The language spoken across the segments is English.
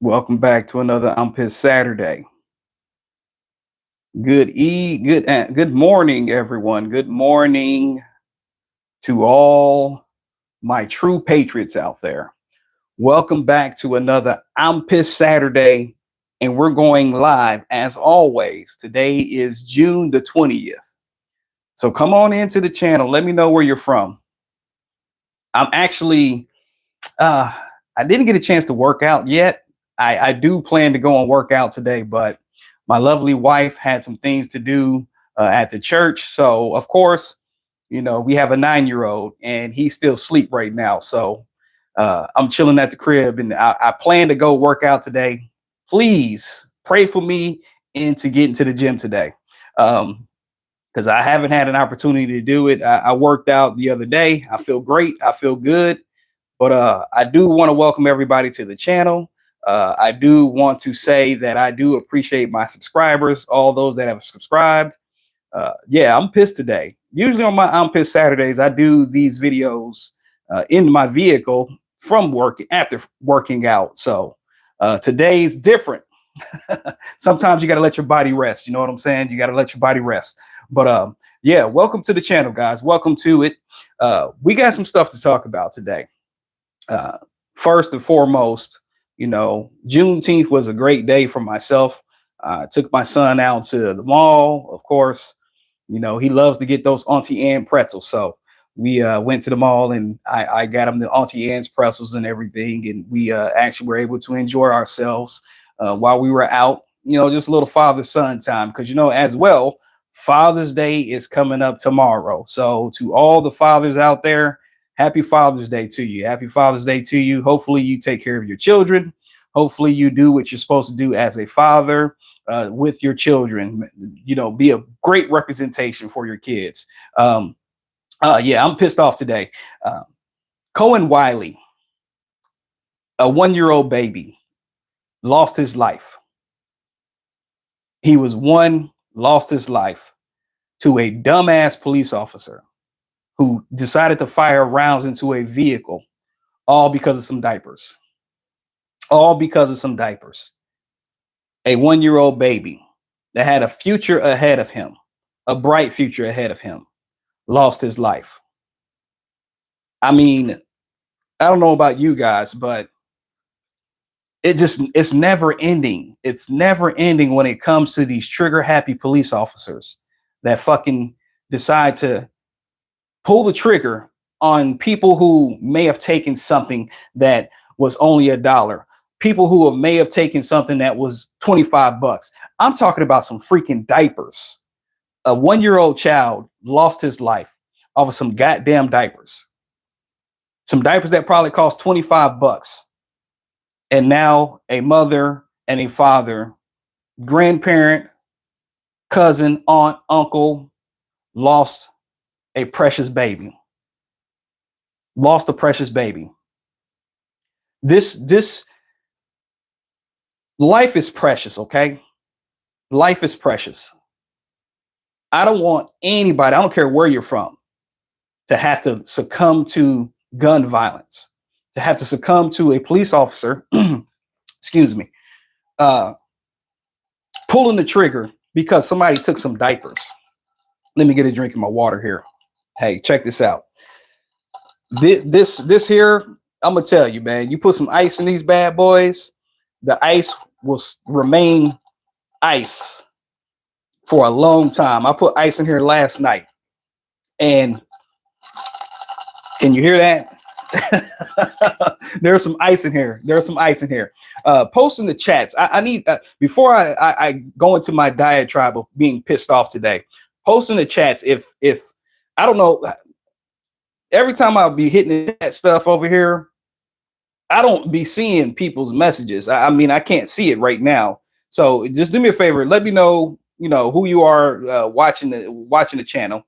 Welcome back to another IPS Saturday. Good morning, everyone. Good morning to all my true patriots out there. Welcome back to another IPS Saturday, and we're going live as always. Today is June the 20th. So come on into the channel. Let me know where you're from. I'm actually uh I didn't get a chance to work out yet. I do plan to go and work out today, but my lovely wife had some things to do at the church. So of course, we have a 9-year-old and he's still asleep right now. So I'm chilling at the crib and I plan to go work out today. Please pray for me into getting to the gym today. Because I haven't had an opportunity to do it. I worked out the other day. I feel great. I feel good. But I do want to welcome everybody to the channel. I do want to say that I do appreciate my subscribers, all those that have subscribed. Yeah, I'm pissed today. Usually on my I'm pissed Saturdays, I do these videos in my vehicle from work after working out. So today's different. Sometimes you got to let your body rest. You know what I'm saying? You got to let your body rest. But yeah, welcome to the channel, guys. Welcome to it. We got some stuff to talk about today. First and foremost, Juneteenth was a great day for myself. I took my son out to the mall. Of course, he loves to get those Auntie Anne pretzels. So we went to the mall and I got him the Auntie Anne's pretzels and everything. And we actually were able to enjoy ourselves while we were out, just a little father-son time. Because, as well, Father's Day is coming up tomorrow. So to all the fathers out there, happy Father's Day to you. Happy Father's Day to you. Hopefully you take care of your children. Hopefully you do what you're supposed to do as a father with your children. Be a great representation for your kids. Yeah, I'm pissed off today. Cohen Wiley, a 1-year-old baby, lost his life. He was lost his life to a dumbass police officer who decided to fire rounds into a vehicle, all because of some diapers. All because of some diapers. A 1-year-old baby that had a future ahead of him, a bright future ahead of him, lost his life. I mean, I don't know about you guys, but it's never ending. It's never ending when it comes to these trigger happy police officers that fucking decide to pull the trigger on people who may have taken something that was only $1. People who may have taken something that was $25. I'm talking about some freaking diapers. A 1-year-old child lost his life off of some goddamn diapers. Some diapers that probably cost $25. And now a mother and a father, grandparent, cousin, aunt, uncle lost a precious baby. Lost a precious baby. This life is precious, okay? Life is precious. I don't want anybody, I don't care where you're from, to have to succumb to gun violence, to have to succumb to a police officer, excuse me, pulling the trigger because somebody took some diapers. Let me get a drink of my water here. Hey, check this out. This here, I'm gonna tell you, man, you put some ice in these bad boys, the ice will remain ice for a long time. I put ice in here last night, and can you hear that? There's some ice in here. There's some ice in here. Post in the chats. I need before I go into my diatribe of being pissed off today. Post in the chats if I don't know. Every time I'll be hitting that stuff over here, I don't be seeing people's messages. I mean, I can't see it right now. So just do me a favor. Let me know, who you are watching the channel.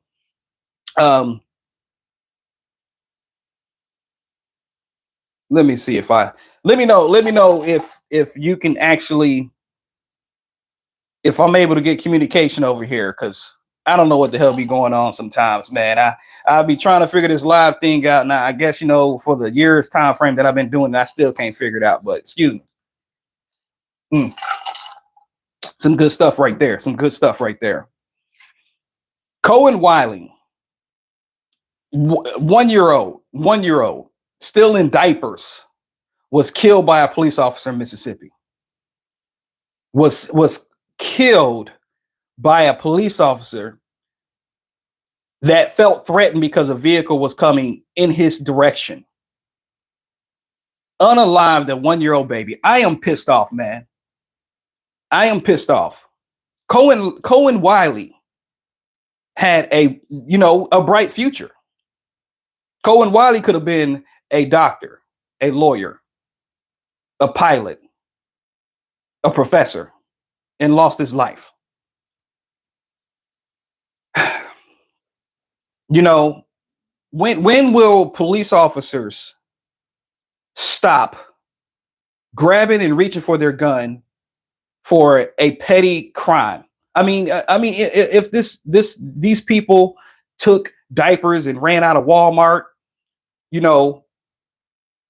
Let me see if let me know if you can actually, if I'm able to get communication over here, because I don't know what the hell be going on sometimes, man. I'll be trying to figure this live thing out. Now, I guess, for the year's time frame that I've been doing, I still can't figure it out, but excuse me. Mm. Some good stuff right there. Some good stuff right there. Cohen Wiley, 1 year old, still in diapers, was killed by a police officer in Mississippi. Was killed by a police officer that felt threatened because a vehicle was coming in his direction. Unalived, the 1 year old baby. I am pissed off, man. I am pissed off. Cohen Wiley had a bright future. Cohen Wiley could have been a doctor, a lawyer, a pilot, a professor, and lost his life. When will police officers stop grabbing and reaching for their gun for a petty crime? I mean, if these people took diapers and ran out of Walmart,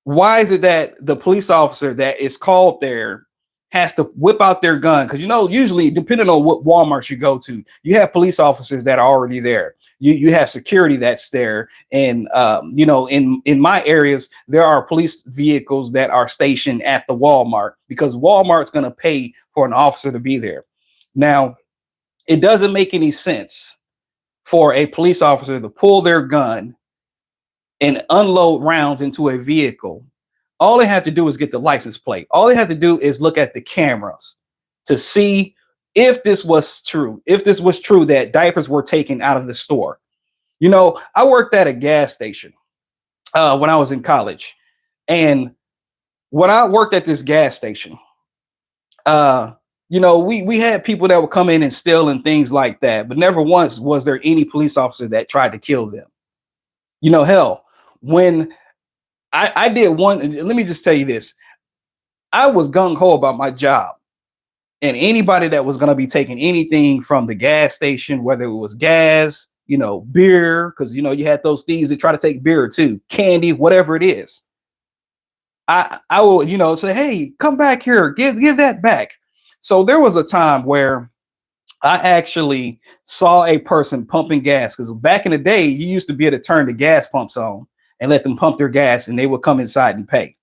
why is it that the police officer that is called there has to whip out their gun? Because usually, depending on what Walmart you go to, you have police officers that are already there. You have security that's there, and in my areas, there are police vehicles that are stationed at the Walmart because Walmart's going to pay for an officer to be there. Now, it doesn't make any sense for a police officer to pull their gun and unload rounds into a vehicle. All they have to do is get the license plate. All they have to do is look at the cameras to see if this was true. If this was true that diapers were taken out of the store. I worked at a gas station when I was in college. And when I worked at this gas station, we had people that would come in and steal and things like that. But never once was there any police officer that tried to kill them. Hell, when I did one, let me just tell you this. I was gung-ho about my job. And anybody that was going to be taking anything from the gas station, whether it was gas, beer, because, you had those thieves that try to take beer too, candy, whatever it is. I will, say, hey, come back here, give that back. So there was a time where I actually saw a person pumping gas, because back in the day, you used to be able to turn the gas pumps on and let them pump their gas and they would come inside and pay.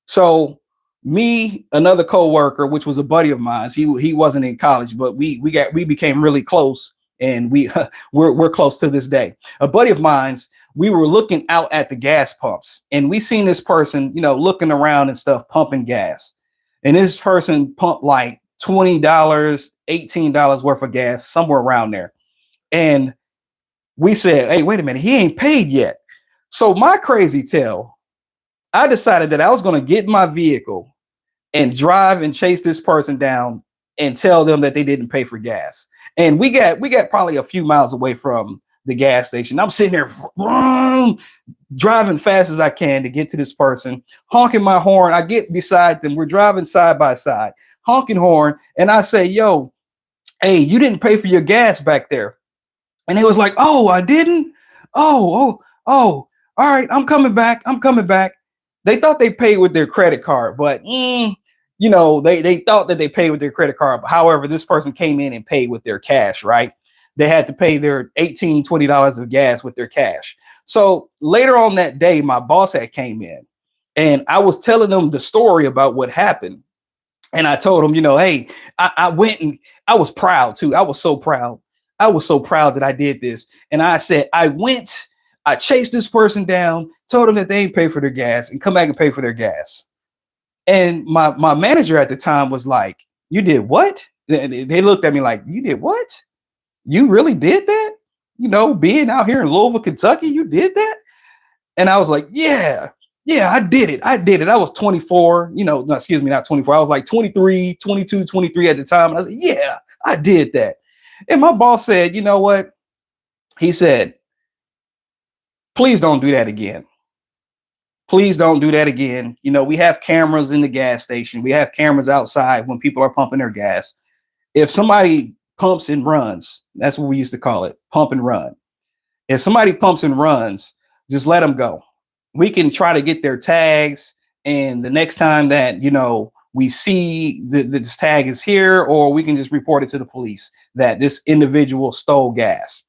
So me, another coworker, which was a buddy of mine, he wasn't in college, but we became really close, and we're close to this day. A buddy of mine's, we were looking out at the gas pumps, and we seen this person, looking around and stuff, pumping gas. And this person pumped like $20, $18 worth of gas, somewhere around there. And we said, hey, wait a minute, he ain't paid yet. So my crazy tail, I decided that I was going to get in my vehicle and drive and chase this person down and tell them that they didn't pay for gas. And we got probably a few miles away from the gas station. I'm sitting there driving fast as I can to get to this person, honking my horn. I get beside them. We're driving side by side, honking horn. And I say, yo, hey, you didn't pay for your gas back there. And he was like, oh, I didn't. Oh, all right. I'm coming back. They thought they paid with their credit card, but they thought that they paid with their credit card. However, this person came in and paid with their cash, right? They had to pay their $18, $20 of gas with their cash. So later on that day, my boss had came in and I was telling them the story about what happened. And I told him, hey, I went and I was proud too. I was so proud. I was so proud that I did this. And I said, I chased this person down, told them that they ain't pay for their gas and come back and pay for their gas. And my manager at the time was like, you did what? They looked at me like, you did what? You really did that? Being out here in Louisville, Kentucky, you did that? And I was like, yeah, I did it. I was 24, no, excuse me, not 24. I was like 23, 22, 23 at the time. And I said, yeah, I did that. And my boss said, you know what? He said, please don't do that again. Please don't do that again. We have cameras in the gas station. We have cameras outside when people are pumping their gas. If somebody pumps and runs, that's what we used to call it, pump and run. If somebody pumps and runs, just let them go. We can try to get their tags. And the next time that, we see that this tag is here, or we can just report it to the police that this individual stole gas.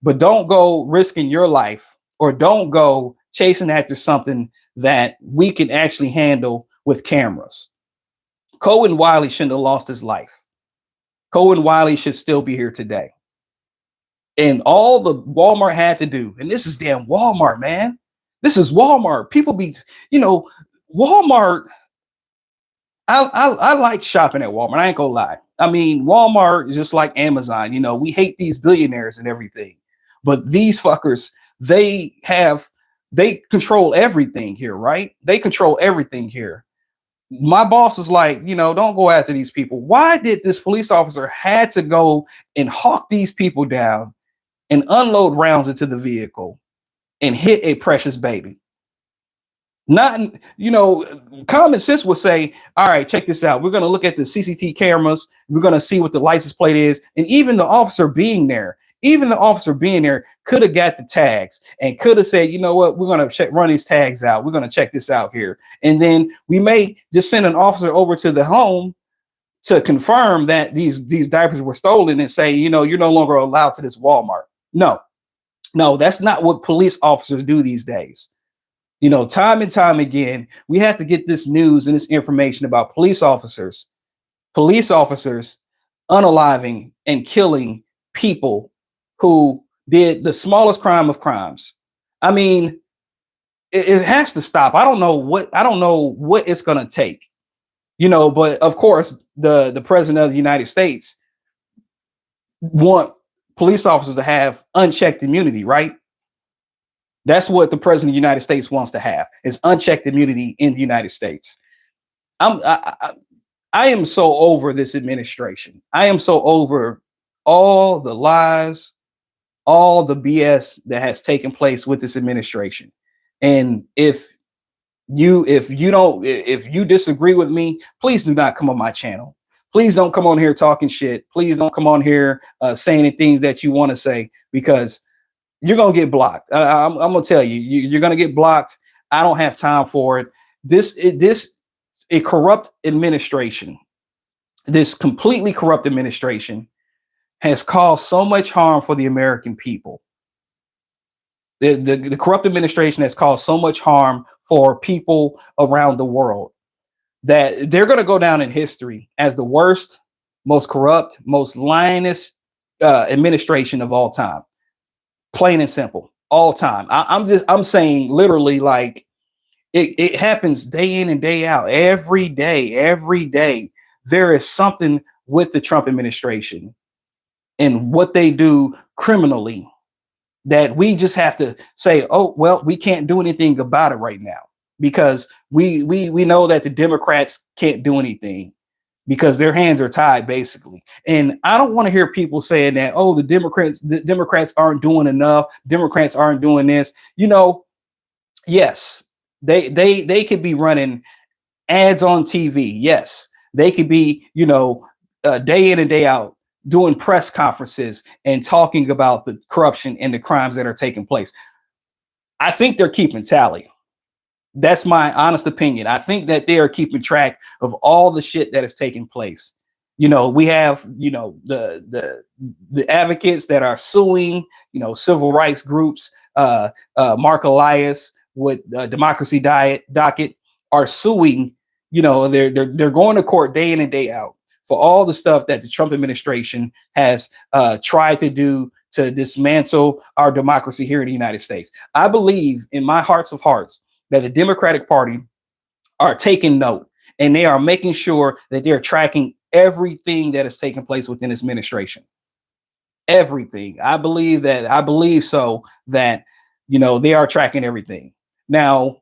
But don't go risking your life, or don't go chasing after something that we can actually handle with cameras. Cohen Wiley shouldn't have lost his life. Cohen Wiley should still be here today. And all the Walmart had to do, and this is damn Walmart, man. This is Walmart. People be, Walmart. I like shopping at Walmart. I ain't gonna lie. I mean, Walmart is just like Amazon. We hate these billionaires and everything, but these fuckers, they control everything here, right? They control everything here. My boss is like, don't go after these people. Why did this police officer had to go and hawk these people down and unload rounds into the vehicle and hit a precious baby? Not, common sense would say, all right, check this out. We're going to look at the CCTV cameras. We're going to see what the license plate is. And even the officer being there could have got the tags and could have said, you know what, we're going to run these tags out. We're going to check this out here. And then we may just send an officer over to the home to confirm that these diapers were stolen and say, you're no longer allowed to this Walmart. No, that's not what police officers do these days. Time and time again, we have to get this news and this information about police officers unaliving and killing people who did the smallest crime of crimes. I mean, it has to stop. I don't know what it's going to take, but of course, the president of the United States want police officers to have unchecked immunity, right? That's what the president of the United States wants to have, is unchecked immunity in the United States. I am so over this administration. I am so over all the lies, all the BS that has taken place with this administration. And if you disagree with me, please do not come on my channel. Please don't come on here talking shit. Please don't come on here saying the things that you want to say, because you're going to get blocked. I'm going to tell you, you're going to get blocked. I don't have time for it. A corrupt administration, this completely corrupt administration, has caused so much harm for the American people. The corrupt administration has caused so much harm for people around the world that they're going to go down in history as the worst, most corrupt, most lioness administration of all time. Plain and simple, all time. I'm saying literally, like it happens day in and day out, every day. There is something with the Trump administration and what they do criminally that we just have to say, oh, well, we can't do anything about it right now, because we know that the Democrats can't do anything because their hands are tied, basically. And I don't want to hear people saying that, oh, the Democrats aren't doing enough. Democrats aren't doing this. Yes, they could be running ads on TV. Yes, they could be, day in and day out doing press conferences and talking about the corruption and the crimes that are taking place. I think they're keeping tally. That's my honest opinion. I think that they are keeping track of all the shit that is taking place. We have, the advocates that are suing, civil rights groups, Mark Elias with Democracy Docket are suing, they're going to court day in and day out for all the stuff that the Trump administration has tried to do to dismantle our democracy here in the United States. I believe in my hearts of hearts that the Democratic Party are taking note, and they are making sure that they're tracking everything that is taking place within this administration. Everything. I believe that they are tracking everything. Now,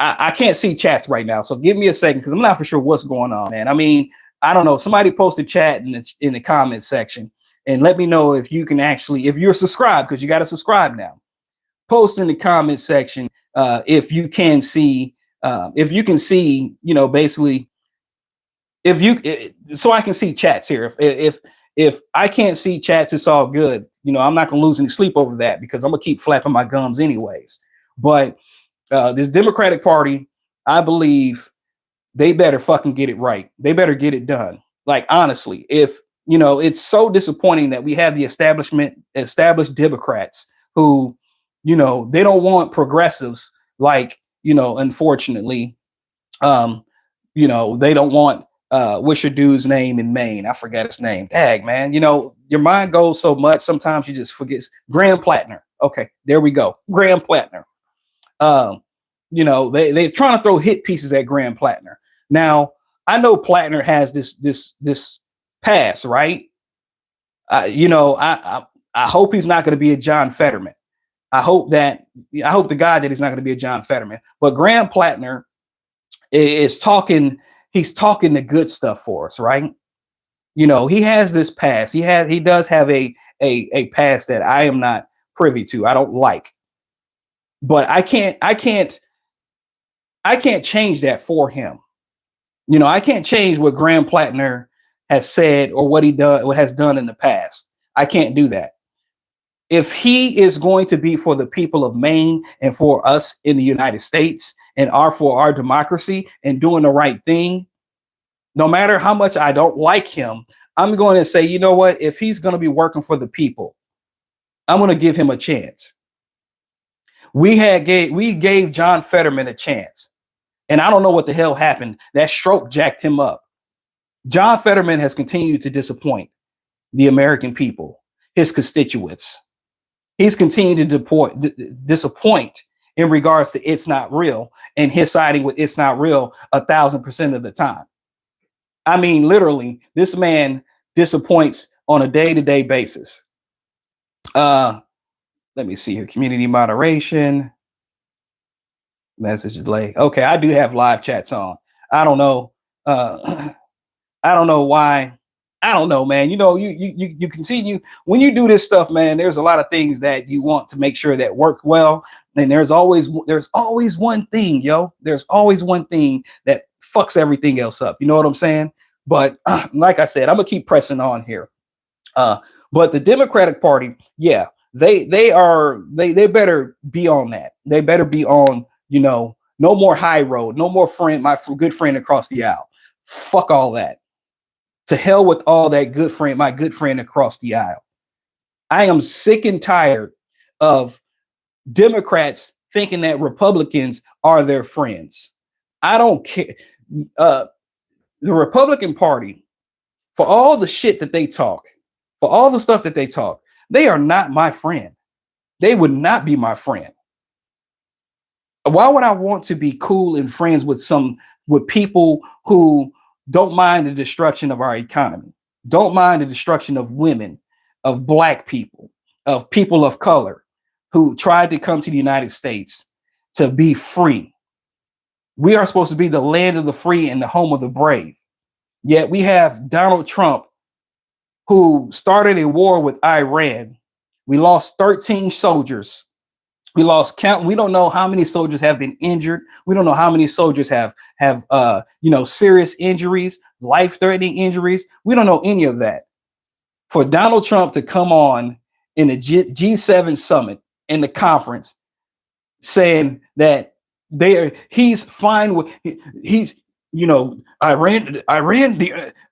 I can't see chats right now, so give me a second, because I'm not for sure what's going on, man. I mean, I don't know. Somebody posted chat in the comment section, and let me know if you can actually, if you're subscribed, because you got to subscribe now. Post in the comment section if you can see, basically, so I can see chats here. If I can't see chats, it's all good. I'm not gonna lose any sleep over that, because I'm gonna keep flapping my gums anyways. But this Democratic Party, I believe, they better fucking get it right. They better get it done. Like, honestly, if, it's so disappointing that we have the established Democrats who, they don't want progressives, like, unfortunately, um, they don't want what's your dude's name in Maine? I forgot his name. Dag, man. Your mind goes so much. Sometimes you just forget. Graham Plattner. Okay, there we go. Graham Plattner. They're trying to throw hit pieces at Graham Plattner. Now, I know Plattner has this pass, right? I hope he's not going to be a John Fetterman. I hope to God that he's not going to be a John Fetterman. But Graham Plattner is talking. He's talking the good stuff for us, right? He has this pass. He does have a pass that I am not privy to. I don't like. But I can't change that for him. I can't change what Graham Plattner has said or what has done in the past. I can't do that. If he is going to be for the people of Maine and for us in the United States and for our democracy and doing the right thing, no matter how much I don't like him, I'm going to say, you know what? If he's going to be working for the people, I'm going to give him a chance. We gave John Fetterman a chance. And I don't know what the hell happened. That stroke jacked him up. John Fetterman has continued to disappoint the American people, his constituents. He's continued to disappoint in regards to it's not real, and his siding with it's not real 1,000% of the time. I mean, literally, this man disappoints on a day-to-day basis. Let me see here. Community moderation. Message delay. Okay, I do have live chats on. I don't know. I don't know why. I don't know, man. You continue when you do this stuff, man. There's a lot of things that you want to make sure that work well. And there's always one thing, yo. There's always one thing that fucks everything else up. You know what I'm saying? But like I said, I'm gonna keep pressing on here. But the Democratic Party, yeah, they better be on that. They better be on, no more high road, no more my good friend across the aisle. Fuck all that. To hell with all that my good friend across the aisle. I am sick and tired of Democrats thinking that Republicans are their friends. I don't care. The Republican Party, for all the shit that they talk, for all the stuff that they talk, they are not my friend. They would not be my friend. Why would I want to be cool and friends with people who don't mind the destruction of our economy, don't mind the destruction of women, of Black people, of people of color who tried to come to the United States to be free? We are supposed to be the land of the free and the home of the brave. Yet we have Donald Trump, who started a war with Iran. We lost 13 soldiers. We lost count. We don't know how many soldiers have been injured. We don't know how many soldiers have serious injuries, life-threatening injuries. We don't know any of that. For Donald Trump to come on in the G7 summit, in the conference, saying that he's fine with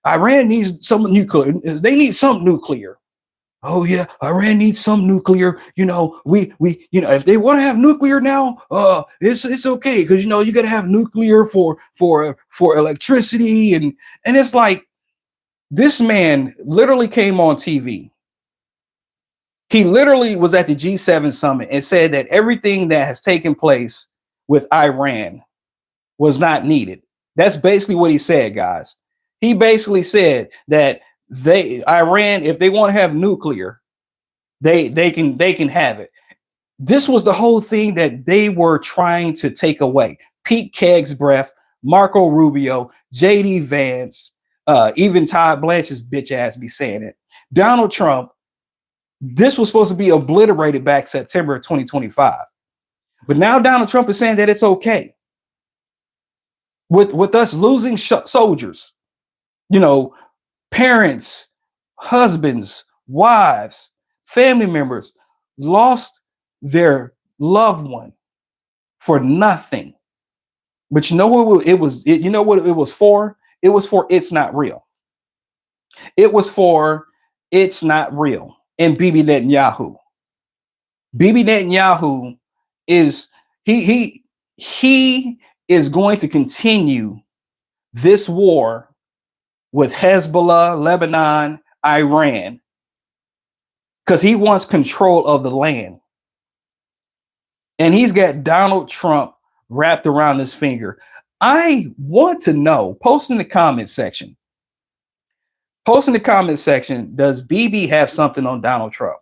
Iran needs some nuclear. They need some nuclear. Oh yeah, Iran needs some nuclear. If they want to have nuclear now, it's okay, because you got to have nuclear for electricity, and it's like, this man literally came on TV. He literally was at the G7 summit and said that everything that has taken place with Iran was not needed. That's basically what he said, guys. He basically said that Iran, if they want to have nuclear, they can have it. This was the whole thing that they were trying to take away. Pete Kegsbreath, Marco Rubio, JD Vance, even Todd Blanche's bitch ass be saying it. Donald Trump, this was supposed to be obliterated back September of 2025. But now Donald Trump is saying that it's okay. With us losing soldiers, parents, husbands, wives, family members lost their loved one for nothing. But you know what it was? You know what it was for? It was for it's not real. It was for it's not real. And Bibi Netanyahu. Bibi Netanyahu is he is going to continue this war with Hezbollah, Lebanon, Iran, because he wants control of the land. And he's got Donald Trump wrapped around his finger. I want to know, post in the comment section. Post in the comment section, does BB have something on Donald Trump?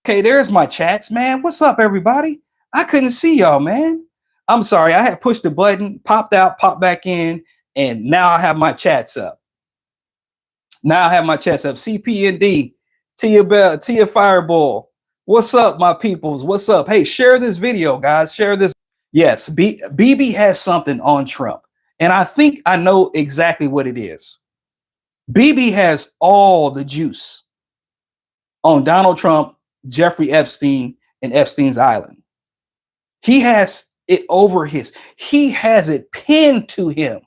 Okay, there's my chats, man. What's up, everybody? I couldn't see y'all, man. I'm sorry. I had pushed the button, popped out, popped back in, and now I have my chats up. Now I have my chats up. CPND, Tia Bell, Tia Fireball. What's up, my peoples? What's up? Hey, share this video, guys. Share this. Yes, BB has something on Trump, and I think I know exactly what it is. BB has all the juice on Donald Trump, Jeffrey Epstein, and Epstein's Island. He has it over he has it pinned to him.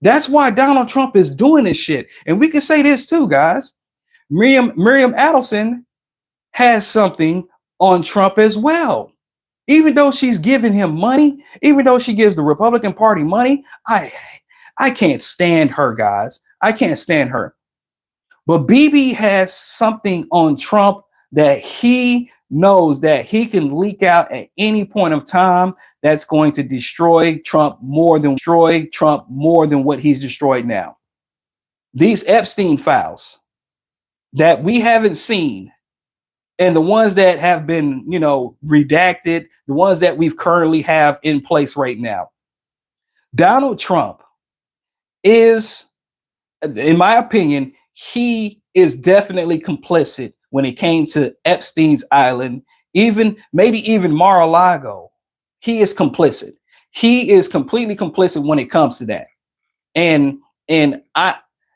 That's why Donald Trump is doing this shit. And we can say this too, guys. Miriam Adelson has something on Trump as well. Even though she's giving him money, even though she gives the Republican Party money, I can't stand her, guys. I can't stand her. But BB has something on Trump that he knows that he can leak out at any point of time that's going to destroy Trump more than what he's destroyed now. These Epstein files that we haven't seen, and the ones that have been, redacted, the ones that we've currently have in place right now. Donald Trump is, in my opinion, he is definitely complicit when it came to Epstein's Island, maybe even Mar-a-Lago. He is complicit. He is completely complicit when it comes to that. And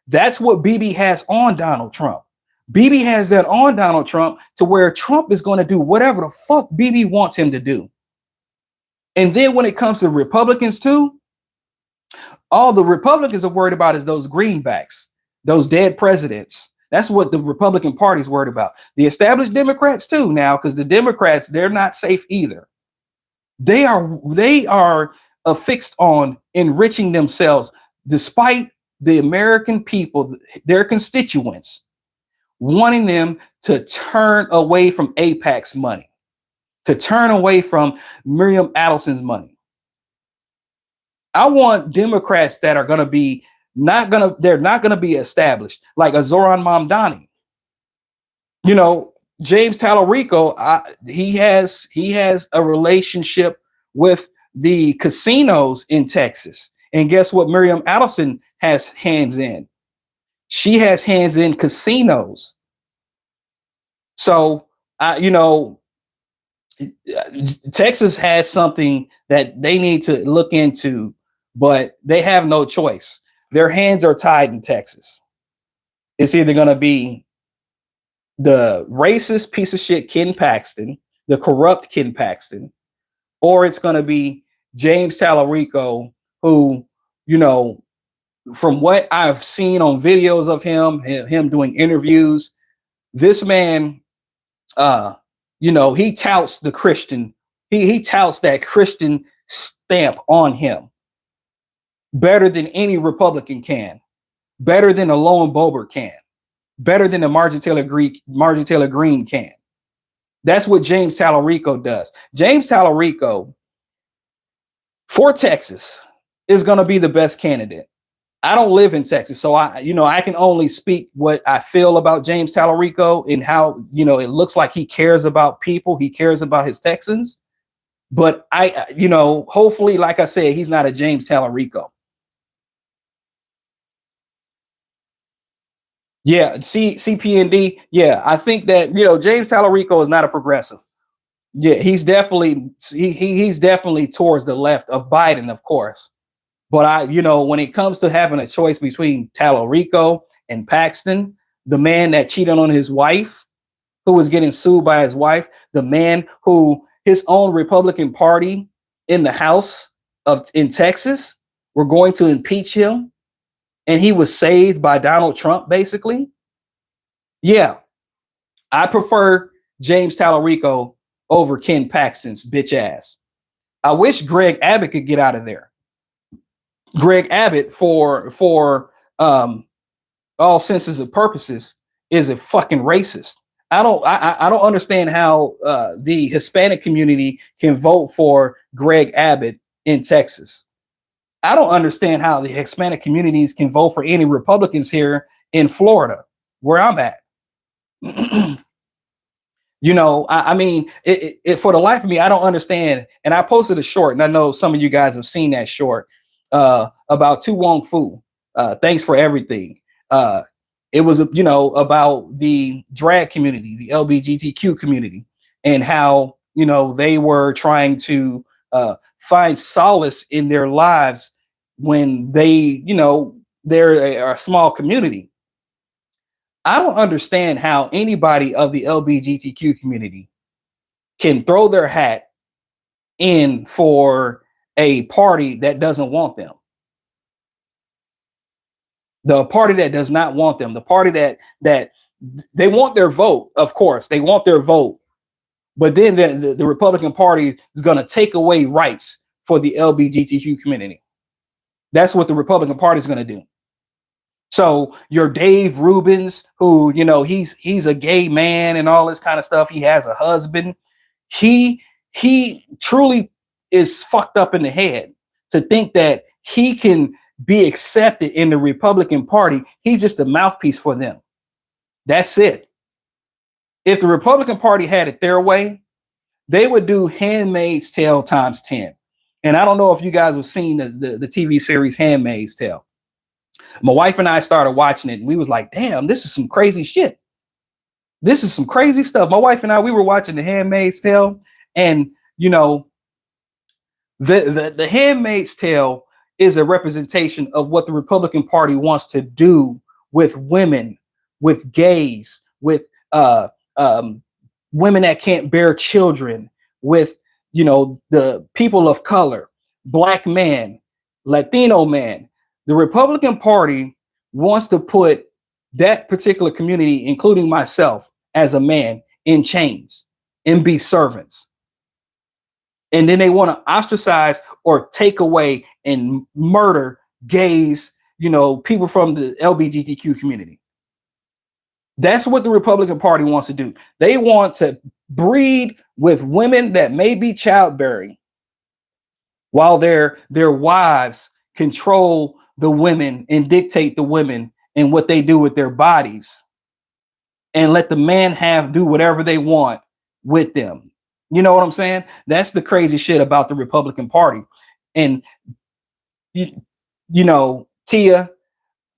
that's what BB has on Donald Trump. BB has that on Donald Trump to where Trump is going to do whatever the fuck BB wants him to do. And then when it comes to Republicans too, all the Republicans are worried about is those greenbacks, those dead presidents. That's what the Republican Party is worried about. The established Democrats too now, because the Democrats, they're not safe either. They are affixed on enriching themselves despite the American people, their constituents, wanting them to turn away from AIPAC's money, to turn away from Miriam Adelson's money. I want Democrats that are going to be they're not going to be established, like a Zoran Mamdani. James Talarico, he has a relationship with the casinos in Texas. And guess what Miriam Adelson has hands in? She has hands in casinos. So, Texas has something that they need to look into, but they have no choice. Their hands are tied in Texas. It's either going to be the racist piece of shit Ken Paxton, the corrupt Ken Paxton, or it's going to be James Talarico, who, from what I've seen on videos of him doing interviews, this man, he touts the Christian, he touts that Christian stamp on him better than any Republican can, better than a Lauren Boebert can, better than a Marjorie Taylor Greene can. That's what James Talarico does. James Talarico for Texas is going to be the best candidate. I don't live in Texas, so I can only speak what I feel about James Talarico and how, it looks like he cares about people. He cares about his Texans. But hopefully, like I said, he's not a James Talarico. Yeah, CPND. Yeah, I think that, James Talarico is not a progressive. Yeah, he's definitely towards the left of Biden, of course. But when it comes to having a choice between Talarico and Paxton, the man that cheated on his wife, who was getting sued by his wife, the man who his own Republican Party in the House in Texas were going to impeach him, and he was saved by Donald Trump, basically. Yeah, I prefer James Tallarico over Ken Paxton's bitch ass. I wish Greg Abbott could get out of there. Greg Abbott, for all senses and purposes, is a fucking racist. I don't understand how the Hispanic community can vote for Greg Abbott in Texas. I don't understand how the Hispanic communities can vote for any Republicans here in Florida, where I'm at. You know, I mean, for the life of me, I don't understand. And I posted a short, and I know some of you guys have seen that short about Tu Wong Fu. Thanks for everything. It was, you know, about the drag community, the LGBTQ community, and how, you know, they were trying to find solace in their lives when they, you know, they're a small community. I don't understand how anybody of the LGBTQ community can throw their hat in for a party that doesn't want them. The party that does not want them, the party that they want their vote, of course, they want their vote. But then the Republican Party is going to take away rights for the LGBTQ community. That's what the Republican Party is going to do. So your Dave Rubins, who, you know, he's a gay man and all this kind of stuff. He has a husband. He truly is fucked up in the head to think that he can be accepted in the Republican Party. He's just a mouthpiece for them. That's it. If the Republican Party had it their way, they would do Handmaid's Tale times 10. And I don't know if you guys have seen the TV series Handmaid's Tale. My wife and I started watching it, and we was like, damn, this is some crazy shit. This is some crazy stuff. My wife and I, we were watching the Handmaid's Tale, and, you know, the Handmaid's Tale is a representation of what the Republican Party wants to do with women, with gays, with women that can't bear children, with, you know, the people of color, Black man, Latino man. The Republican Party wants to put that particular community, including myself as a man, in chains and be servants. And then they want to ostracize or take away and murder gays, you know, people from the LGBTQ community. That's what the Republican Party wants to do. They want to breed with women that may be childbearing, while their wives control the women and dictate the women and what they do with their bodies, and let the man do whatever they want with them. You know what I'm saying? That's the crazy shit about the Republican Party. And you know, Tia,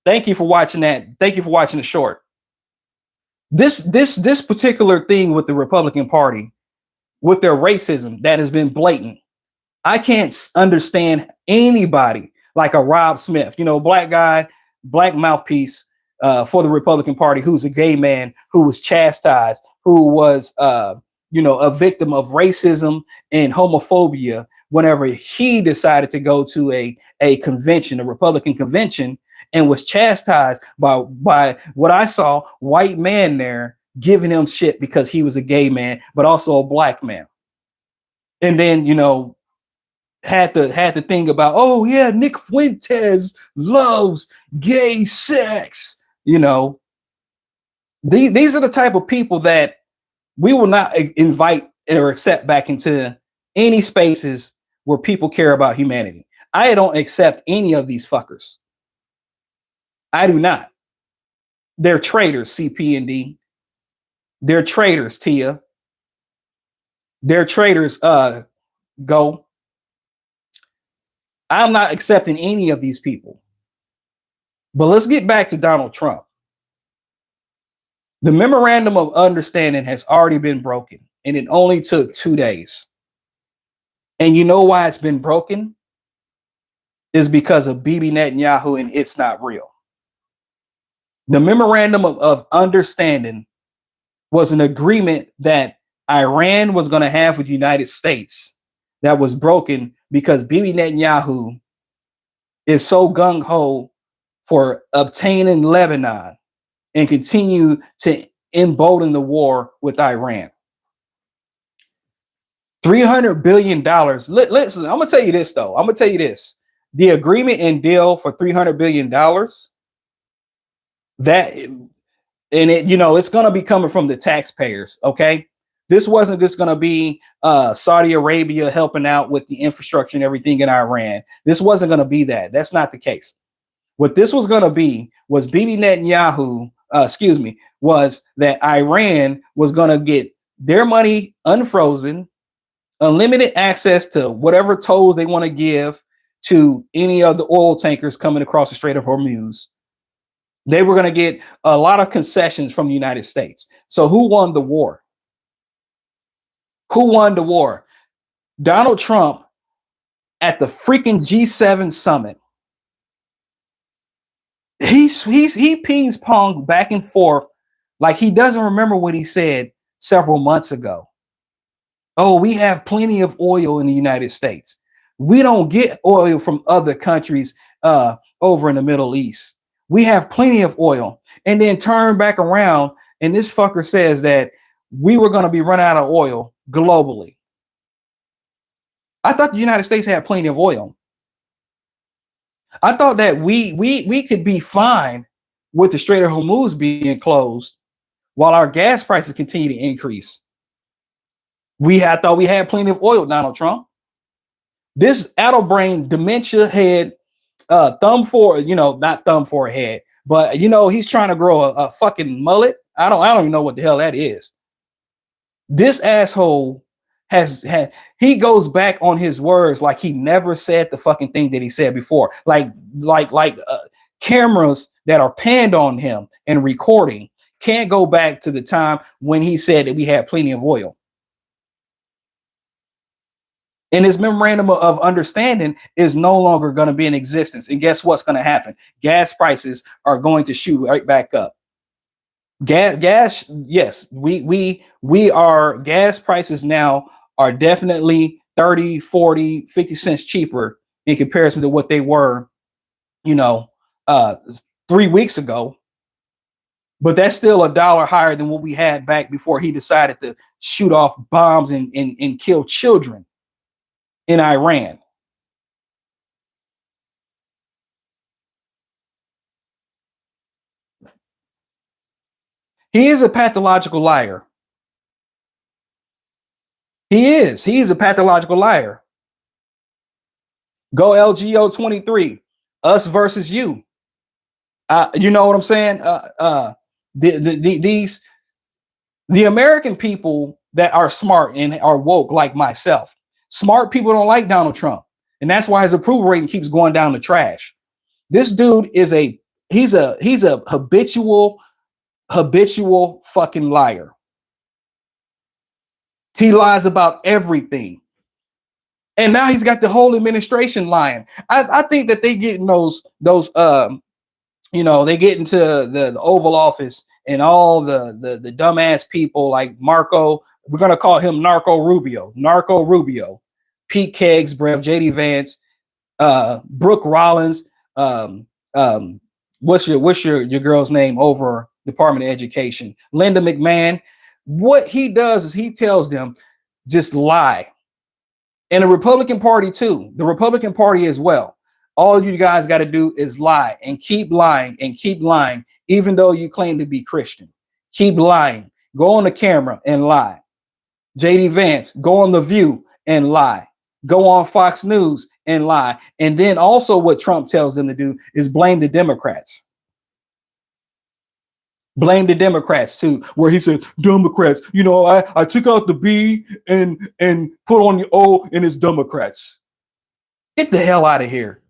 thank you for watching that. Thank you for watching the short. This particular thing with the Republican Party, with their racism that has been blatant. I can't understand anybody like a Rob Smith, you know, black guy, black mouthpiece for the Republican Party, who's a gay man, who was chastised, who was, you know, a victim of racism and homophobia whenever he decided to go to a convention, a Republican convention, and was chastised by what I saw, white man there giving him shit because he was a gay man, but also a black man. And then, you know, had the thing about, oh yeah, Nick Fuentes loves gay sex. You know, these are the type of people that we will not invite or accept back into any spaces where people care about humanity. I don't accept any of these fuckers. I do not. They're traitors, CP and D. They're traitors, Tia. They're traitors, Go. I'm not accepting any of these people. But let's get back to Donald Trump. The memorandum of understanding has already been broken, and it only took 2 days. And you know why it's been broken? Is because of Bibi Netanyahu and It's Not Real. The memorandum of understanding was an agreement that Iran was going to have with the United States that was broken because Bibi Netanyahu is so gung-ho for obtaining Lebanon and continue to embolden the war with Iran. $300 billion. Listen, I'm gonna tell you this though. I'm gonna tell you this. The agreement and deal for $300 billion, that, and it, it's gonna be coming from the taxpayers. Okay. This wasn't just gonna be Saudi Arabia helping out with the infrastructure and everything in Iran. This wasn't gonna be that. That's not the case. What this was gonna be was Bibi Netanyahu, was that Iran was gonna get their money unfrozen, unlimited access to whatever tolls they want to give to any of the oil tankers coming across the Strait of Hormuz. They were going to get a lot of concessions from the United States. So who won the war? Who won the war? Donald Trump at the freaking G7 summit. He pings pong back and forth like he doesn't remember what he said several months ago. Oh, we have plenty of oil in the United States. We don't get oil from other countries over in the Middle East. We have plenty of oil. And then turn back around and this fucker says that we were going to be run out of oil globally. I thought the United States had plenty of oil. I thought that we could be fine with the Strait of Hormuz being closed while our gas prices continue to increase. I thought we had plenty of oil, Donald Trump. This addle-brain dementia head, not thumb for a head, but he's trying to grow a fucking mullet. I don't even know what the hell that is. This asshole he goes back on his words like he never said the fucking thing that he said before. Like cameras that are panned on him and recording can't go back to the time when he said that we had plenty of oil. And his memorandum of understanding is no longer going to be in existence. And guess what's going to happen? Gas prices are going to shoot right back up. Gas, yes, gas prices now are definitely 30, 40, 50 cents cheaper in comparison to what they were, 3 weeks ago. But that's still $1 higher than what we had back before he decided to shoot off bombs and kill children in Iran. He is a pathological liar. He is a pathological liar. Go LGO 23, us versus you. You know what I'm saying? The American people that are smart and are woke like myself, smart people don't like Donald Trump. And that's why his approval rating keeps going down the trash. This dude is he's a habitual fucking liar. He lies about everything. And now he's got the whole administration lying. I think that they get in those they get into the Oval Office and all the dumbass people like Marco, we're going to call him Narco Rubio, Pete Kegsbrev, JD Vance, Brooke Rollins, what's your girl's name over Department of Education, Linda McMahon. What he does is he tells them just lie. And the Republican Party too, the Republican Party as well. All you guys got to do is lie and keep lying, even though you claim to be Christian. Keep lying. Go on the camera and lie. JD Vance, go on The View and lie. Go on Fox News and lie. And then also what Trump tells them to do is blame the Democrats. Blame the Democrats too, where he said, Democrats, I took out the B and put on the O and it's Democrats. Get the hell out of here.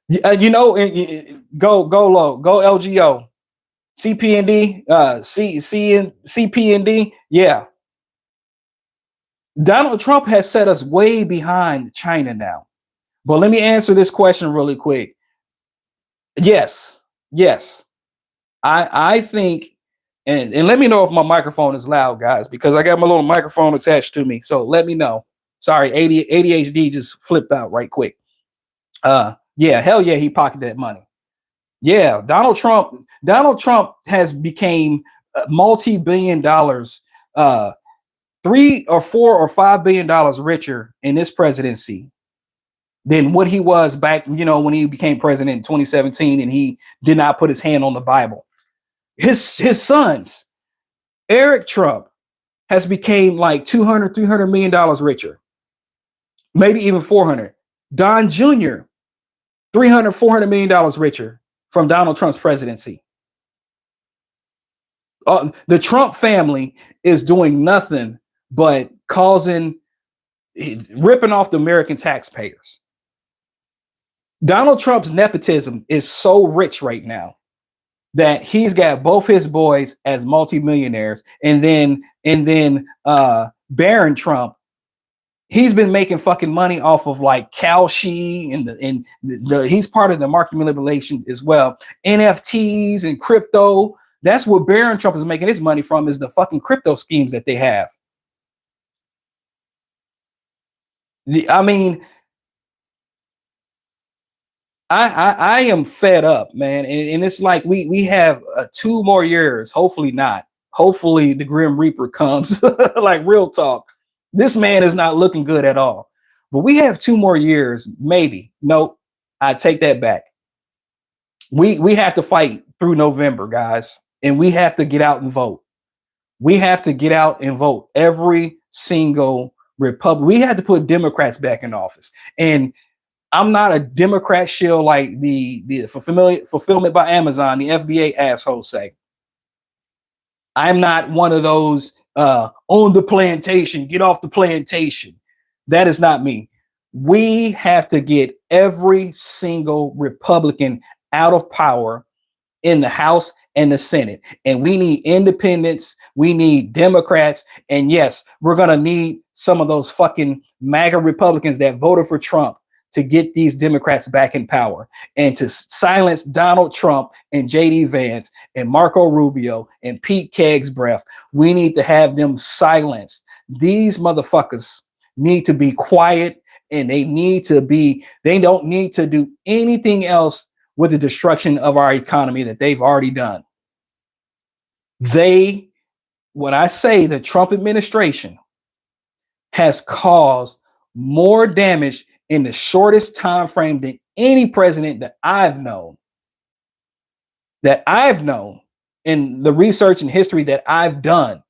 Go low, go LGO, CP&D, CP&D. Yeah. Donald Trump has set us way behind China now. But let me answer this question really quick. Yes. I think And let me know if my microphone is loud, guys, because I got my little microphone attached to me. So let me know. Sorry, ADHD just flipped out right quick. Yeah, hell yeah, he pocketed that money. Yeah, Donald Trump has became multi-billion dollars, $3 or $4 or $5 billion richer in this presidency than what he was back, when he became president in 2017 and he did not put his hand on the Bible. His sons, Eric Trump, has became like $200 million richer, maybe even 400. Don Jr., $300 million richer from Donald Trump's presidency. The Trump family is doing nothing but ripping off the American taxpayers. Donald Trump's nepotism is so rich right now that he's got both his boys as multimillionaires, and then Barron Trump, he's been making fucking money off of like Kalshi and he's part of the market manipulation as well. NFTs and crypto. That's what Barron Trump is making his money from, is the fucking crypto schemes that they have. I am fed up, man. And it's like we have 2 more years. Hopefully not. Hopefully the Grim Reaper comes. Like, real talk. This man is not looking good at all. But we have 2 more years, maybe. Nope. I take that back. We have to fight through November, guys. And we have to get out and vote. We have to get out and vote. Every single Republican. We have to put Democrats back in office. And I'm not a Democrat shill like the fulfillment by Amazon, the FBA assholes say. I'm not one of those on the plantation, get off the plantation. That is not me. We have to get every single Republican out of power in the House and the Senate. And we need independents. We need Democrats. And yes, we're going to need some of those fucking MAGA Republicans that voted for Trump to get these Democrats back in power and to silence Donald Trump and JD Vance and Marco Rubio and Pete Kegsbreath. We need to have them silenced. These motherfuckers need to be quiet, and they don't need to do anything else with the destruction of our economy that they've already done. When I say the Trump administration has caused more damage in the shortest time frame than any president that I've known in the research and history that I've done.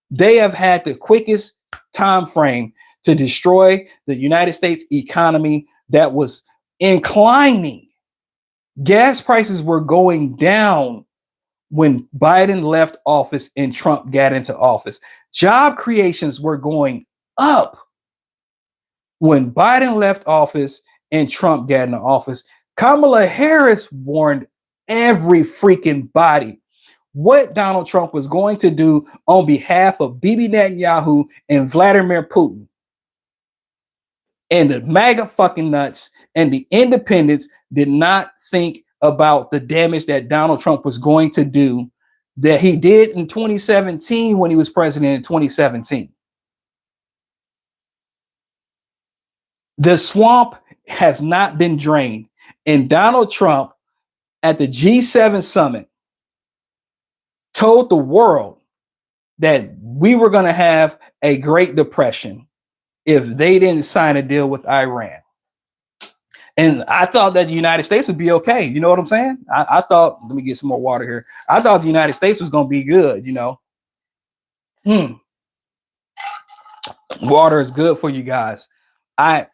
They have had the quickest time frame to destroy the United States economy that was inclining. Gas prices were going down when Biden left office and Trump got into office. Job creations were going up when Biden left office and Trump got into office. Kamala Harris warned every freaking body what Donald Trump was going to do on behalf of Bibi Netanyahu and Vladimir Putin. And the MAGA fucking nuts and the independents did not think about the damage that Donald Trump was going to do, that he did in 2017 when he was president in 2017. The swamp has not been drained. And Donald Trump at the G7 summit told the world that we were going to have a Great Depression if they didn't sign a deal with Iran. And I thought that the United States would be okay. You know what I'm saying? I thought, let me get some more water here. I thought the United States was going to be good, Water is good for you guys. I'm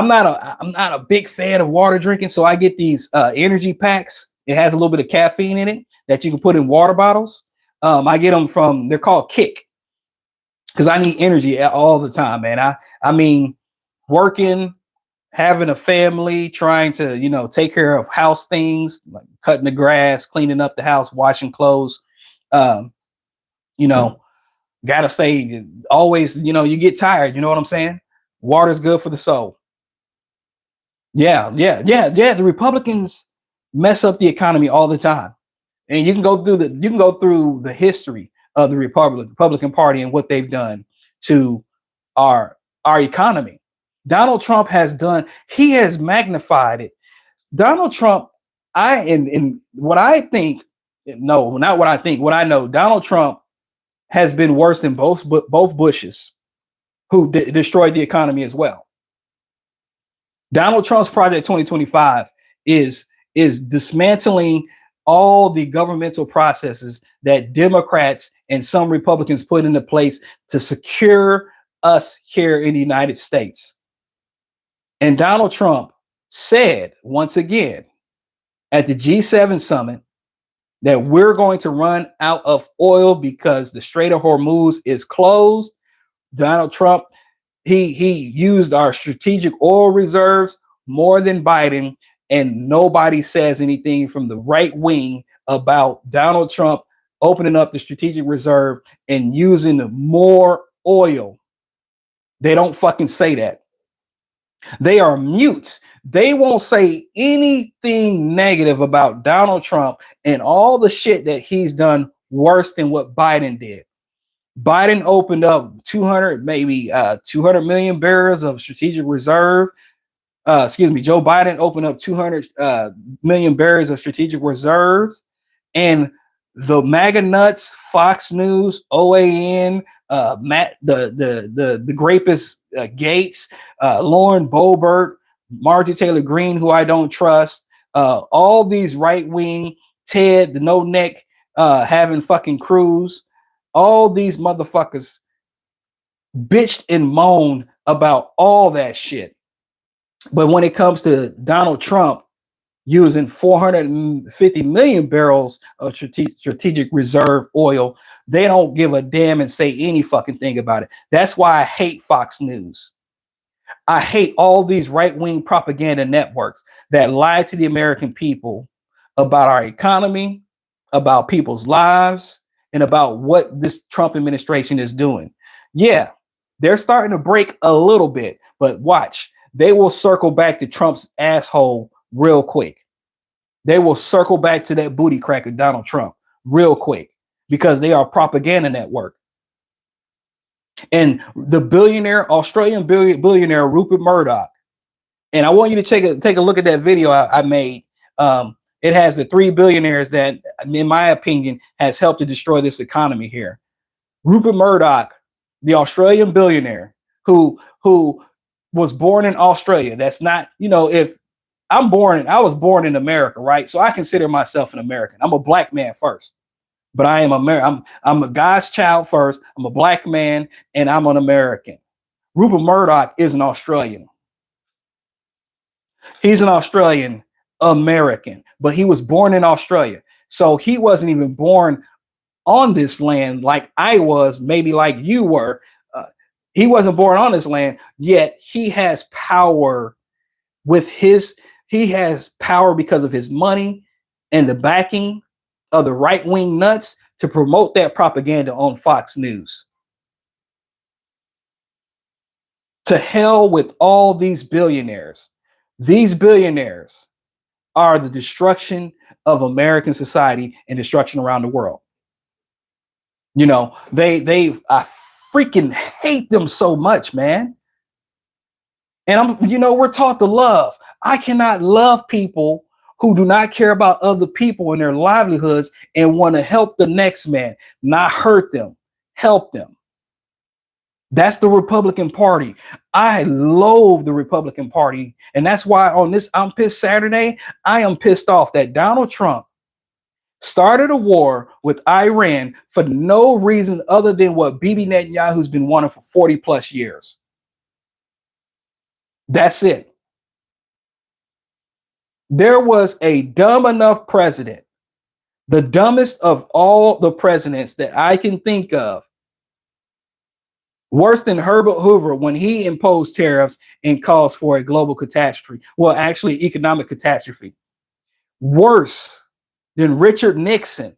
not a big fan of water drinking, so I get these energy packs. It has a little bit of caffeine in it that you can put in water bottles. I get them they're called Kick, because I need energy all the time, man. I mean, working, having a family, trying to, take care of house things, like cutting the grass, cleaning up the house, washing clothes. Gotta say, always, you get tired. You know what I'm saying? Water is good for the soul. Yeah. The Republicans mess up the economy all the time. And you can go through the history of the Republican Party and what they've done to our economy. Donald Trump he has magnified it. Donald Trump, in what I think, no, not what I think, what I know, Donald Trump has been worse than both Bushes, who destroyed the economy as well. Donald Trump's Project 2025 is dismantling all the governmental processes that Democrats and some Republicans put into place to secure us here in the United States. And Donald Trump said once again at the G7 summit that we're going to run out of oil because the Strait of Hormuz is closed. Donald Trump, he used our strategic oil reserves more than Biden, and nobody says anything from the right wing about Donald Trump opening up the strategic reserve and using more oil. They don't fucking say that. They are mute. They won't say anything negative about Donald Trump and all the shit that he's done worse than what Biden did. Biden opened up 200 million barrels of strategic reserve. Joe Biden opened up 200 million barrels of strategic reserves, and the MAGA nuts, Fox News, OAN, the rapist Gates, Lauren Boebert, Marjorie Taylor Greene, who I don't trust, all these right wing, Ted, the no neck, having fucking Cruz, all these motherfuckers bitched and moaned about all that shit. But when it comes to Donald Trump using 450 million barrels of strategic reserve oil, they don't give a damn and say any fucking thing about it. That's why I hate Fox News. I hate all these right-wing propaganda networks that lie to the American people about our economy, about people's lives, and about what this Trump administration is doing. Yeah, they're starting to break a little bit, but watch. They will circle back to Trump's asshole real quick. They will circle back to that booty cracker, Donald Trump, real quick, because they are a propaganda network. And the Australian billionaire, Rupert Murdoch, and I want you to take a look at that video I made. It has the 3 billionaires that, in my opinion, has helped to destroy this economy here. Rupert Murdoch, the Australian billionaire who was born in Australia. That's not, if I was born in America, right? So I consider myself an American. I'm a black man first, but I am American. I'm a God's child first. I'm a black man and I'm an American. Rupert Murdoch is an Australian. He's an Australian American, but he was born in Australia. So he wasn't even born on this land like I was, maybe like you were. He wasn't born on this land, yet he has power he has power because of his money and the backing of the right-wing nuts to promote that propaganda on Fox News. To hell with all these billionaires. These billionaires are the destruction of American society and destruction around the world. I freaking hate them so much, man. And we're taught to love. I cannot love people who do not care about other people and their livelihoods and want to help the next man, not hurt them, help them. That's the Republican Party. I loathe the Republican Party. And that's why on this I'm Pissed Saturday, I am pissed off that Donald Trump started a war with Iran for no reason other than what Bibi Netanyahu's been wanting for 40 plus years. That's it. There was a dumb enough president, the dumbest of all the presidents that I can think of, worse than Herbert Hoover when he imposed tariffs and caused for a global catastrophe. Well, actually, economic catastrophe. Worse than Richard Nixon,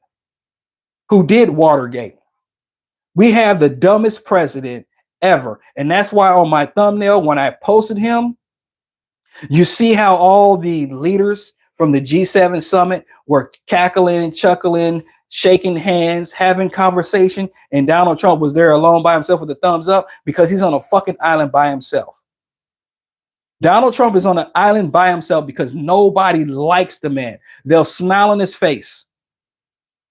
who did Watergate. We have the dumbest president ever. And that's why on my thumbnail, when I posted him, you see how all the leaders from the G7 summit were cackling, chuckling, shaking hands, having conversation, and Donald Trump was there alone by himself with a thumbs up because he's on a fucking island by himself. Donald Trump is on an island by himself because nobody likes the man. They'll smile in his face.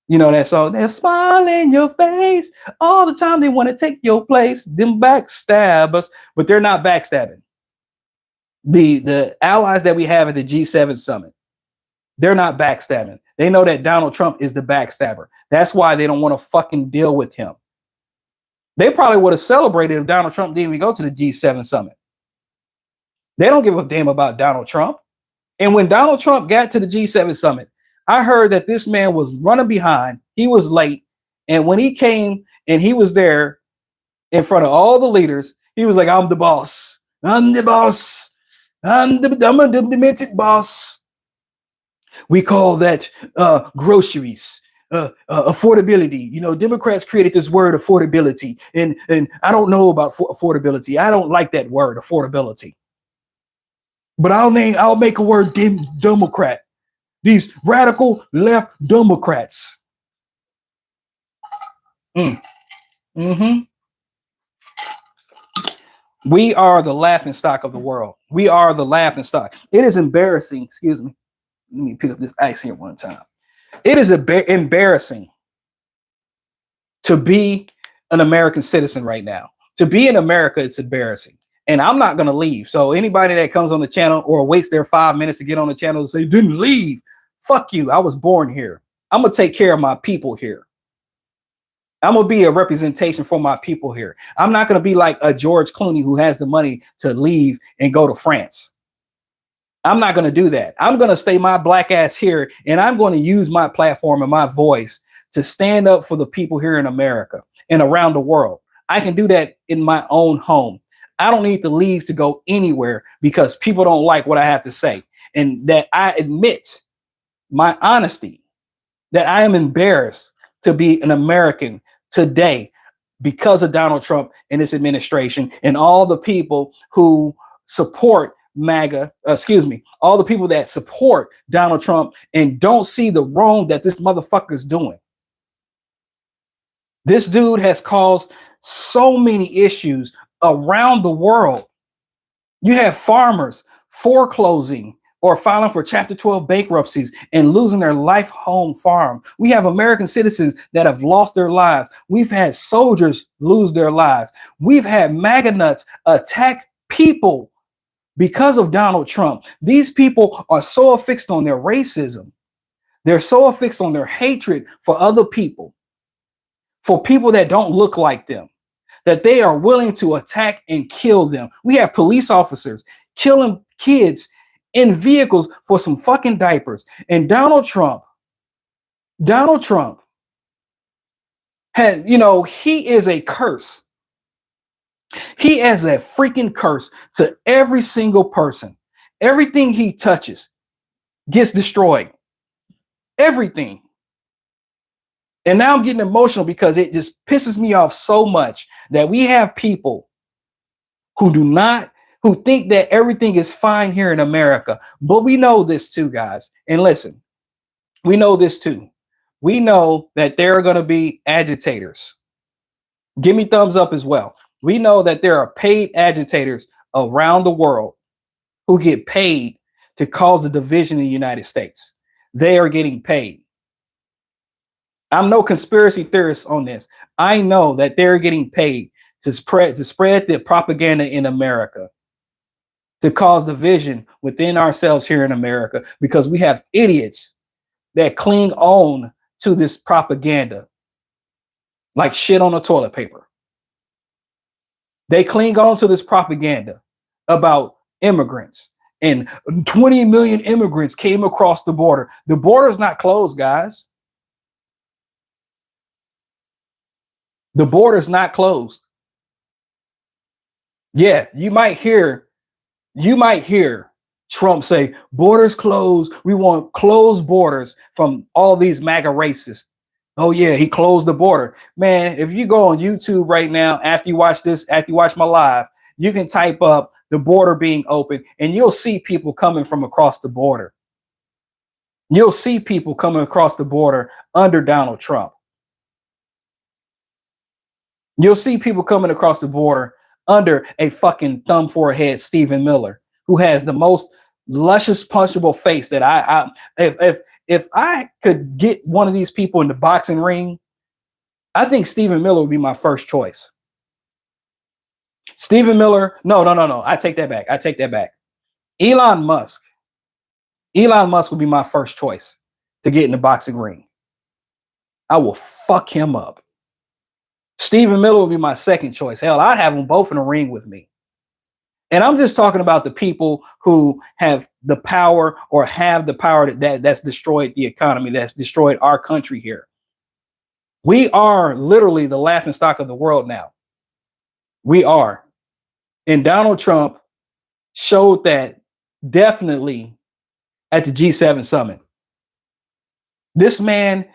You know that song, they'll smile in your face all the time. They want to take your place, them backstabbers, but they're not backstabbing. The allies that we have at the G7 summit, they're not backstabbing. They know that Donald Trump is the backstabber. That's why they don't want to fucking deal with him. They probably would have celebrated if Donald Trump didn't even go to the G7 summit. They don't give a damn about Donald Trump. And when Donald Trump got to the G7 summit, I heard that this man was running behind. He was late. And when he came and he was there in front of all the leaders, he was like, I'm the boss. I'm the boss. I'm the demented boss. We call that groceries, affordability. You know, Democrats created this word affordability. And I don't know about affordability. I don't like that word, affordability. But I'll make a word, Democrat. These radical left Democrats. We are the laughing stock of the world. We are the laughing stock. It is embarrassing. Excuse me. Let me pick up this ice here one time. It is embarrassing to be an American citizen right now. To be in America, it's embarrassing. And I'm not going to leave. So anybody that comes on the channel or waits their 5 minutes to get on the channel and say, didn't leave. Fuck you. I was born here. I'm going to take care of my people here. I'm going to be a representation for my people here. I'm not going to be like a George Clooney who has the money to leave and go to France. I'm not going to do that. I'm going to stay my black ass here, and I'm going to use my platform and my voice to stand up for the people here in America and around the world. I can do that in my own home. I don't need to leave to go anywhere because people don't like what I have to say. And that I admit my honesty, that I am embarrassed to be an American today because of Donald Trump and his administration and all the people who support MAGA, all the people that support Donald Trump and don't see the wrong that this motherfucker is doing. This dude has caused so many issues around the world. You have farmers foreclosing or filing for Chapter 12 bankruptcies and losing their life home farm. We have American citizens that have lost their lives. We've had soldiers lose their lives. We've had MAGA nuts attack people because of Donald Trump. These people are so affixed on their racism. They're so affixed on their hatred for other people, for people that don't look like them, that they are willing to attack and kill them. We have police officers killing kids in vehicles for some fucking diapers. And Donald Trump has, he is a curse. He is a freaking curse to every single person. Everything he touches gets destroyed. Everything. And now I'm getting emotional because it just pisses me off so much that we have people who think that everything is fine here in America. But we know this too, guys. And listen, we know this too. We know that there are going to be agitators. Give me thumbs up as well. We know that there are paid agitators around the world who get paid to cause a division in the United States. They are getting paid. I'm no conspiracy theorist on this. I know that they're getting paid to spread the propaganda in America, to cause division within ourselves here in America, because we have idiots that cling on to this propaganda like shit on a toilet paper. They cling on to this propaganda about immigrants, and 20 million immigrants came across the border. The border is not closed, guys. The border is not closed. Yeah, you might hear Trump say borders closed. We want closed borders from all these MAGA racists. Oh yeah, he closed the border. Man, if you go on YouTube right now, after you watch my live, you can type up the border being open and you'll see people coming from across the border. You'll see people coming across the border under Donald Trump. You'll see people coming across the border under a fucking thumb for a head Stephen Miller, who has the most luscious punchable face that if I could get one of these people in the boxing ring, I think Stephen Miller would be my first choice. Stephen Miller, no. I take that back. Elon Musk. Elon Musk would be my first choice to get in the boxing ring. I will fuck him up. Stephen Miller would be my second choice. Hell, I'd have them both in the ring with me. And I'm just talking about the people who have the power or have the power that's destroyed the economy, that's destroyed our country here. We are literally the laughingstock of the world now. We are. And Donald Trump showed that definitely at the G7 summit. This man,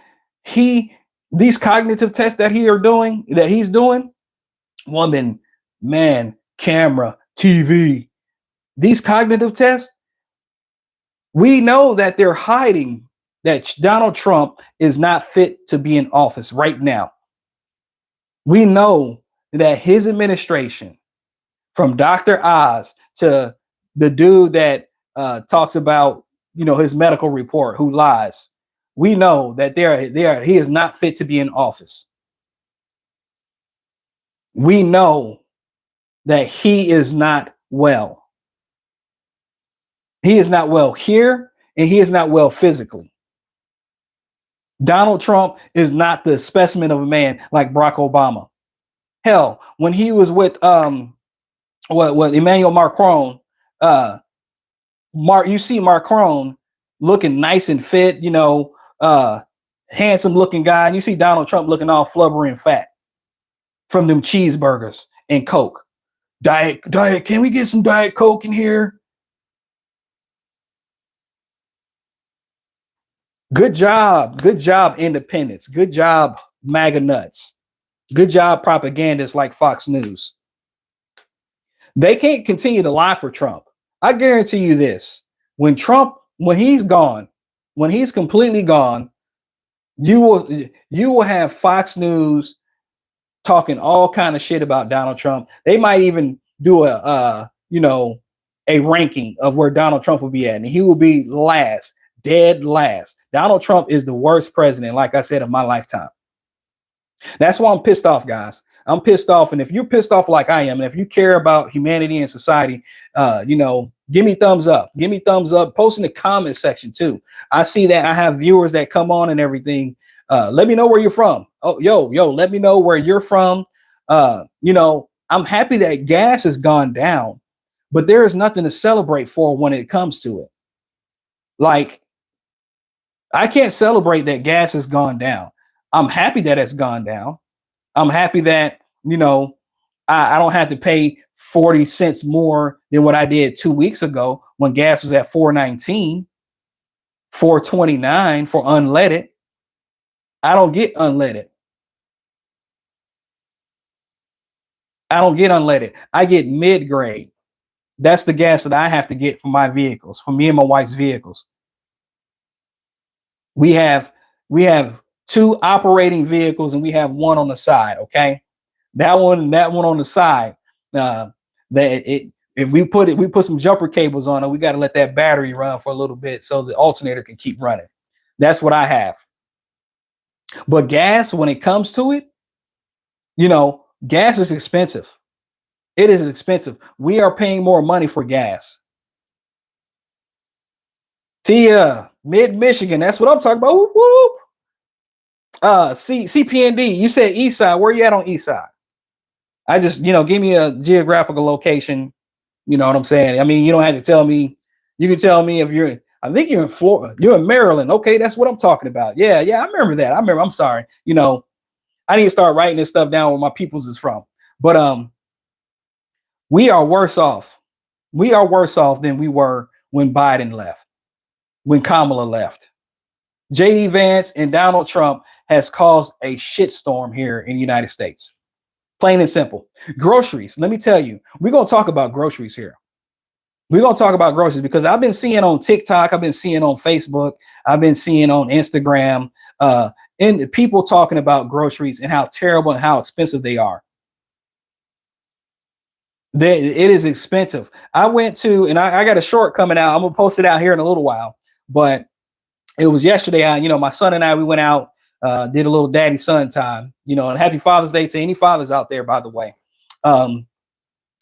these cognitive tests that he's doing, woman, man, camera, TV, these cognitive tests, we know that they're hiding that Donald Trump is not fit to be in office right now. We know that his administration, from Dr. Oz to the dude that talks about, his medical report, who lies, we know that he is not fit to be in office. We know that he is not well. He is not well here, and he is not well physically. Donald Trump is not the specimen of a man like Barack Obama. Hell, when he was with Emmanuel Macron, you see Macron looking nice and fit, handsome looking guy, and you see Donald Trump looking all flubbery and fat from them cheeseburgers and Coke. Diet, can we get some Diet Coke in here? Good job, independents. Good job, MAGA nuts. Good job, propagandists like Fox News. They can't continue to lie for Trump. I guarantee you this: when he's gone, when he's completely gone, you will have Fox News talking all kind of shit about Donald Trump. They might even do a ranking of where Donald Trump will be at, and he will be last, dead last. Donald Trump is the worst president, like I said, of my lifetime. That's why I'm pissed off, guys. I'm pissed off. And if you're pissed off like I am, and if you care about humanity and society, give me thumbs up. Give me thumbs up. Post in the comment section too. I see that I have viewers that come on and everything. Let me know where you're from. Oh, let me know where you're from. I'm happy that gas has gone down, but there is nothing to celebrate for when it comes to it. Like, I can't celebrate that gas has gone down. I'm happy that it's gone down. I'm happy that, I don't have to pay 40 cents more than what I did 2 weeks ago when gas was at $4.19, $4.29 for unleaded. I don't get unleaded. I get mid-grade. That's the gas that I have to get for my vehicles, for me and my wife's vehicles. We have 2 operating vehicles and we have 1 on the side. Okay. That one on the side, if we put some jumper cables on it, we got to let that battery run for a little bit so the alternator can keep running. That's what I have. But gas, when it comes to it, gas is expensive. It is expensive. We are paying more money for gas. Tia, mid-Michigan, that's what I'm talking about. Whoop, whoop. CPND, you said East Side. Where you at on East Side? I just, give me a geographical location. You know what I'm saying? I mean, you don't have to tell me. You can tell me if I think you're in Florida. You're in Maryland. Okay, that's what I'm talking about. Yeah, I remember that. I'm sorry. I need to start writing this stuff down where my peoples is from. But we are worse off. We are worse off than we were when Biden left, when Kamala left. JD Vance and Donald Trump has caused a shitstorm here in the United States. Plain and simple. Groceries. Let me tell you, we're going to talk about groceries here. We're gonna talk about groceries because I've been seeing on TikTok, I've been seeing on Facebook, I've been seeing on Instagram, and people talking about groceries and how terrible and how expensive they are. It is expensive. I went to, and I got a short coming out. I'm gonna post it out here in a little while, but it was yesterday. My son and I, we went out, did a little daddy son time, and happy Father's Day to any fathers out there, by the way.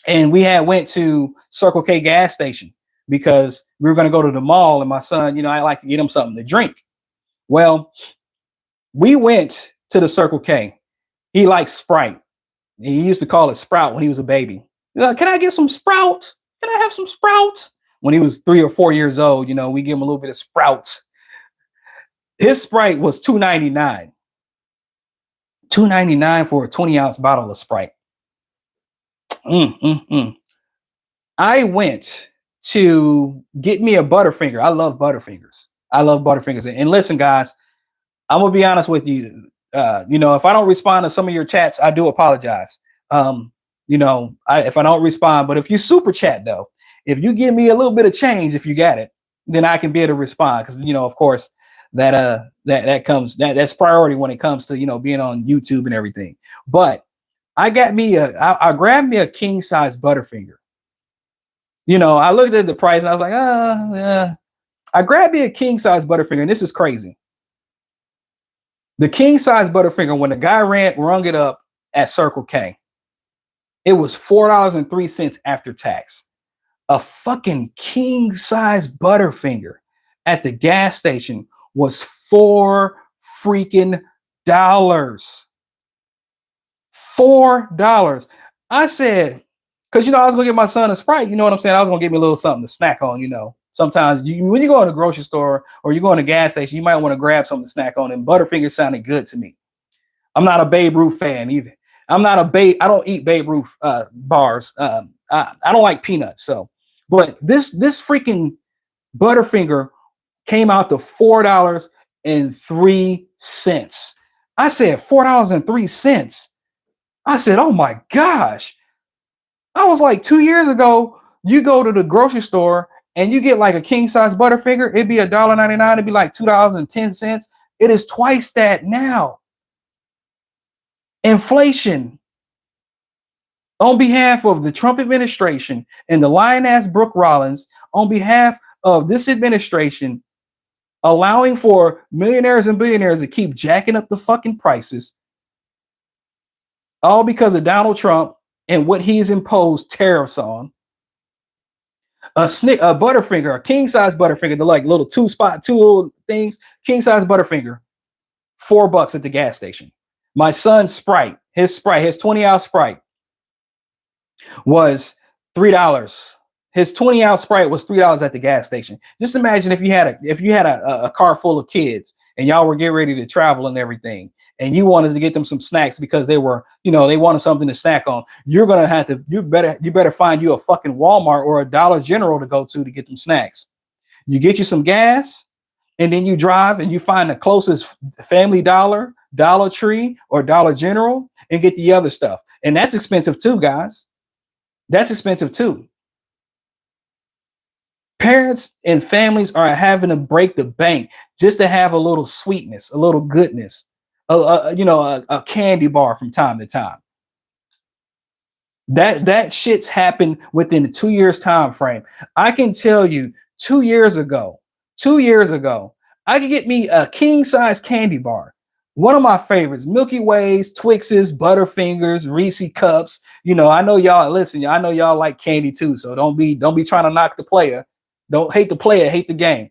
And we had went to Circle K gas station because we were going to go to the mall, and my son, I like to get him something to drink. Well, we went to the Circle K. He likes Sprite. He used to call it Sprout when he was a baby. Can I get some Sprout? Can I have some Sprout? When he was 3 or 4 years old, we give him a little bit of Sprouts. His Sprite was $2.99. $2.99 for a 20-ounce bottle of Sprite. I went to get me a Butterfinger. I love Butterfingers. And listen, guys, I'm gonna be honest with you. If I don't respond to some of your chats, I do apologize. If I don't respond, but if you super chat though, if you give me a little bit of change, if you got it, then I can be able to respond. Because of course, that's priority when it comes to being on YouTube and everything. But I grabbed me a king size Butterfinger. I looked at the price and I was like, I grabbed me a king size Butterfinger, and this is crazy. The king size Butterfinger, when the guy rung it up at Circle K, it was $4.03 after tax. A fucking king size Butterfinger at the gas station was $4 freaking dollars. $4. I said, because I was gonna get my son a Sprite. You know what I'm saying? I was gonna give me a little something to snack on. Sometimes when you go in a grocery store or you go in a gas station, you might want to grab something to snack on. And Butterfinger sounded good to me. I'm not a Babe Ruth fan either. I don't eat Babe Ruth bars. I don't like peanuts. So, but this freaking Butterfinger came out to $4.03. I said $4.03. I said, oh my gosh. I was like, 2 years ago, you go to the grocery store and you get like a king size Butterfinger, it'd be $1.99, it'd be like $2.10. It is twice that now. Inflation. On behalf of the Trump administration and the lying-ass Brooke Rollins, on behalf of this administration, allowing for millionaires and billionaires to keep jacking up the fucking prices, all because of Donald Trump and what he's imposed tariffs on. A Butterfinger, a king size Butterfinger, the like little two little things, king size Butterfinger, $4 at the gas station. My son's Sprite, his 20-ounce Sprite was $3. His 20-ounce Sprite was $3 at the gas station. Just imagine if you had a car full of kids and y'all were getting ready to travel and everything, and you wanted to get them some snacks because they wanted something to snack on. You better find you a fucking Walmart or a Dollar General to go to get them snacks. You get you some gas, and then you drive and you find the closest Family Dollar, Dollar Tree, or Dollar General and get the other stuff. And that's expensive too, guys. That's expensive too. Parents and families are having to break the bank just to have a little sweetness, a little goodness, a candy bar from time to time. That shit's happened within a 2 years time frame. I can tell you 2 years ago, I could get me a king size candy bar. One of my favorites, Milky Ways, Twixes, Butterfingers, Reese cups. I know y'all listen. I know y'all like candy too. So don't be trying to knock the player. Don't hate the player, hate the game.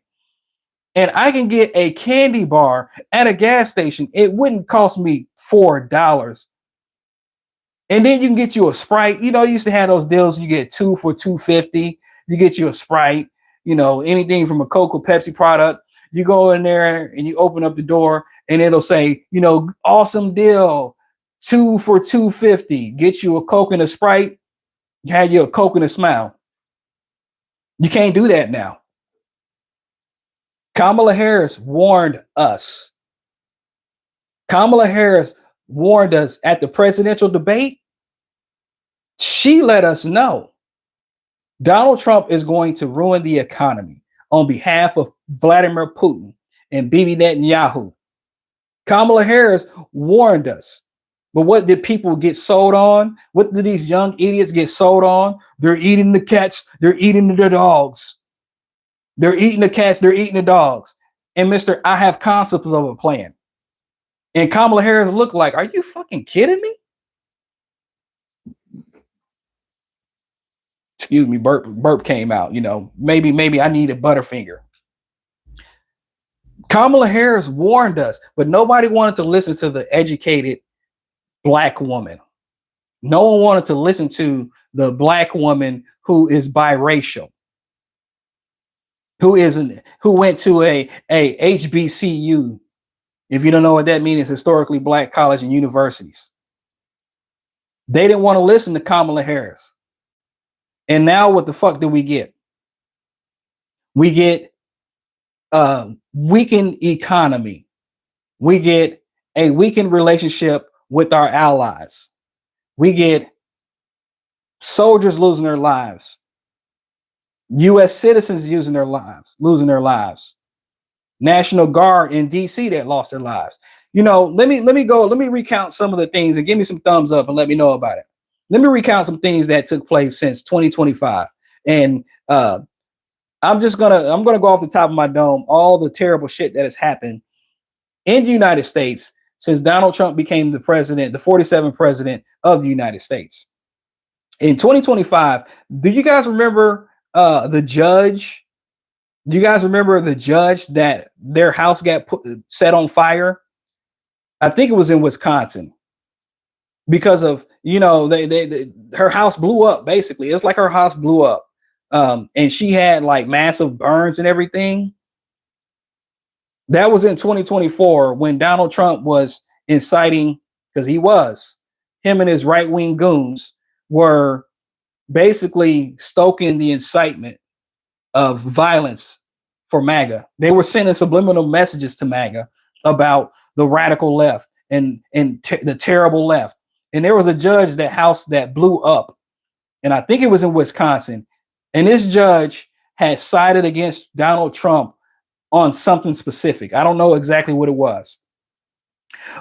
And I can get a candy bar at a gas station. It wouldn't cost me $4. And then you can get you a Sprite. You used to have those deals. You get 2 for $2.50. You get you a Sprite. Anything from a Coke or Pepsi product. You go in there and you open up the door and it'll say, awesome deal, 2 for $2.50. Get you a Coke and a Sprite. You have you a Coke and a smile. You can't do that now. Kamala Harris warned us. Kamala Harris warned us at the presidential debate. She let us know Donald Trump is going to ruin the economy on behalf of Vladimir Putin and Bibi Netanyahu. Kamala Harris warned us. But what did people get sold on? What did these young idiots get sold on? They're eating the cats. They're eating the dogs. They're eating the cats. They're eating the dogs. And Mr. I have concepts of a plan. And Kamala Harris looked like, are you fucking kidding me? Excuse me, burp came out. You know, maybe I need a Butterfinger. Kamala Harris warned us, but nobody wanted to listen to the educated Black woman. No one wanted to listen to the Black woman who is biracial, who went to a HBCU. If you don't know what that means, it's historically Black college and universities. They didn't want to listen to Kamala Harris. And now what the fuck do we get? We get a weakened economy. We get a weakened relationship with our allies. We get soldiers losing their lives. U.S. citizens losing their lives. National Guard in D.C. that lost their lives. You know, let me recount some of the things and give me some thumbs up and let me know about it. Let me recount some things that took place since 2025. And I'm gonna go off the top of my dome all the terrible shit that has happened in the United States since Donald Trump became the president, the 47th president of the United States. In 2025, do you guys remember the judge? Do you guys remember the judge that their house got set on fire? I think it was in Wisconsin because of, you know, her house blew up. Basically, it's like her house blew up, and she had like massive burns and everything. That was in 2024 when Donald Trump was inciting, because him and his right-wing goons were basically stoking the incitement of violence for MAGA. They were sending subliminal messages to MAGA about the radical left and the terrible left. And there was a judge that blew up, and I think it was in Wisconsin. And this judge had sided against Donald Trump on something specific. I don't know exactly what it was.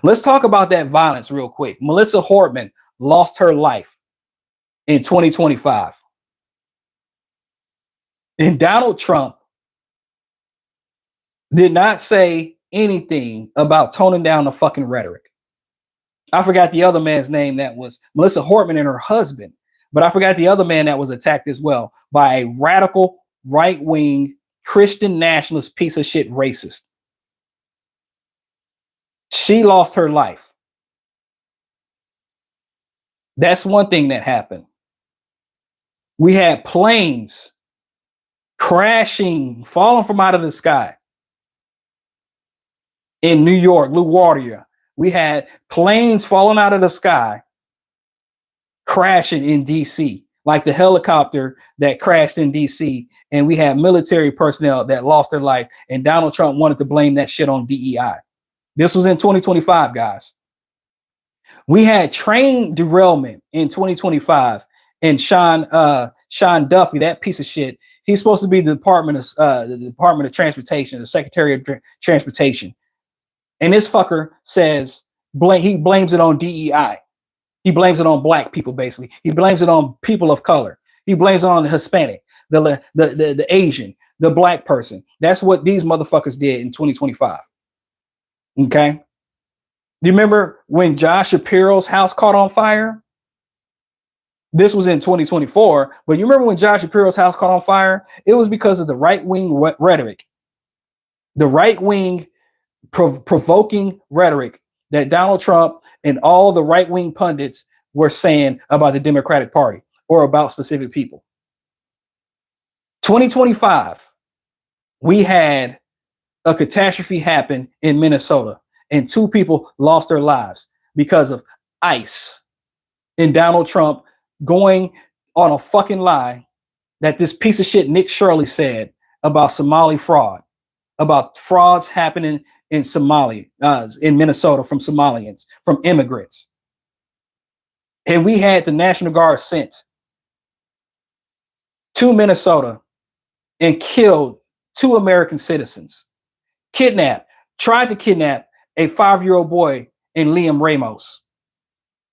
Let's talk about that violence real quick. Melissa Hortman lost her life in 2025. And Donald Trump did not say anything about toning down the fucking rhetoric. I forgot the other man's name that was Melissa Hortman and her husband, but I forgot the other man that was attacked as well by a radical right-wing Christian nationalist piece of shit racist. She lost her life. That's one thing that happened. We had planes crashing, falling from out of the sky in New York, LaGuardia. We had planes falling out of the sky, crashing in DC, like the helicopter that crashed in DC. And we had military personnel that lost their life. And Donald Trump wanted to blame that shit on DEI. This was in 2025, guys. We had train derailment in 2025. And Sean Duffy, that piece of shit, he's supposed to be the Department of Transportation, the Secretary of Transportation. And this fucker says he blames it on DEI. He blames it on black people, basically. He blames it on people of color. He blames it on the Hispanic, the Asian, the black person. That's what these motherfuckers did in 2025. Okay. Do you remember when Josh Shapiro's house caught on fire? This was in 2024, but you remember when Josh Shapiro's house caught on fire? It was because of the right-wing rhetoric, the right-wing provoking rhetoric that Donald Trump and all the right-wing pundits were saying about the Democratic Party or about specific people. 2025, we had a catastrophe happen in Minnesota, and 2 people lost their lives because of ICE and Donald Trump going on a fucking lie that this piece of shit Nick Shirley said about Somali fraud, about frauds happening in Somalia, in Minnesota from Somalians, from immigrants. And we had the National Guard sent. to Minnesota and killed 2 American citizens. Tried to kidnap a 5-year-old boy in Liam Ramos.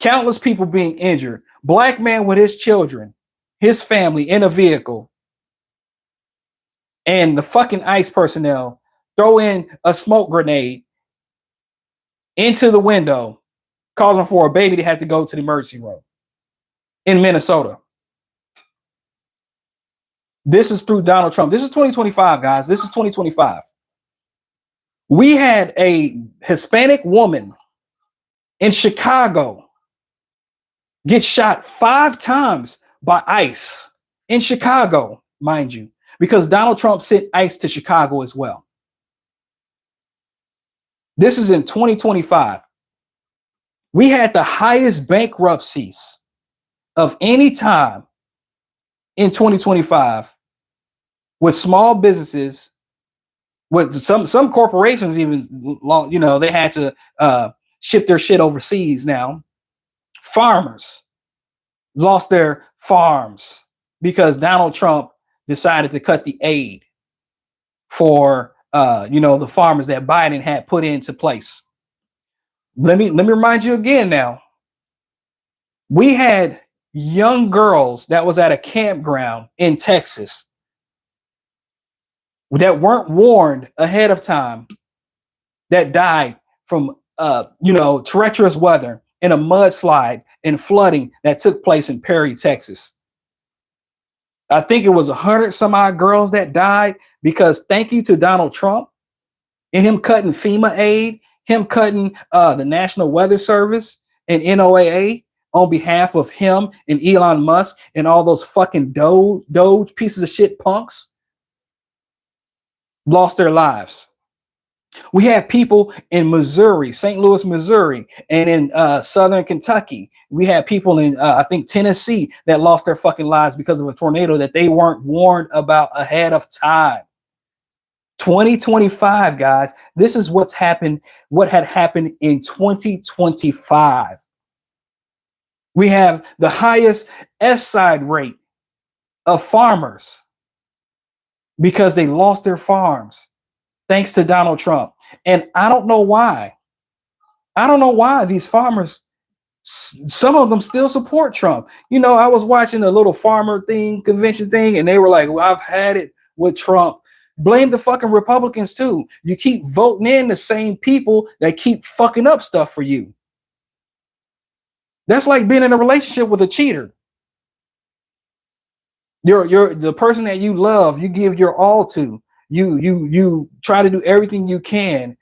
Countless people being injured. Black man with his children, his family in a vehicle. And the fucking ICE personnel throw in a smoke grenade into the window, causing for a baby to have to go to the emergency room in Minnesota. This is through Donald Trump. This is 2025, guys. This is 2025. We had a Hispanic woman in Chicago get shot 5 times by ICE in Chicago, mind you, because Donald Trump sent ICE to Chicago as well. This is in 2025. We had the highest bankruptcies of any time in 2025 with small businesses, with some corporations even, you know, they had to ship their shit overseas now. Farmers lost their farms because Donald Trump decided to cut the aid for you know, the farmers that Biden had put into place. Let me remind you again now. We had young girls that was at a campground in Texas that weren't warned ahead of time that died from you know, treacherous weather in a mudslide and flooding that took place in Perry, Texas. I think it was 100 some odd girls that died because thank you to Donald Trump and him cutting FEMA aid, him cutting the National Weather Service and NOAA on behalf of him and Elon Musk and all those fucking Doge pieces of shit punks lost their lives. We had people in Missouri, St. Louis, Missouri, and in Southern Kentucky. We had people in, I think, Tennessee that lost their fucking lives because of a tornado that they weren't warned about ahead of time. 2025, guys. This is what's happened, what had happened in 2025. We have the highest S-side rate of farmers because they lost their farms. Thanks to Donald Trump. And I don't know why. I don't know why these farmers, some of them still support Trump. You know, I was watching a little farmer thing, convention thing, and they were like, well, I've had it with Trump. Blame the fucking Republicans too. You keep voting in the same people that keep fucking up stuff for you. That's like being in a relationship with a cheater. You're the person that you love, you give your all to. You try to do everything you can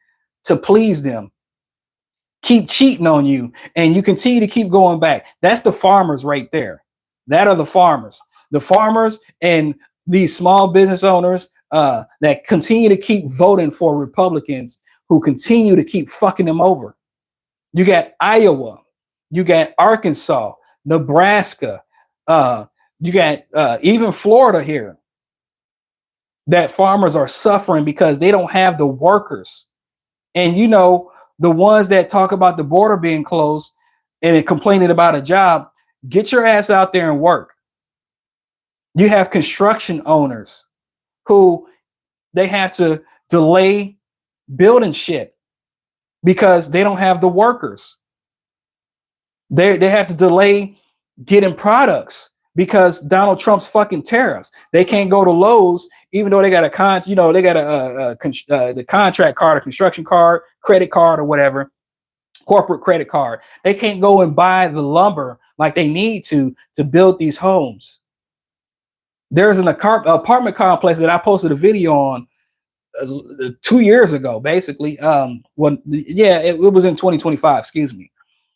to please them. Keep cheating on you, and you continue to keep going back. That's the farmers right there. That are the farmers. The farmers and these small business owners that continue to keep voting for Republicans who continue to keep fucking them over. You got Iowa, you got Arkansas, Nebraska, you got even Florida here. That farmers are suffering because they don't have the workers. And you know, the ones that talk about the border being closed and complaining about a job, get your ass out there and work. You have construction owners who they have to delay building shit because they don't have the workers. They have to delay getting products because Donald Trump's fucking tariffs. They can't go to Lowe's, even though they got they got the contract card, a construction card, credit card, or whatever, corporate credit card. They can't go and buy the lumber like they need to build these homes. There's an apartment complex that I posted a video on 2 years ago, basically. It was in 2025. Excuse me.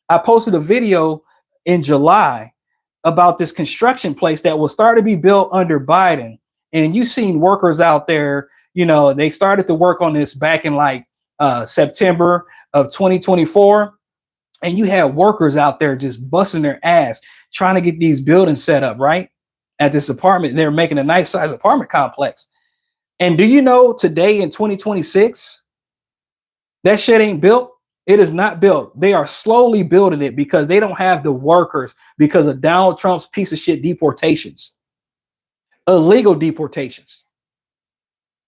I posted a video in July about this construction place that will start to be built under Biden. And you've seen workers out there, you know, they started to work on this back in like September of 2024. And you have workers out there just busting their ass trying to get these buildings set up, right? At this apartment, they're making a nice size apartment complex. And do you know today in 2026, that shit ain't built? It is not built. They are slowly building it because they don't have the workers because of Donald Trump's piece of shit deportations. illegal deportations.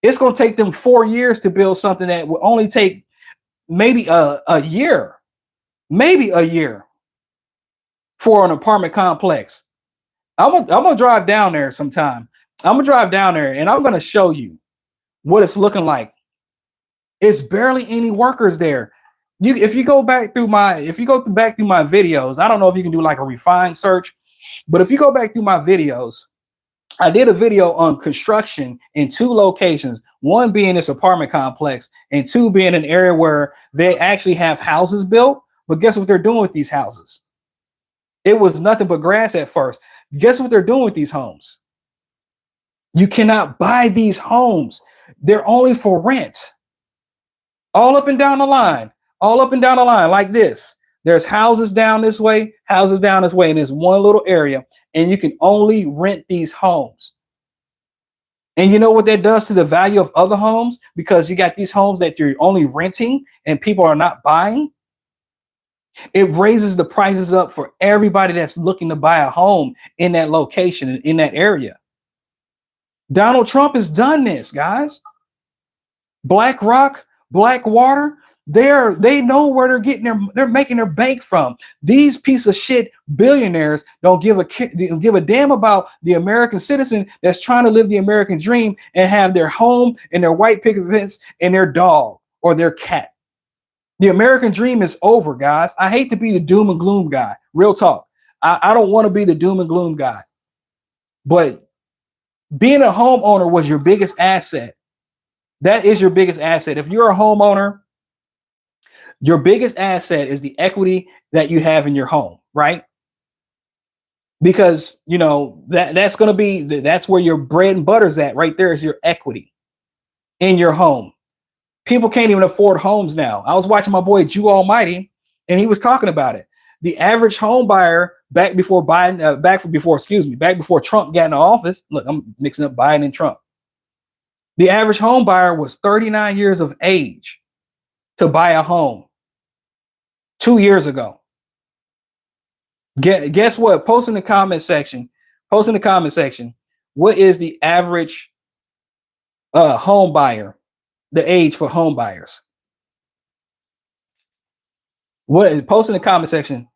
It's going to take them 4 years to build something that will only take maybe a year, for an apartment complex. I'm gonna drive down there sometime. I'm gonna drive down there and I'm gonna show you what it's looking like. It's barely any workers there. If you go back through my videos, I don't know if you can do like a refined search, but if you go back through my videos, I did a video on construction in 2 locations, one being this apartment complex and 2 being an area where they actually have houses built. But guess what they're doing with these houses? It was nothing but grass at first. Guess what they're doing with these homes? You cannot buy these homes. They're only for rent. All up and down the line, like this. There's houses down this way, and there's one little area, and you can only rent these homes. And you know what that does to the value of other homes? Because you got these homes that you're only renting and people are not buying. It raises the prices up for everybody that's looking to buy a home in that location, in that area. Donald Trump has done this, guys. BlackRock, Blackwater, they know where they're making their bank from. These piece of shit billionaires don't give a damn about the American citizen that's trying to live the American dream and have their home and their white picket fence and their dog or their cat. The American dream is over, guys. I hate to be the doom and gloom guy. Real talk. I don't want to be the doom and gloom guy. But being a homeowner was your biggest asset. That is your biggest asset. If you're a homeowner, your biggest asset is the equity that you have in your home, right? Because, you know, that's going to be, that's where your bread and butter's at. Right there is your equity in your home. People can't even afford homes now. I was watching my boy Jew Almighty, and he was talking about it. The average home buyer back before Trump got into office. Look, I'm mixing up Biden and Trump. The average home buyer was 39 years of age to buy a home 2 years ago. Guess what? Post in the comment section. What is the average home buyer? The age for home buyers. Post in the comment section.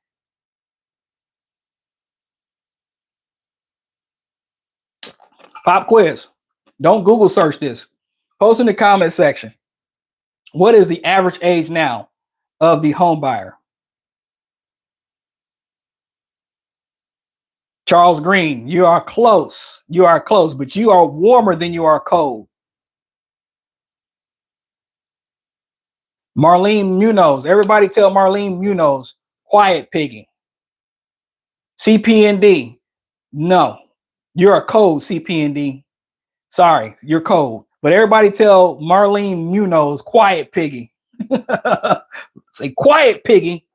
Pop quiz. Don't Google search this. Post in the comment section. What is the average age now of the home buyer? Charles Green, you are close. But you are warmer than you are cold. Marlene Munoz. Everybody tell Marlene Munoz, quiet piggy. CP&D. No, you're a cold CP&D. Sorry, you're cold. But everybody tell Marlene Munoz, quiet piggy. Say quiet piggy.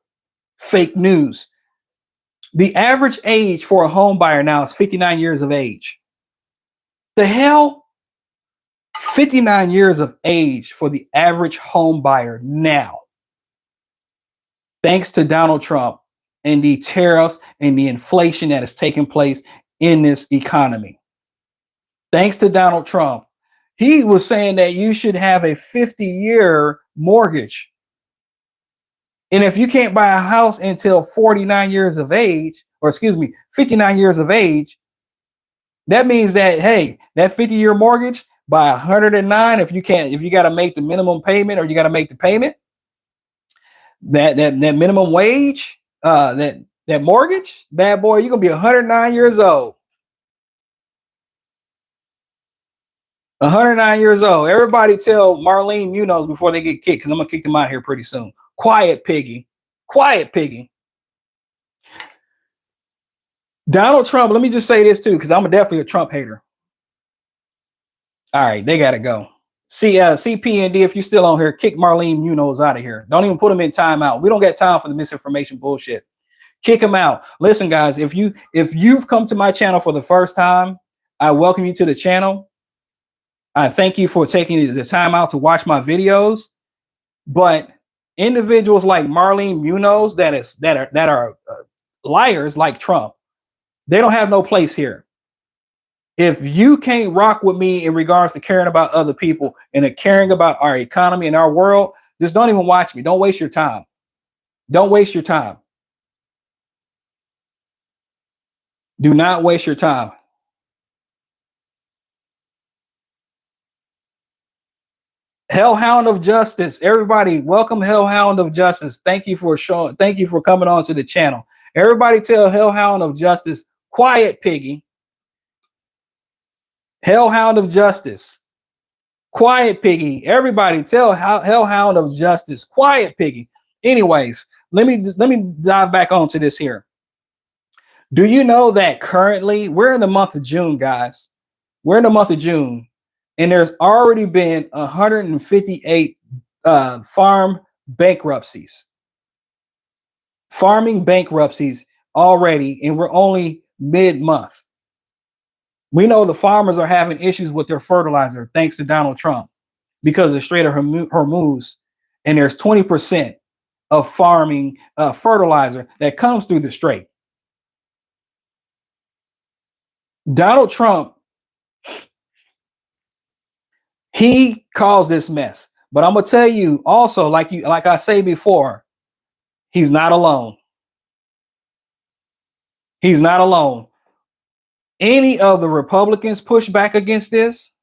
Fake news. The average age for a home buyer now is 59 years of age. The hell? 59 years of age for the average home buyer now. Thanks to Donald Trump and the tariffs and the inflation that is taking place in this economy. Thanks to Donald Trump. He was saying that you should have a 50-year mortgage. And if you can't buy a house until 59 years of age, 59 years of age, that means that, hey, that 50-year mortgage by 109, if you got to make the minimum payment or you got to make the payment, that minimum wage, that mortgage, bad boy, you're going to be 109 years old. 109 years old. Everybody tell Marlene Munoz before they get kicked, because I'm going to kick them out here pretty soon. Quiet piggy. Donald Trump, let me just say this too, because I'm definitely a Trump hater. All right, they got to go. CP&D, if you're still on here, kick Marlene Munoz out of here. Don't even put him in timeout. We don't got time for the misinformation bullshit. Kick him out. Listen, guys, if you've come to my channel for the first time, I welcome you to the channel. I thank you for taking the time out to watch my videos. But individuals like Marlene Munoz that are liars like Trump, they don't have no place here. If you can't rock with me in regards to caring about other people and caring about our economy and our world, just don't even watch me. Don't waste your time. Don't waste your time. Do not waste your time. Hellhound of Justice, everybody, welcome Hellhound of Justice. Thank you for showing. Thank you for coming on to the channel. Everybody, tell Hellhound of Justice, quiet piggy. Hellhound of Justice, quiet piggy. Everybody, tell Hellhound of Justice, quiet piggy. Anyways, let me dive back onto this here. Do you know that currently we're in the month of June, guys? We're in the month of June, and there's already been 158 farm bankruptcies, farming bankruptcies already, and we're only mid-month. We know the farmers are having issues with their fertilizer thanks to Donald Trump because of the Strait of Hormuz, and there's 20% of farming fertilizer that comes through the strait. Donald Trump, he caused this mess. But I'm gonna tell you also, like I say before, he's not alone. He's not alone. Any of the Republicans push back against this.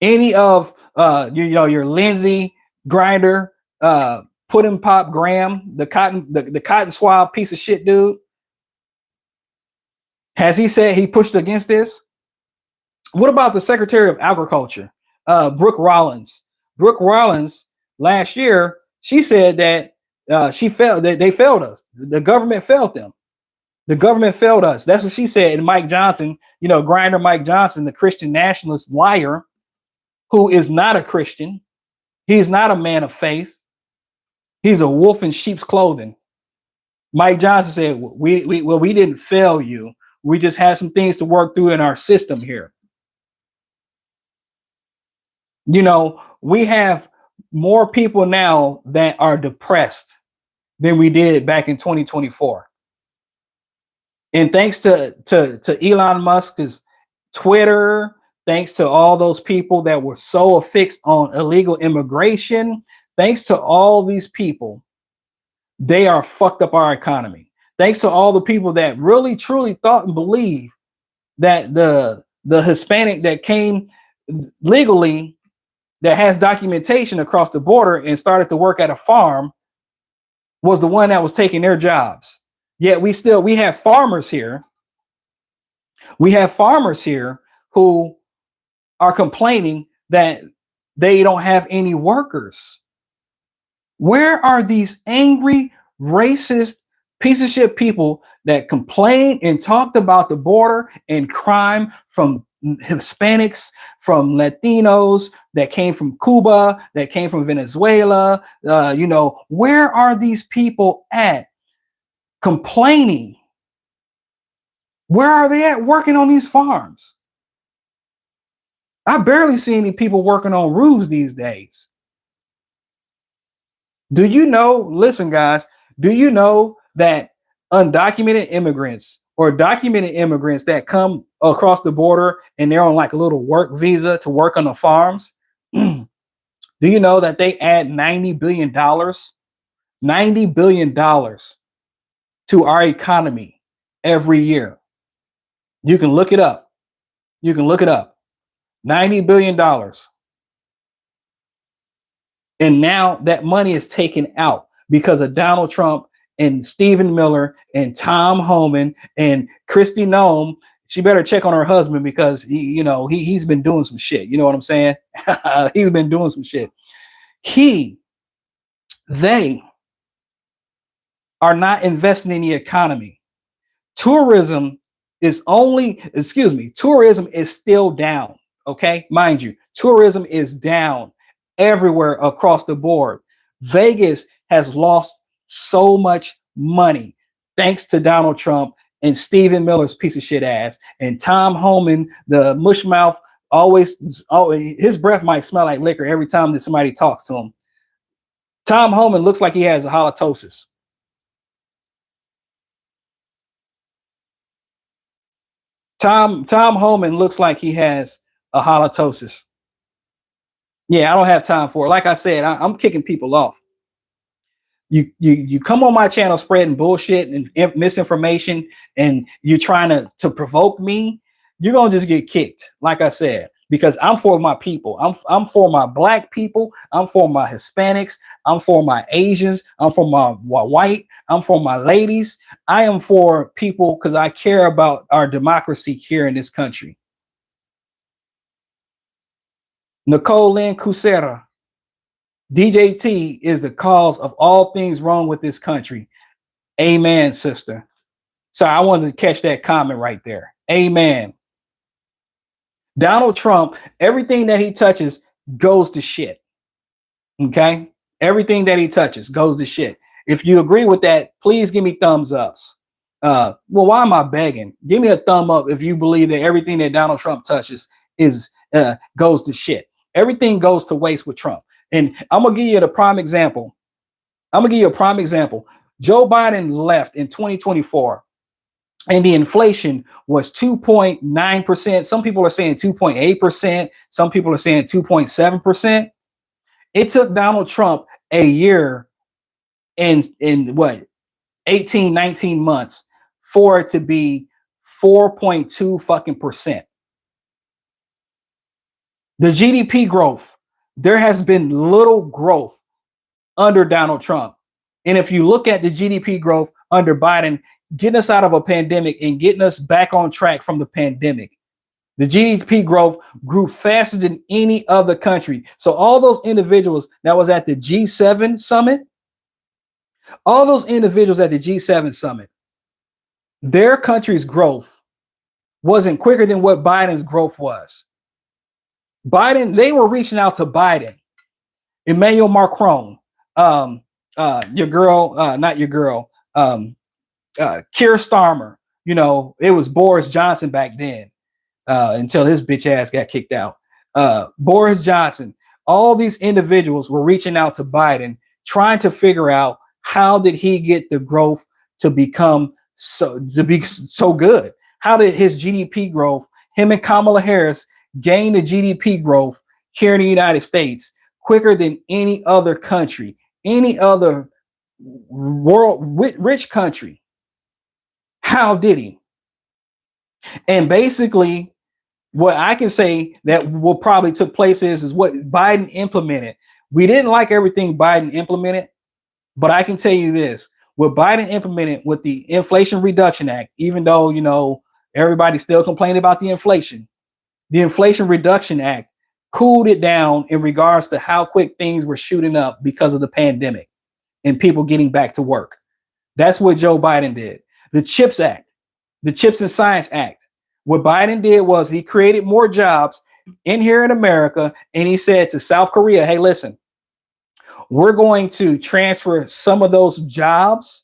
Any of your Lindsey Grinder, Puddin' Pop Graham, the cotton swab piece of shit dude. Has he said he pushed against this? What about the Secretary of Agriculture, Brooke Rollins? Brooke Rollins last year, she said that they failed us. The government failed them. The government failed us. That's what she said. And Mike Johnson, Grinder Mike Johnson, the Christian nationalist liar, who is not a Christian. He's not a man of faith. He's a wolf in sheep's clothing. Mike Johnson said, we didn't fail you. We just had some things to work through in our system here. We have more people now that are depressed than we did back in 2024. And thanks to Elon Musk's Twitter, thanks to all those people that were so affixed on illegal immigration, thanks to all these people, they are fucked up our economy. Thanks to all the people that really truly thought and believed that the Hispanic that came legally, that has documentation across the border and started to work at a farm, was the one that was taking their jobs. Yet we have farmers here. We have farmers here who are complaining that they don't have any workers. Where are these angry, racist, piece of shit people that complained and talked about the border and crime from Hispanics, from Latinos that came from Cuba, that came from Venezuela? Where are these people at complaining? Where are they at working on these farms? I barely see any people working on roofs these days. Do you know, listen, guys, do you know that undocumented immigrants or documented immigrants that come across the border and they're on like a little work visa to work on the farms? Do you know that they add $90 billion? $90 billion to our economy every year. You can look it up. You can look it up. $90 billion. And now that money is taken out because of Donald Trump and Stephen Miller and Tom Homan and Kristi Noem. She better check on her husband because he's been doing some shit. You know what I'm saying? He's been doing some shit. They are not investing in the economy. Tourism is still down. Okay, mind you, tourism is down everywhere across the board. Vegas has lost so much money thanks to Donald Trump and Stephen Miller's piece of shit ass and Tom Homan, the mush mouth. Always, his breath might smell like liquor every time that somebody talks to him. Tom Homan looks like he has a halitosis. Tom Holman looks like he has a halitosis. Yeah, I don't have time for it. Like I said, I'm kicking people off. You come on my channel spreading bullshit and misinformation, and you're trying to provoke me, you're gonna just get kicked. Like I said, because I'm for my people. I'm for my black people. I'm for my Hispanics. I'm for my Asians. I'm for my white. I'm for my ladies. I am for people because I care about our democracy here in this country. Nicole Lynn Cusera. DJT is the cause of all things wrong with this country. Amen, sister. So I wanted to catch that comment right there. Amen. Donald Trump, everything that he touches goes to shit. Okay? Everything that he touches goes to shit. If you agree with that, please give me thumbs ups. Well, why am I begging? Give me a thumb up if you believe that everything that Donald Trump touches is goes to shit. Everything goes to waste with Trump. And I'm gonna give you the prime example. Joe Biden left in 2024, and the inflation was 2.9%. Some people are saying 2.8%. Some people are saying 2.7%. It took Donald Trump a year and what 18, 19 months for it to be 4.2 fucking percent. The GDP growth, there has been little growth under Donald Trump. And if you look at the GDP growth under Biden, getting us out of a pandemic and getting us back on track from the pandemic, the GDP growth grew faster than any other country. So all those individuals that was at the G7 summit, all those individuals at the G7 summit, their country's growth wasn't quicker than what Biden's growth was. Biden, they were reaching out to Biden, Emmanuel Macron, your girl, not your girl, Keir Starmer. You know, it was Boris Johnson back then until his bitch ass got kicked out. Boris Johnson, all these individuals were reaching out to Biden, trying to figure out how did he get the growth to be so good? How did his GDP growth, him and Kamala Harris, gain the GDP growth here in the United States quicker than any other country, any other world rich country? How did he? And basically, what I can say that what probably took place is what Biden implemented. We didn't like everything Biden implemented, but I can tell you this: what Biden implemented with the Inflation Reduction Act, even though, you know, everybody still complaining about the Inflation Reduction Act cooled it down in regards to how quick things were shooting up because of the pandemic and people getting back to work. That's what Joe Biden did. The CHIPS Act, the Chips and Science Act. What Biden did was he created more jobs in here in America, and he said to South Korea, hey, listen, we're going to transfer some of those jobs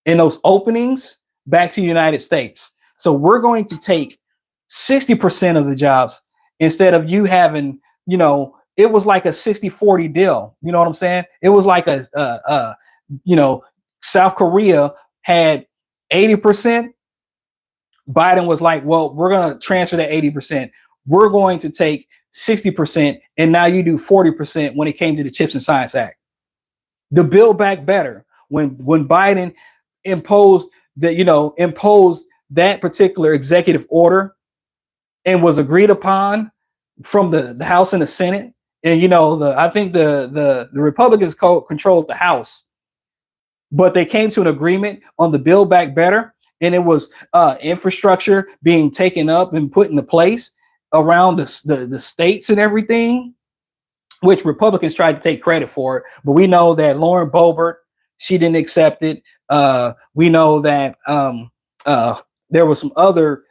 and those openings back to the United States. So we're going to take 60% of the jobs instead of you having, you know, it was like a 60-40 deal. You know what I'm saying? It was like you know, South Korea had 80%. Biden was like, well, we're going to transfer that 80%. We're going to take 60%. And now you do 40% when it came to the Chips and Science Act. The Build Back Better, when Biden imposed that particular executive order and was agreed upon from the House and the Senate. And, you know, I think the Republicans controlled the House, but they came to an agreement on the Build Back Better. And it was infrastructure being taken up and put into place around the states and everything, which Republicans tried to take credit for it. But we know that Lauren Boebert, she didn't accept it. We know that there were some other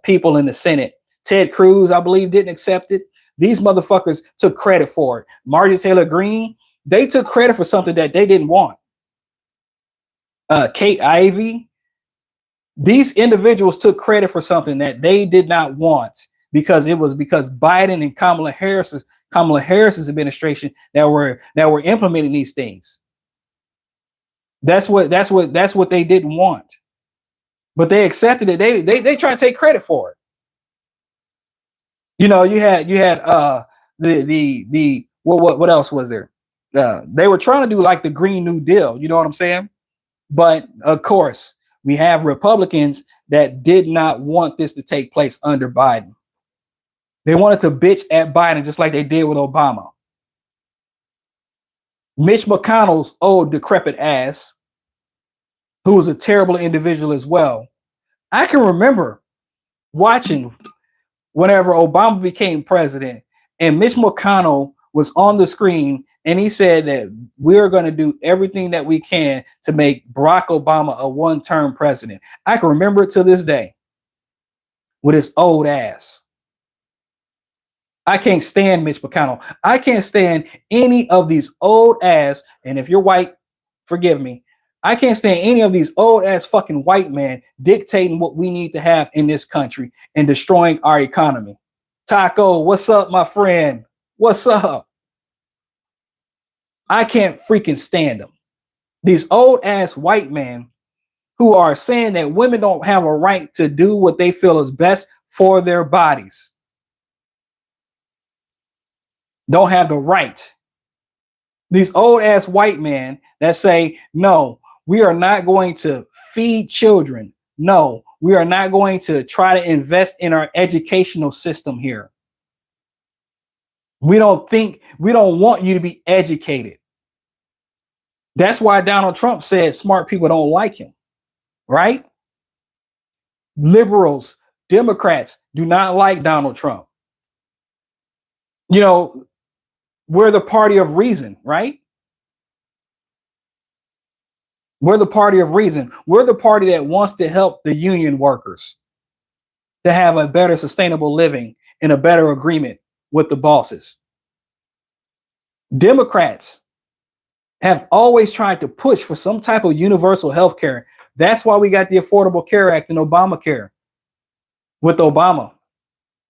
people in the Senate. Ted Cruz, I believe, didn't accept it. These motherfuckers took credit for it. Marjorie Taylor Greene, they took credit for something that they didn't want. Kate Ivey, these individuals took credit for something that they did not want because Biden and Kamala Harris's administration that were implementing these things. That's what they didn't want. but they accepted it. They try to take credit for it. You know, you had the what else was there? They were trying to do like the Green New Deal. You know what I'm saying? But of course, we have Republicans that did not want this to take place under Biden. They wanted to bitch at Biden just like they did with Obama. Mitch McConnell's old decrepit ass, who was a terrible individual as well. I can remember watching whenever Obama became president and Mitch McConnell was on the screen and he said that we're going to do everything that we can to make Barack Obama a one-term president. I can remember it to this day with his old ass. I can't stand Mitch McConnell. I can't stand any of these old ass, and if you're white, forgive me, I can't stand any of these old ass fucking white men dictating what we need to have in this country and destroying our economy. Taco, what's up, my friend? What's up? I can't freaking stand them. These old ass white men who are saying that women don't have a right to do what they feel is best for their bodies. Don't have the right. These old ass white men that say, no, we are not going to feed children. No, we are not going to try to invest in our educational system here. We don't want you to be educated. That's why Donald Trump said smart people don't like him, right? Liberals, Democrats do not like Donald Trump. You know, we're the party of reason, right? We're the party of reason. We're the party that wants to help the union workers to have a better sustainable living and a better agreement with the bosses. Democrats have always tried to push for some type of universal health care. That's why we got the Affordable Care Act and Obamacare with Obama,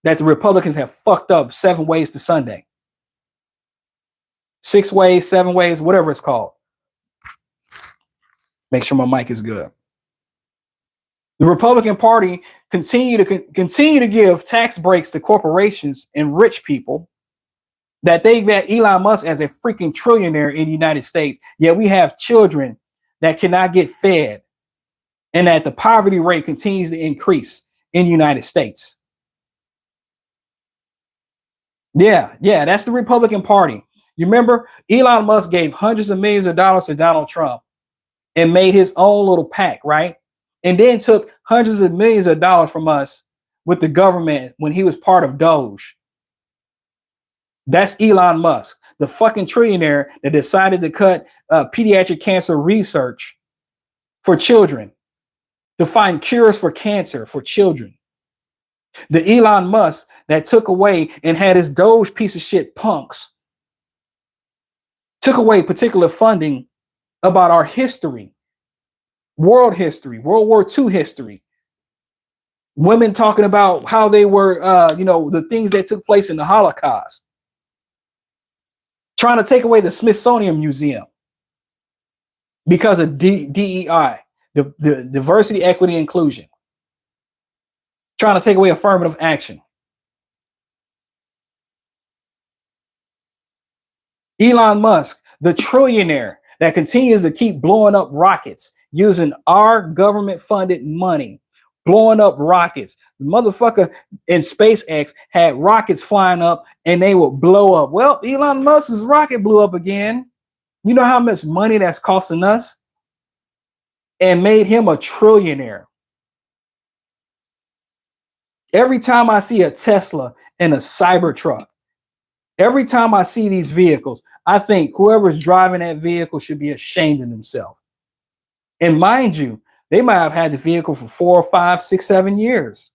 that the Republicans have fucked up 7 ways to Sunday. 6 ways, 7 ways, whatever it's called. Make sure my mic is good. The Republican Party continue to give tax breaks to corporations and rich people, that they've got Elon Musk as a freaking trillionaire in the United States. Yet we have children that cannot get fed, and that the poverty rate continues to increase in the United States. Yeah, that's the Republican Party. You remember Elon Musk gave hundreds of millions of dollars to Donald Trump and made his own little pack, right? And then took hundreds of millions of dollars from us with the government when he was part of Doge. That's Elon Musk, the fucking trillionaire that decided to cut pediatric cancer research for children, to find cures for cancer for children. The Elon Musk that took away and had his Doge piece of shit punks took away particular funding about our history, world history, World War II history. Women talking about how they were, the things that took place in the Holocaust. Trying to take away the Smithsonian Museum because of DEI, the diversity, equity, inclusion. Trying to take away affirmative action. Elon Musk, the trillionaire that continues to keep blowing up rockets using our government funded money, blowing up rockets. The motherfucker in SpaceX had rockets flying up and they would blow up. Well, Elon Musk's rocket blew up again. You know how much money that's costing us? And made him a trillionaire. Every time I see a Tesla and a Cybertruck, every time I see these vehicles, I think whoever's driving that vehicle should be ashamed of themselves. And mind you, they might have had the vehicle for 4 or 5, 6, 7 years.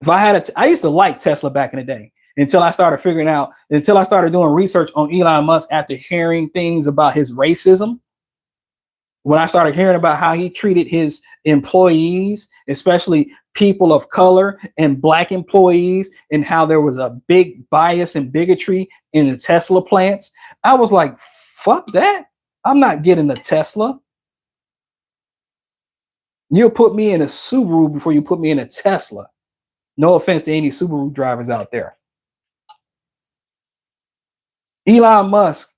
If I had I used to like Tesla back in the day until I started doing research on Elon Musk after hearing things about his racism. When I started hearing about how he treated his employees, especially people of color and black employees, and how there was a big bias and bigotry in the Tesla plants, I was like, fuck that. I'm not getting a Tesla. You'll put me in a Subaru before you put me in a Tesla. No offense to any Subaru drivers out there. Elon Musk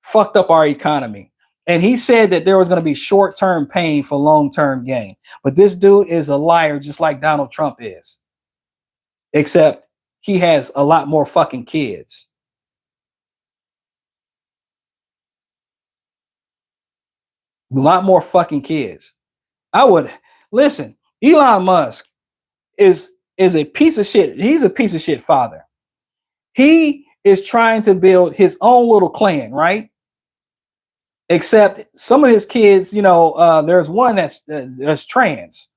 fucked up our economy. And he said that there was going to be short-term pain for long-term gain. But this dude is a liar, just like Donald Trump is. Except he has a lot more fucking kids. A lot more fucking kids. I would listen. Elon Musk is a piece of shit. He's a piece of shit father. He is trying to build his own little clan, right? Except some of his kids, there's one that's trans.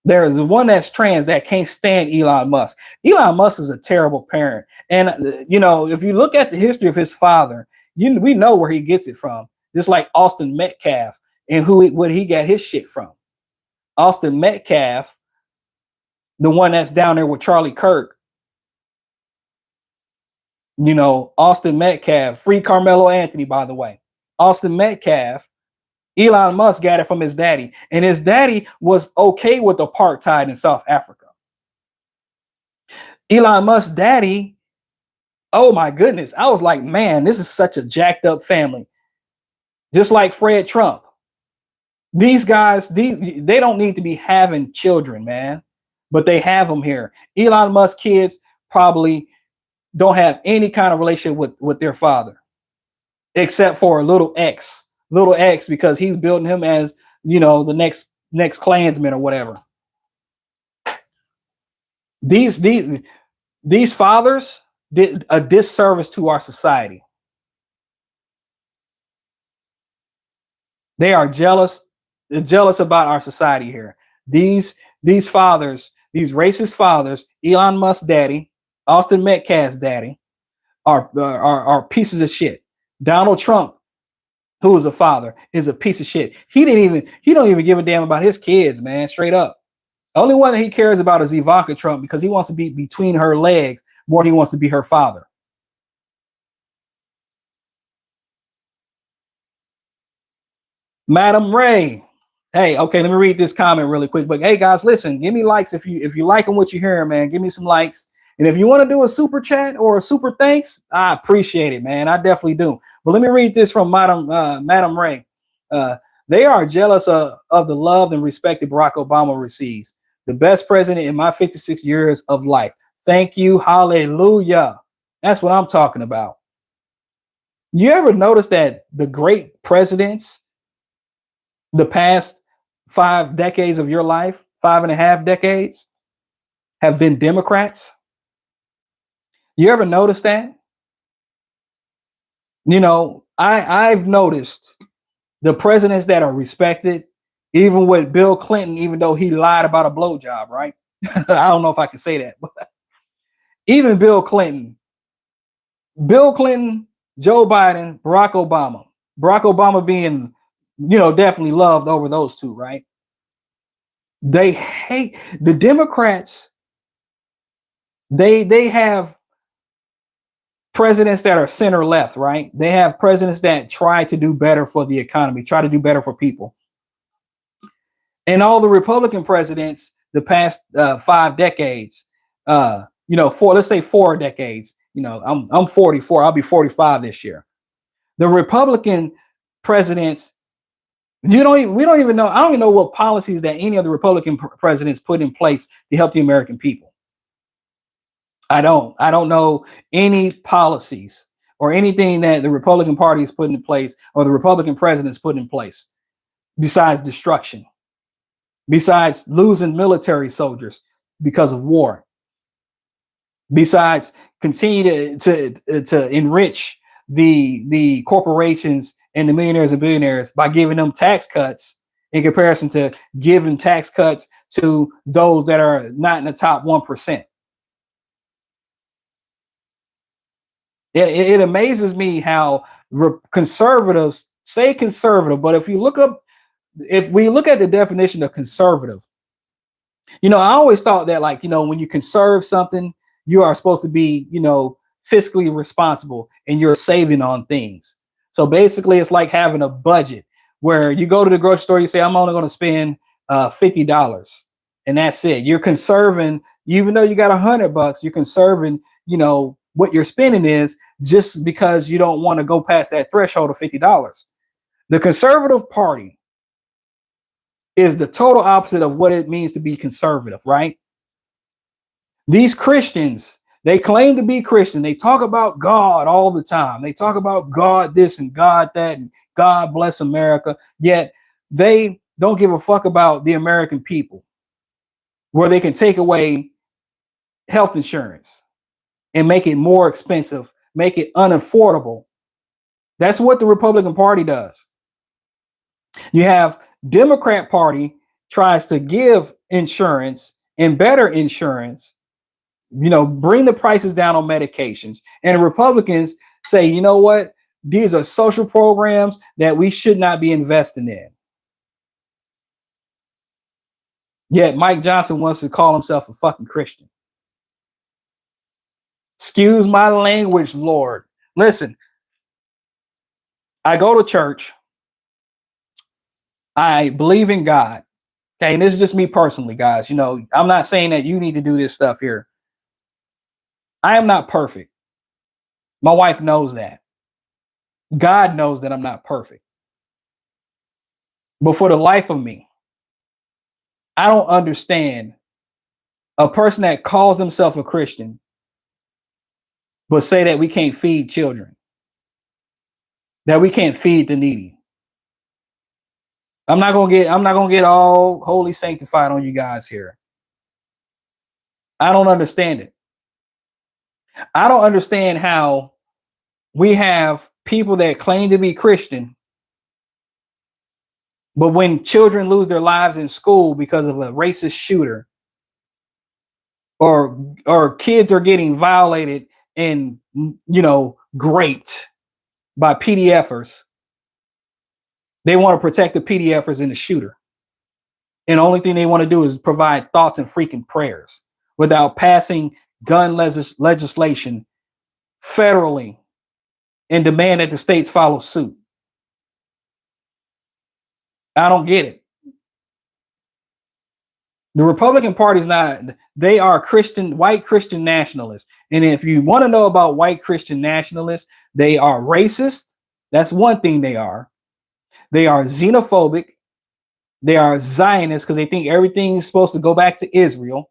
There's the one that's trans that can't stand Elon Musk. Elon Musk is a terrible parent. And, if you look at the history of his father, we know where he gets it from. Just like Austin Metcalf and where he got his shit from. Austin Metcalf, the one that's down there with Charlie Kirk. Austin Metcalf, free Carmelo Anthony, by the way. Austin Metcalf, Elon Musk got it from his daddy. And his daddy was okay with apartheid in South Africa. Elon Musk's daddy, oh my goodness. I was like, man, this is such a jacked up family. Just like Fred Trump. These guys, they don't need to be having children, man. But they have them here. Elon Musk's kids probably don't have any kind of relationship with their father. Except for little X, because he's building him as, the next Klansman or whatever. These fathers did a disservice to our society. They are jealous about our society here. These fathers, these racist fathers, Elon Musk's daddy, Austin Metcalf's daddy, are pieces of shit. Donald Trump, who is a father, is a piece of shit. He don't even give a damn about his kids, man. Straight up. The only one that he cares about is Ivanka Trump because he wants to be between her legs more than he wants to be her father. Madam Ray. Hey, okay, let me read this comment really quick. But hey, guys, listen, give me likes if you liking what you're hearing, man. Give me some likes. And if you want to do a super chat or a super thanks, I appreciate it, man. I definitely do. But let me read this from Madam Ray. They are jealous of the love and respect that Barack Obama receives. The best president in my 56 years of life. Thank you. Hallelujah. That's what I'm talking about. You ever notice that the great presidents, the past 5 decades of your life, 5.5 decades, have been Democrats? You ever notice that? I've noticed the presidents that are respected, even with Bill Clinton, even though he lied about a blowjob, right? I don't know if I can say that, but even Bill Clinton, Joe Biden, Barack Obama being, definitely loved over those two, right? They hate the Democrats. They have presidents that are center left, right? They have presidents that try to do better for the economy, try to do better for people. And all the Republican presidents, the past 5 decades, let's say 4 decades, I'm 44, I'll be 45 this year. The Republican presidents, we don't even know, I don't even know what policies that any of the Republican presidents put in place to help the American people. I don't know any policies or anything that the Republican Party has put in place or the Republican presidents put in place besides destruction, besides losing military soldiers because of war, besides continue to enrich the corporations and the millionaires and billionaires by giving them tax cuts in comparison to giving tax cuts to those that are not in the top 1%. It amazes me how conservatives say conservative, but if we look at the definition of conservative, I always thought that, like, when you conserve something, you are supposed to be, fiscally responsible and you're saving on things. So basically, it's like having a budget where you go to the grocery store, you say, I'm only going to spend $50, and that's it. You're conserving, even though you got $100, you're conserving, what you're spending is, just because you don't want to go past that threshold of $50. The conservative party is the total opposite of what it means to be conservative, right? These Christians, they claim to be Christian. They talk about God all the time. They talk about God this and God that and God bless America. Yet they don't give a fuck about the American people, where they can take away health insurance and make it more expensive, make it unaffordable. That's what the Republican Party does. You have Democrat Party tries to give insurance and better insurance, bring the prices down on medications. And the Republicans say, you know what? These are social programs that we should not be investing in. Yet Mike Johnson wants to call himself a fucking Christian. Excuse my language, Lord. Listen, I go to church. I believe in God. Okay, and this is just me personally, guys. I'm not saying that you need to do this stuff here. I am not perfect. My wife knows that. God knows that I'm not perfect. But for the life of me, I don't understand a person that calls themselves a Christian, but say that we can't feed children, that we can't feed the needy. I'm not gonna get all holy sanctified on you guys here. I don't understand it. I don't understand how we have people that claim to be Christian, but when children lose their lives in school because of a racist shooter, or kids are getting violated and raped by PDFers, they want to protect the PDFers and the shooter. And the only thing they want to do is provide thoughts and freaking prayers without passing gun legislation federally and demand that the states follow suit. I don't get it. The Republican Party is not, they are white Christian nationalists. And if you want to know about white Christian nationalists, they are racist. That's one thing they are. They are xenophobic. They are Zionists because they think everything is supposed to go back to Israel.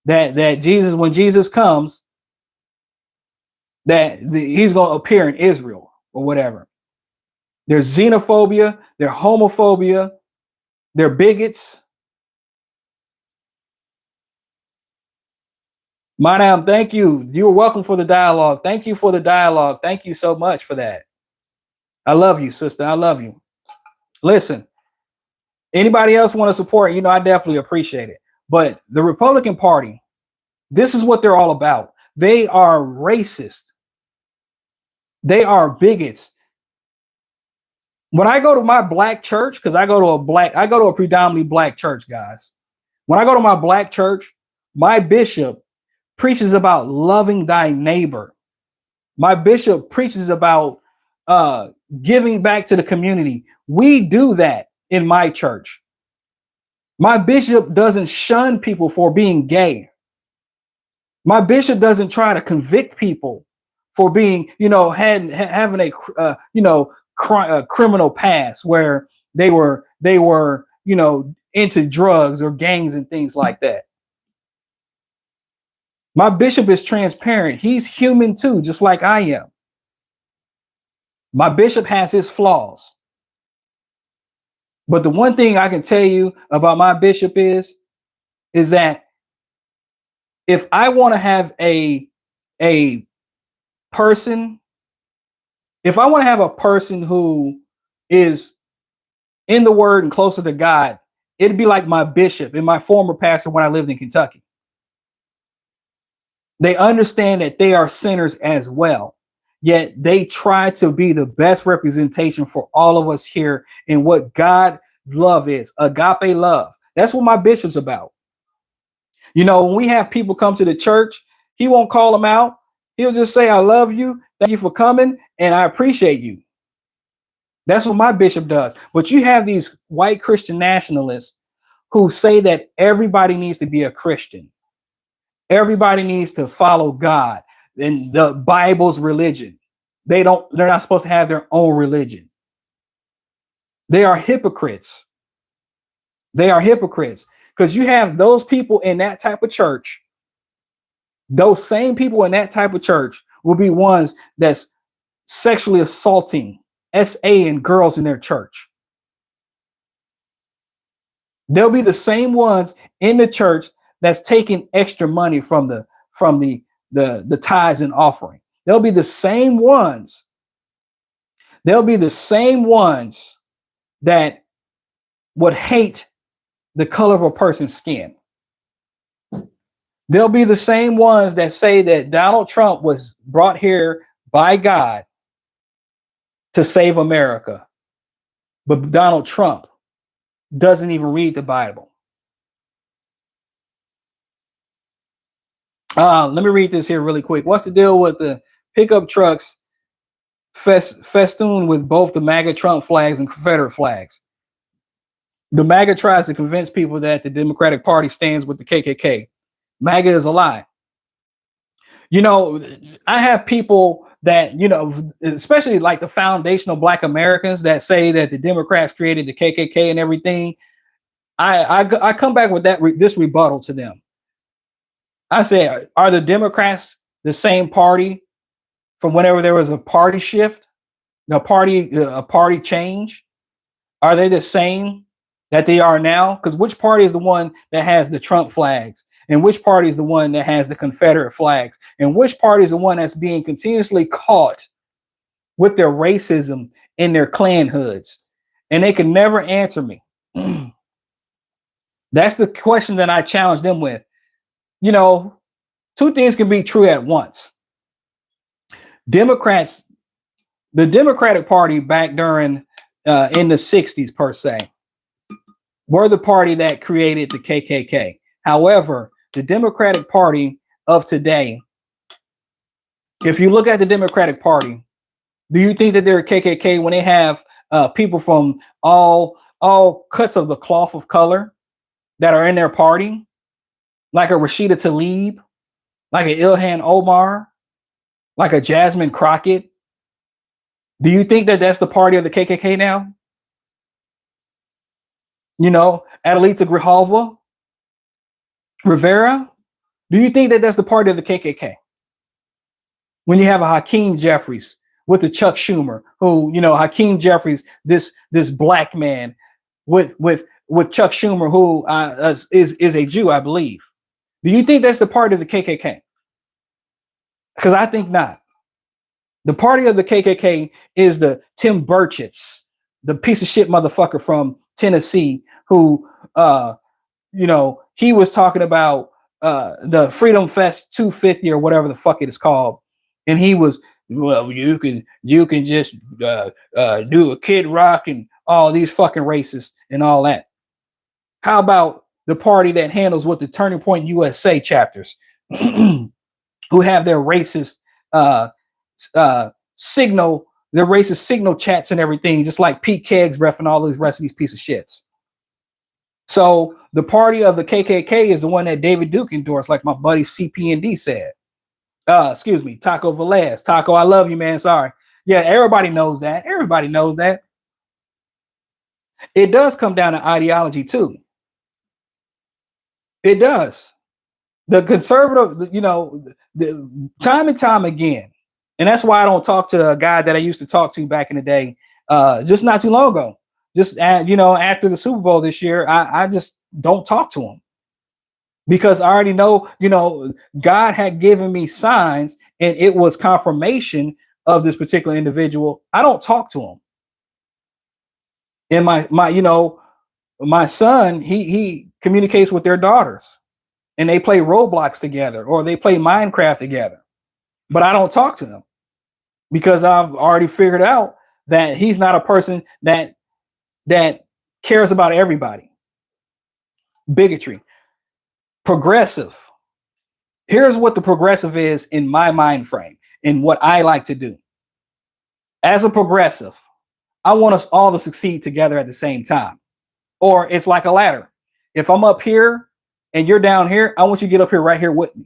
That Jesus, when Jesus comes, he's going to appear in Israel or whatever. There's xenophobia, there's homophobia, they're bigots. Madam, thank you. You're welcome for the dialogue. Thank you for the dialogue. Thank you so much for that. I love you, sister. I love you. Listen, anybody else want to support? I definitely appreciate it. But the Republican Party, this is what they're all about. They are racist. They are bigots. When I go to my black church, because I go to a predominantly black church, guys. When I go to my black church, my bishop preaches about loving thy neighbor. My bishop preaches about giving back to the community. We do that in my church. My bishop doesn't shun people for being gay. My bishop doesn't try to convict people for being, having a criminal past where they were, into drugs or gangs and things like that. My bishop is transparent. He's human too, just like I am. My bishop has his flaws. But the one thing I can tell you about my bishop is that if I want to have a person, if I want to have a person who is in the word and closer to God, it'd be like my bishop and my former pastor when I lived in Kentucky. They understand that they are sinners as well, yet they try to be the best representation for all of us here in what God love is, agape love. That's what my bishop's about. When we have people come to the church, he won't call them out. He'll just say, I love you. Thank you for coming. And I appreciate you. That's what my bishop does. But you have these white Christian nationalists who say that everybody needs to be a Christian. Everybody needs to follow God and the Bible's religion. They're not supposed to have their own religion. They are hypocrites. They are hypocrites because you have those people in that type of church. Those same people in that type of church will be ones that's sexually assaulting SA and girls in their church. They'll be the same ones in the church that's taking extra money from the tithes and offering. They'll be the same ones. They'll be the same ones that would hate the color of a person's skin. They'll be the same ones that say that Donald Trump was brought here by God to save America. But Donald Trump doesn't even read the Bible. Let me read this here really quick. What's the deal with the pickup trucks festooned with both the MAGA Trump flags and Confederate flags? The MAGA tries to convince people that the Democratic Party stands with the KKK. MAGA is a lie. You know, I have people that, you know, especially like the foundational Black Americans that say that the Democrats created the KKK and everything. I come back with this rebuttal to them. I say, are the Democrats the same party from whenever there was a party shift, a party change? Are they the same that they are now? Because which party is the one that has the Trump flags? And which party is the one that has the Confederate flags? And which party is the one that's being continuously caught with their racism in their clan hoods? And they can never answer me. That's the question that I challenge them with. You know, two things can be true at once. The Democratic Party back during in the 60s per se, were the party that created the KKK. However, the Democratic Party of today, if you look at the Democratic Party, do you think that they're KKK when they have people from all cuts of the cloth of color that are in their party? Like a Rashida Tlaib, like an Ilhan Omar, like a Jasmine Crockett. Do you think that that's the party of the KKK now? You know, Adelita Grijalva Rivera. Do you think that that's the party of the KKK? When you have a Hakeem Jeffries with a Chuck Schumer, who, you know, Hakeem Jeffries, this black man with Chuck Schumer, who is a Jew, I believe. Do you think that's the party of the KKK? Because I think not. The party of the KKK is the Tim Burchett's, the piece of shit motherfucker from Tennessee, who, you know, he was talking about the Freedom Fest 250 or whatever the fuck it is called, and he was, well, you can just do a Kid Rock and all these fucking racists and all that. How about the party that handles with the Turning Point USA chapters, who have their racist signal chats and everything, just like Pete Kegsbreth and all these rest of these piece of shits. So the party of the KKK is the one that David Duke endorsed, like my buddy CP&D said. Excuse me, Taco Velez. Taco, I love you, man. Sorry. Yeah, everybody knows that. Everybody knows that. It does come down to ideology too. It does. The conservative, you know, the time and time again, and that's why I don't talk to a guy that I used to talk to back in the day, just not too long ago. Just you know, after the Super Bowl this year, I just don't talk to him because I already know, you know, God had given me signs, and it was confirmation of this particular individual. I don't talk to him. And my you know, my son, he communicates with their daughters, and they play Roblox together or they play Minecraft together. But I don't talk to them because I've already figured out that he's not a person that cares about everybody. Bigotry. Progressive. Here's what the progressive is in my mind frame and what I like to do. As a progressive, I want us all to succeed together at the same time. Or it's like a ladder. If I'm up here and you're down here, I want you to get up here right here with me.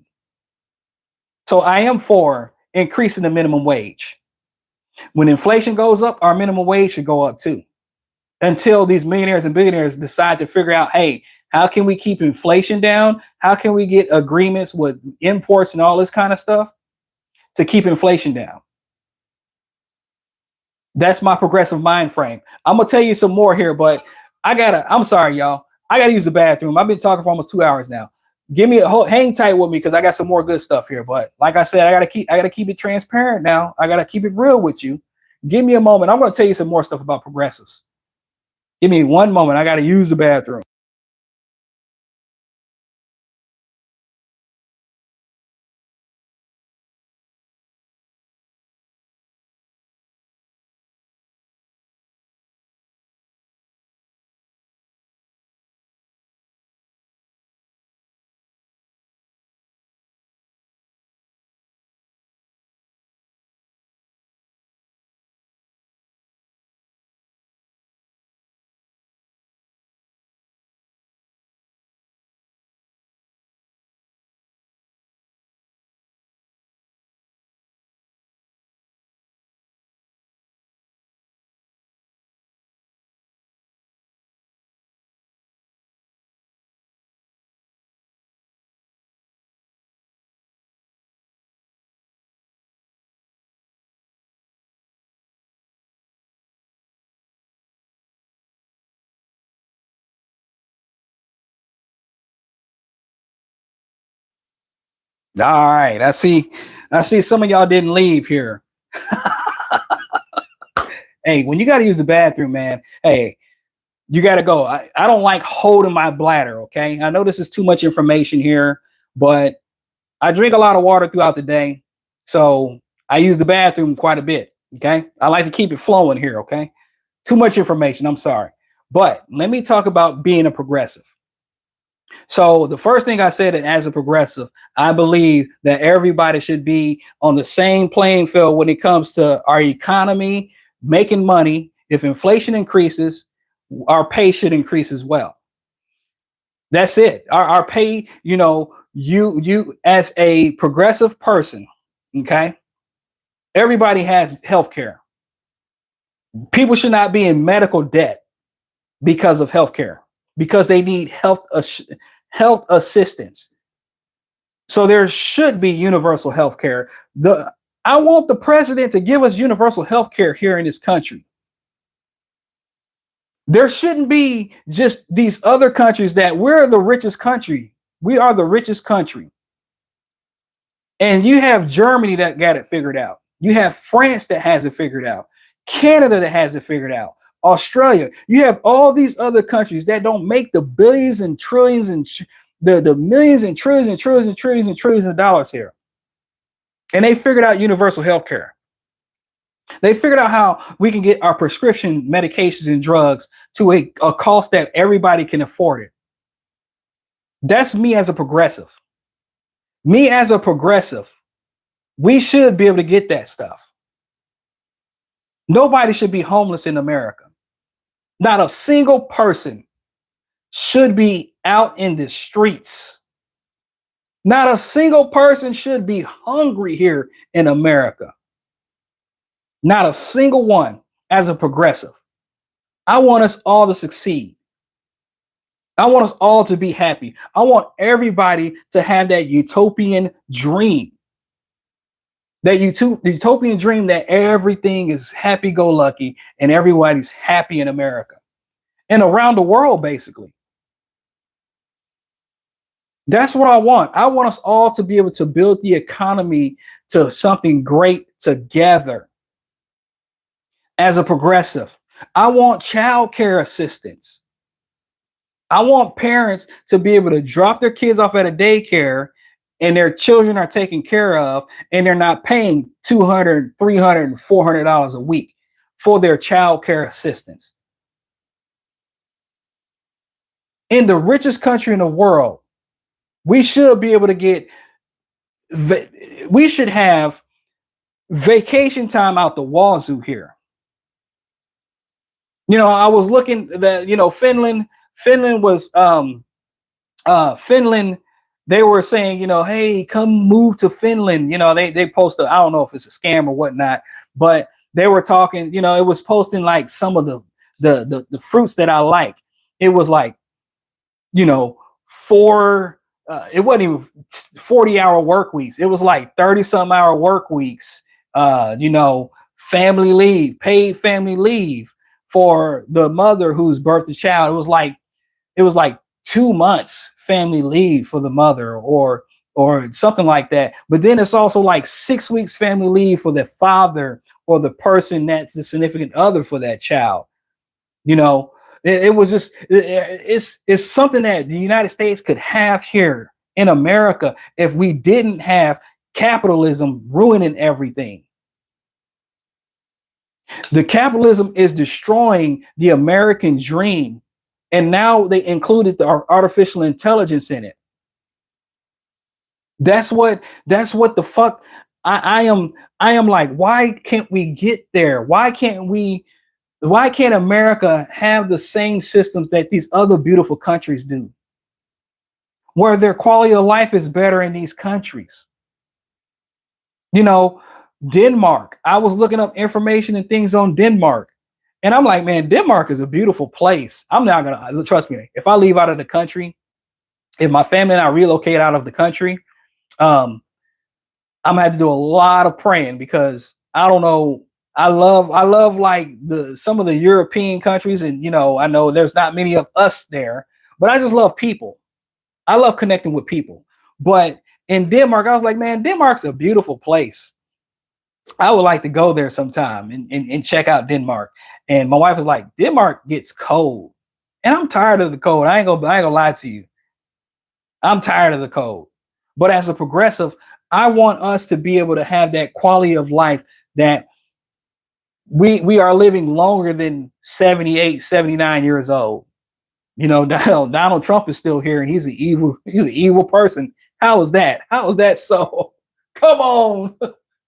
So I am for increasing the minimum wage. When inflation goes up, our minimum wage should go up too. Until these millionaires and billionaires decide to figure out, hey, how can we keep inflation down? How can we get agreements with imports and all this kind of stuff to keep inflation down? That's my progressive mind frame. I'm gonna tell you some more here, but I'm sorry, y'all. I gotta use the bathroom. I've been talking for almost 2 hours now. Hang tight with me because I got some more good stuff here. But like I said, I gotta keep it transparent now. I gotta keep it real with you. Give me a moment. I'm gonna tell you some more stuff about progressives. Give me one moment. I gotta use the bathroom. All right. I see some of y'all didn't leave here. Hey, when you got to use the bathroom, man, hey, you got to go. I don't like holding my bladder. Okay. I know this is too much information here, but I drink a lot of water throughout the day. So I use the bathroom quite a bit. Okay. I like to keep it flowing here. Okay. Too much information. I'm sorry. But let me talk about being a progressive. So the first thing I said, that as a progressive, I believe that everybody should be on the same playing field when it comes to our economy, making money. If inflation increases, our pay should increase as well. That's it. Our pay, you as a progressive person, okay? Everybody has health care. People should not be in medical debt because of health care, because they need health assistance. So there should be universal health care. I want the president to give us universal health care here in this country. There shouldn't be just these other countries that we're the richest country. We are the richest country. And you have Germany that got it figured out. You have France that has it figured out. Canada that has it figured out. Australia. You have all these other countries that don't make the billions and trillions and the millions and trillions and trillions and trillions and trillions of dollars here. And they figured out universal health care. They figured out how we can get our prescription medications and drugs to a cost that everybody can afford it. That's me as a progressive. Me as a progressive, we should be able to get that stuff. Nobody should be homeless in America. Not a single person should be out in the streets. Not a single person should be hungry here in America. Not a single one. As a progressive, I want us all to succeed. I want us all to be happy. I want everybody to have that utopian dream. That utopian dream that everything is happy-go-lucky and everybody's happy in America and around the world, basically. That's what I want. I want us all to be able to build the economy to something great together. As a progressive, I want child care assistance. I want parents to be able to drop their kids off at a daycare and their children are taken care of and they're not paying $200, $300, $400 a week for their child care assistance. In the richest country in the world, we should be able to we should have vacation time out the wazoo here. I was looking that, Finland was Finland, they were saying, hey, come move to Finland. They posted, I don't know if it's a scam or whatnot, but they were talking, it was posting like some of the fruits that I like. It was like, four, it wasn't even 40-hour work weeks. It was like 30-some-hour work weeks, family leave, paid family leave for the mother who's birthed the child. It was like 2 months family leave for the mother, or something like that. But then it's also like 6 weeks family leave for the father or the person that's the significant other for that child. It was just, it's something that the United States could have here in America if we didn't have capitalism ruining everything. The capitalism is destroying the American dream. And now they included the artificial intelligence in it. That's what the fuck I am like, why can't we get there? Why can't America have the same systems that these other beautiful countries do? Where their quality of life is better in these countries. Denmark. I was looking up information and things on Denmark. And I'm like, man, Denmark is a beautiful place. I'm not gonna, trust me, if I leave out of the country, if my family and I relocate out of the country, I'm gonna have to do a lot of praying, because I don't know. I love like some of the European countries, and I know there's not many of us there, but I just love people. I love connecting with people. But in Denmark, I was like, man, Denmark's a beautiful place. I would like to go there sometime and check out Denmark. And my wife was like, Denmark gets cold. And I'm tired of the cold. I ain't gonna lie to you. I'm tired of the cold. But as a progressive, I want us to be able to have that quality of life that we are living longer than 78, 79 years old. Donald Trump is still here, and he's an evil person. How is that? How is that so? Come on.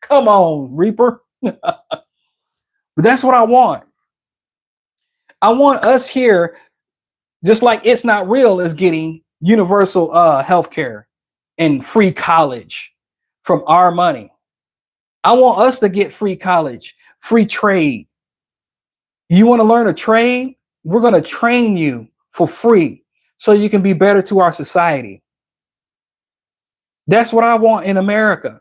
Come on, Reaper. But that's what I want. I want us here, just like It's Not Real is getting universal health care and free college from our money. I want us to get free college, free trade. You want to learn a trade? We're going to train you for free so you can be better to our society. That's what I want in America.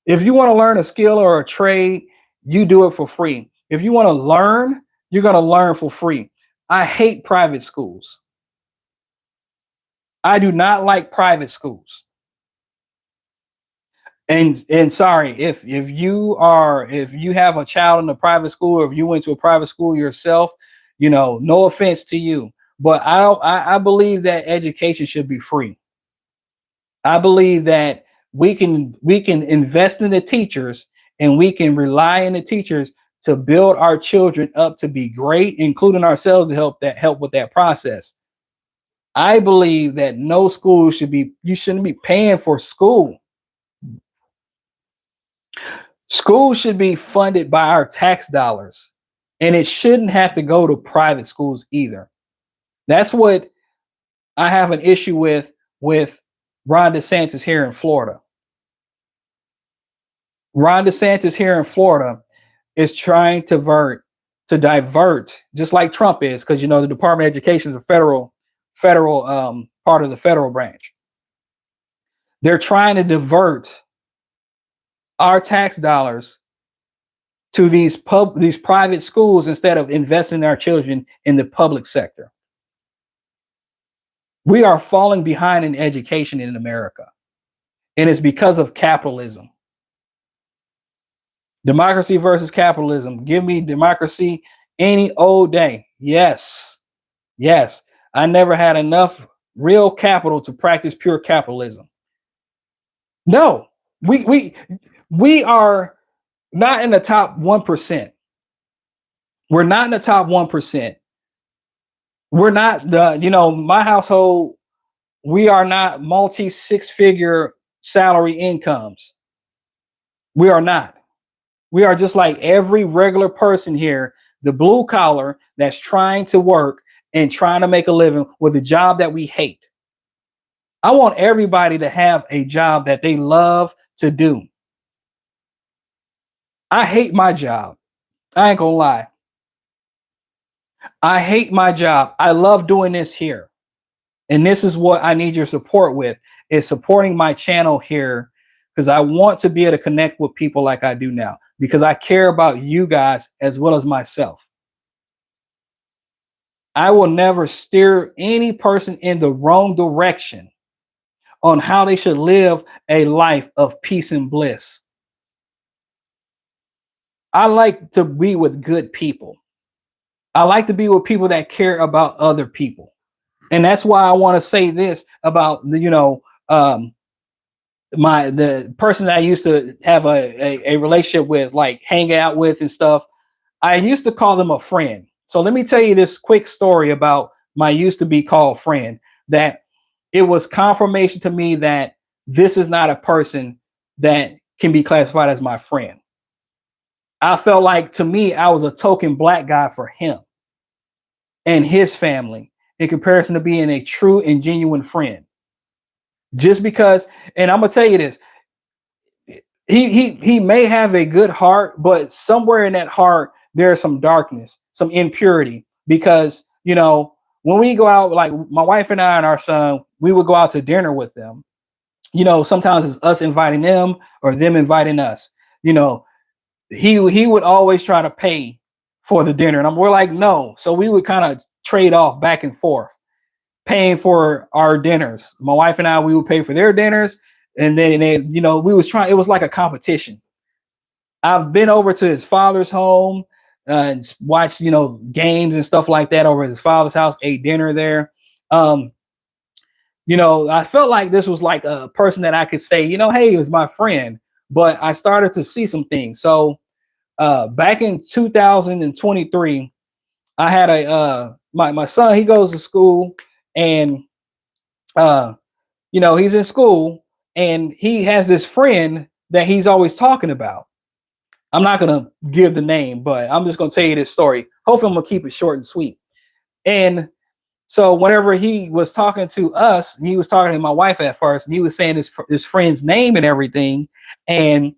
If you want to learn a skill or a trade, you do it for free. If you want to learn, you're going to learn for free. I hate private schools. I do not like private schools. And sorry, if you have a child in a private school, or if you went to a private school yourself, no offense to you, but I believe that education should be free. I believe that we can invest in the teachers, and we can rely on the teachers to build our children up to be great, including ourselves to help with that process. I believe that no school you shouldn't be paying for school. School should be funded by our tax dollars, and it shouldn't have to go to private schools either. That's what I have an issue with Ron DeSantis here in Florida. Ron DeSantis here in Florida is trying to divert, just like Trump is, because the Department of Education is a federal part of the federal branch. They're trying to divert our tax dollars to these private schools instead of investing our children in the public sector. We are falling behind in education in America, and it's because of capitalism. Democracy versus capitalism. Give me democracy any old day. Yes. I never had enough real capital to practice pure capitalism. No, we are not in the top 1%. We're not in the top 1%. We're not my household, we are not multi 6-figure salary incomes. We are not. We are just like every regular person here the blue collar that's trying to work and trying to make a living with a job that we hate. I want everybody to have a job that they love to do. I hate my job. I ain't gonna lie. I hate my job. I love doing this here. And this is what I need your support with, is supporting my channel here, because I want to be able to connect with people like I do now, because I care about you guys as well as myself. I will never steer any person in the wrong direction on how they should live a life of peace and bliss. I like to be with good people. I like to be with people that care about other people. And that's why I want to say this about the, the person that I used to have a relationship with, like hang out with and stuff. I used to call them a friend. So let me tell you this quick story about my used to be called friend, that it was confirmation to me that this is not a person that can be classified as my friend. I felt like, to me, I was a token black guy for him and his family in comparison to being a true and genuine friend. Just because, and I'm gonna tell you this, he may have a good heart, but somewhere in that heart there's some darkness, some impurity. Because when we go out, like my wife and I and our son, we would go out to dinner with them. Sometimes it's us inviting them or them inviting us. He would always try to pay for the dinner, and we're like, no. So we would kind of trade off back and forth, paying for our dinners. My wife and I, we would pay for their dinners, and then we was trying. It was like a competition. I've been over to his father's home and watched games and stuff like that over at his father's house. Ate dinner there. I felt like this was like a person that I could say, hey, it was my friend. But I started to see some things. So back in 2023, I had my son. He goes to school, and he's in school, and he has this friend that he's always talking about. I'm not gonna give the name, but I'm just gonna tell you this story. Hopefully, I'm gonna keep it short and sweet. And so whenever he was talking to us, he was talking to my wife at first, and he was saying his friend's name and everything. And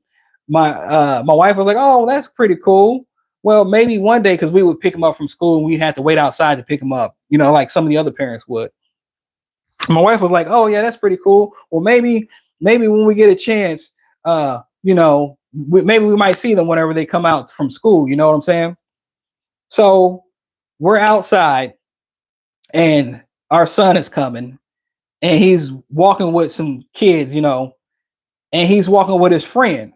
my wife was like, "Oh, that's pretty cool. Well, maybe one day," because we would pick him up from school and we had to wait outside to pick him up, like some of the other parents would. My wife was like, "Oh yeah, that's pretty cool. Well, maybe when we get a chance, maybe we might see them whenever they come out from school." You know what I'm saying? So we're outside, and our son is coming, and he's walking with some kids, and he's walking with his friend.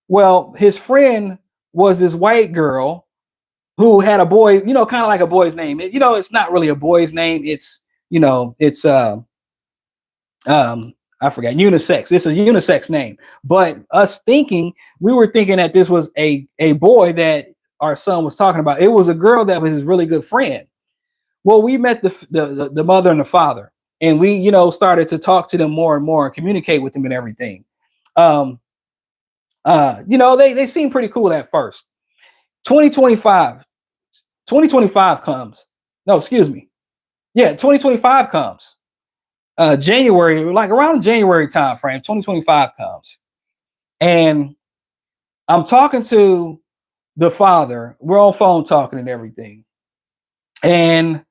Well, his friend was this white girl who had a boy, kind of like a boy's name. It's not really a boy's name. It's I forgot, unisex. It's a unisex name. But we were thinking that this was a boy that our son was talking about. It was a girl that was his really good friend. Well, we met the mother and the father, and we, started to talk to them more and more and communicate with them and everything. They seem pretty cool at first. 2025 comes. No, excuse me. Yeah, 2025 comes. January, like around January time frame, 2025 comes. And I'm talking to the father. We're on phone talking and everything. And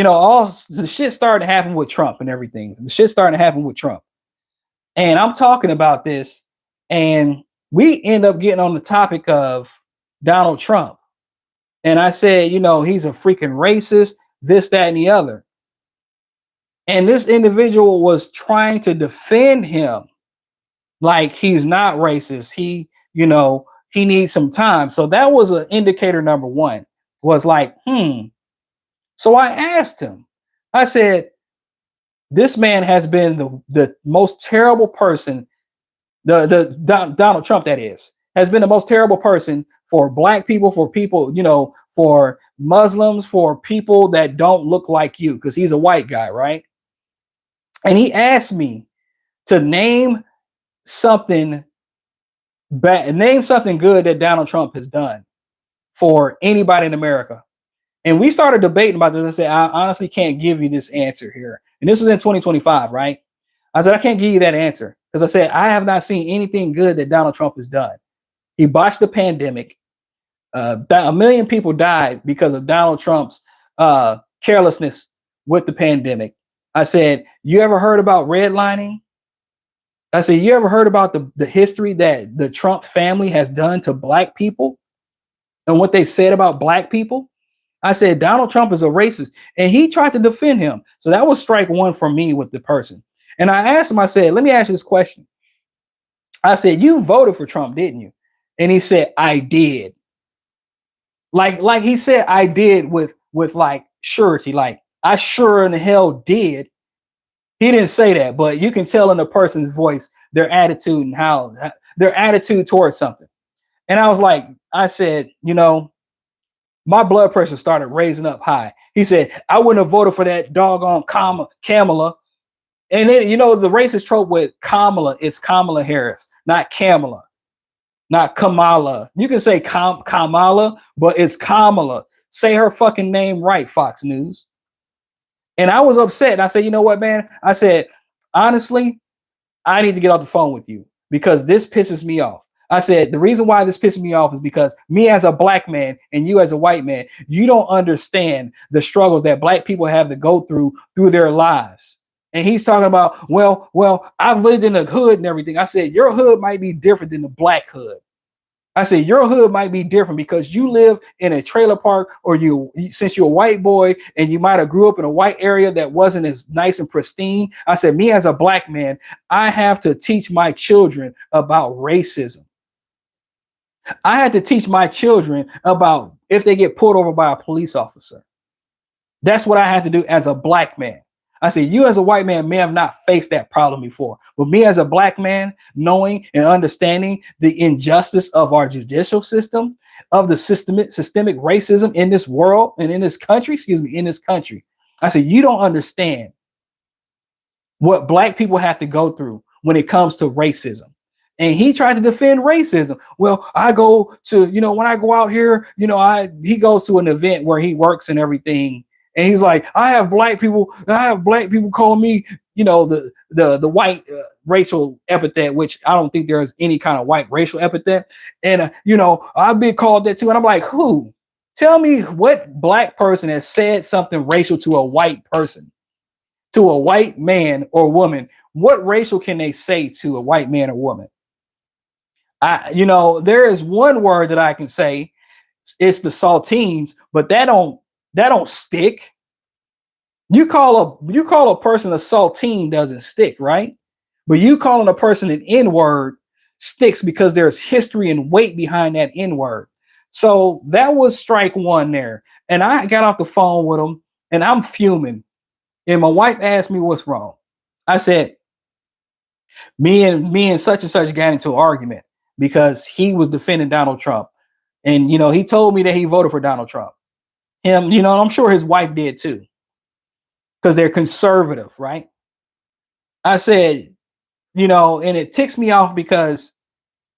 all the shit started to happen with Trump and everything. The shit started to happen with Trump. And I'm talking about this, and we end up getting on the topic of Donald Trump. And I said, he's a freaking racist, this, that, and the other. And this individual was trying to defend him like he's not racist. He needs some time. So that was an indicator number one, was like, So I asked him, I said, this man has been the most terrible person, Donald Trump, that is, has been the most terrible person for black people, for people, for Muslims, for people that don't look like you, because he's a white guy, right? And he asked me to name something bad, name something good that Donald Trump has done. for anybody in America. And we started debating about this. I said, I honestly can't give you this answer here. And this was in 2025, right? I said, I can't give you that answer because I said, I have not seen anything good that Donald Trump has done. He botched the pandemic. 1 million people died because of Donald Trump's carelessness with the pandemic. I said, you ever heard about redlining? I said, you ever heard about the history that the Trump family has done to black people and what they said about black people? I said, Donald Trump is a racist, and he tried to defend him. So that was strike one for me with the person. And I asked him, I said, let me ask you this question. I said, you voted for Trump, didn't you? And he said, I did. Like he said, I did with like surety, like I sure in the hell did. He didn't say that, but you can tell in the person's voice their attitude and how their attitude towards something. And I was like, I said, my blood pressure started raising up high. He said, I wouldn't have voted for that doggone Kamala. And then, the racist trope with Kamala, it's Kamala Harris, not Kamala, not Kamala. You can say Kamala, but it's Kamala. Say her fucking name right, Fox News. And I was upset. I said, you know what, man? I said, honestly, I need to get off the phone with you because this pisses me off. I said, the reason why this pisses me off is because me as a black man and you as a white man, you don't understand the struggles that black people have to go through their lives. And he's talking about, well, I've lived in the hood and everything. I said, your hood might be different than the black hood. I said, your hood might be different because you live in a trailer park, or since you're a white boy and you might have grew up in a white area that wasn't as nice and pristine. I said, me as a black man, I have to teach my children about racism. I had to teach my children about if they get pulled over by a police officer. That's what I had to do as a black man. I said, you as a white man may have not faced that problem before, but me as a black man, knowing and understanding the injustice of our judicial system, of the systemic racism in this world and in this country, I said, you don't understand what black people have to go through when it comes to racism. And he tried to defend racism. Well, I go to, when I go out here, he goes to an event where he works and everything. And he's like, I have black people calling me, the white racial epithet, which I don't think there's any kind of white racial epithet. And, I've been called that too. And I'm like, who? Tell me what black person has said something racial to a white person, to a white man or woman. What racial can they say to a white man or woman? There is one word that I can say. It's the saltines, but that don't stick. You call a person a saltine doesn't stick, right? But you calling a person an N-word sticks because there's history and weight behind that N-word. So that was strike one there. And I got off the phone with him and I'm fuming. And my wife asked me what's wrong. I said, me and such and such got into an argument because he was defending Donald Trump. And, he told me that he voted for Donald Trump. Him, I'm sure his wife did too, because they're conservative, right? I said, and it ticks me off because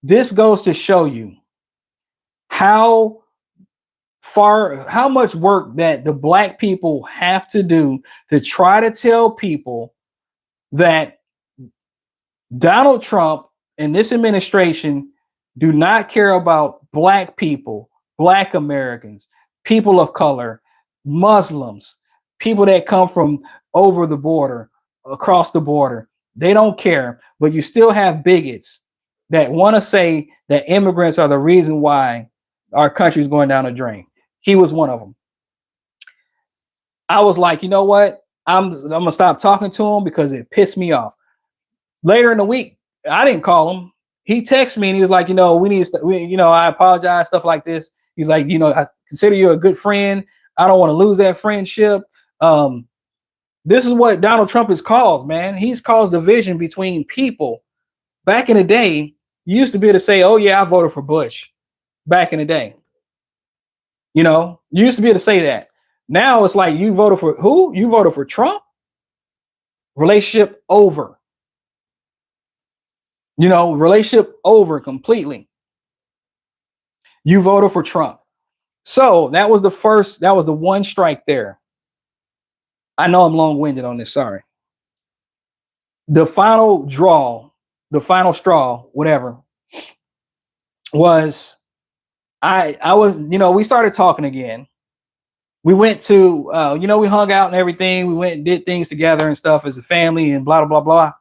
this goes to show you how much work that the black people have to do to try to tell people that Donald Trump and this administration do not care about black people, black Americans, people of color, Muslims, people that come from over the border, across the border. They don't care, but you still have bigots that want to say that immigrants are the reason why our country is going down the drain. He was one of them. I was like, you know what? I'm gonna stop talking to him because it pissed me off. Later in the week, I didn't call him. He texted me and he was like, we need to, I apologize, stuff like this. He's like, I consider you a good friend. I don't want to lose that friendship. This is what Donald Trump has caused, man. He's caused division between people. Back in the day, you used to be able to say, oh yeah, I voted for Bush. Back in the day, you used to be able to say that. Now it's like, you voted for who? You voted for Trump? Relationship over. Relationship over completely. You voted for Trump. So that was the first, that was the one strike there. I know I'm long-winded on this, sorry. The final draw, the final straw, whatever, was I was, we started talking again. We went to we hung out and everything. We went and did things together and stuff as a family and blah blah blah blah.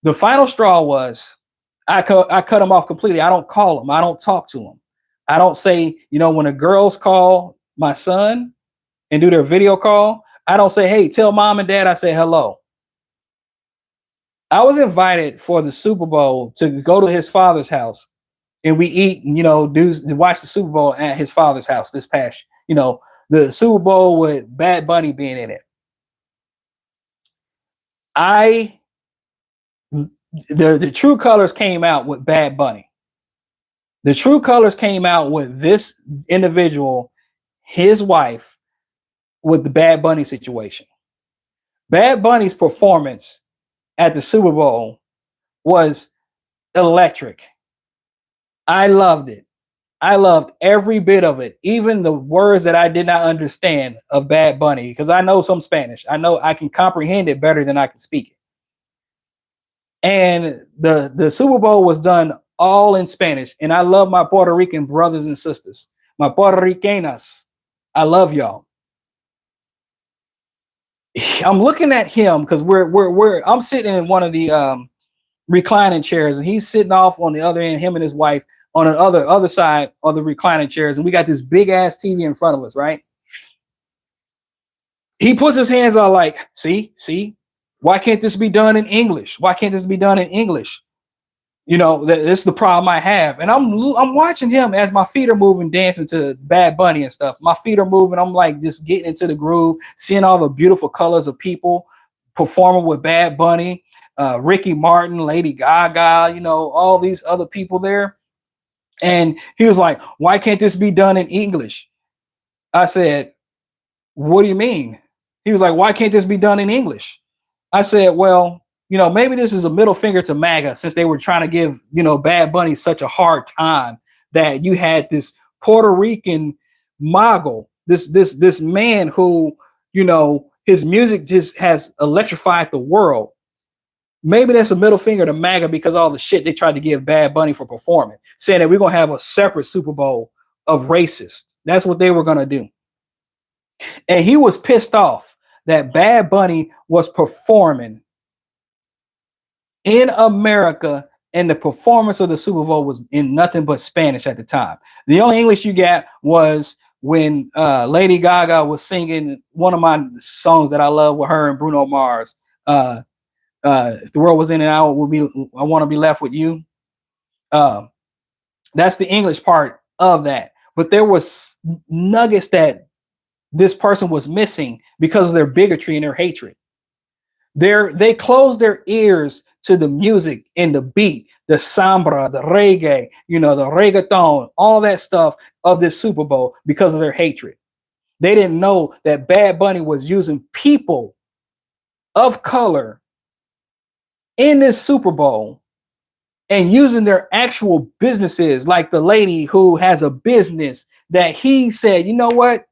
The final straw was I cut him off completely. I don't call him. I don't talk to him. I don't say, when the girls call my son and do their video call, I don't say, hey, tell mom and dad I say hello. I was invited for the Super Bowl to go to his father's house and we eat and, watch the Super Bowl at his father's house this past, the Super Bowl with Bad Bunny being in it. The true colors came out with Bad Bunny. The true colors came out with this individual, his wife, with the Bad Bunny situation. Bad Bunny's performance at the Super Bowl was electric. I loved it. I loved every bit of it, even the words that I did not understand of Bad Bunny, because I know some Spanish. I know I can comprehend it better than I can speak it. And the Super Bowl was done all in Spanish. And I love my Puerto Rican brothers and sisters, my Puerto Ricanas. I love y'all. I'm looking at him because I'm sitting in one of the reclining chairs, and he's sitting off on the other end, him and his wife on the other side of the reclining chairs, and we got this big ass TV in front of us, right? He puts his hands out like, see, why can't this be done in English? Why can't this be done in English? This is the problem I have. And I'm watching him as my feet are moving, dancing to Bad Bunny and stuff. My feet are moving. I'm like just getting into the groove, seeing all the beautiful colors of people performing with Bad Bunny, Ricky Martin, Lady Gaga, all these other people there. And he was like, why can't this be done in English? I said, what do you mean? He was like, why can't this be done in English? I said, well, maybe this is a middle finger to MAGA, since they were trying to give, Bad Bunny such a hard time that you had this Puerto Rican mogul, this man who, his music just has electrified the world. Maybe that's a middle finger to MAGA because all the shit they tried to give Bad Bunny for performing, saying that we're going to have a separate Super Bowl of racists. That's what they were going to do. And he was pissed off that Bad Bunny was performing in America, and the performance of the Super Bowl was in nothing but Spanish at the time. The only English you got was when Lady Gaga was singing one of my songs that I love with her and Bruno Mars. If the world was in and out, I want to be left with you. That's the English part of that. But there was nuggets that this person was missing because of their bigotry and their hatred. They closed their ears to the music and the beat, the samba, the reggae, the reggaeton, all that stuff of this Super Bowl because of their hatred. They didn't know that Bad Bunny was using people of color in this Super Bowl and using their actual businesses, like the lady who has a business that he said, you know what,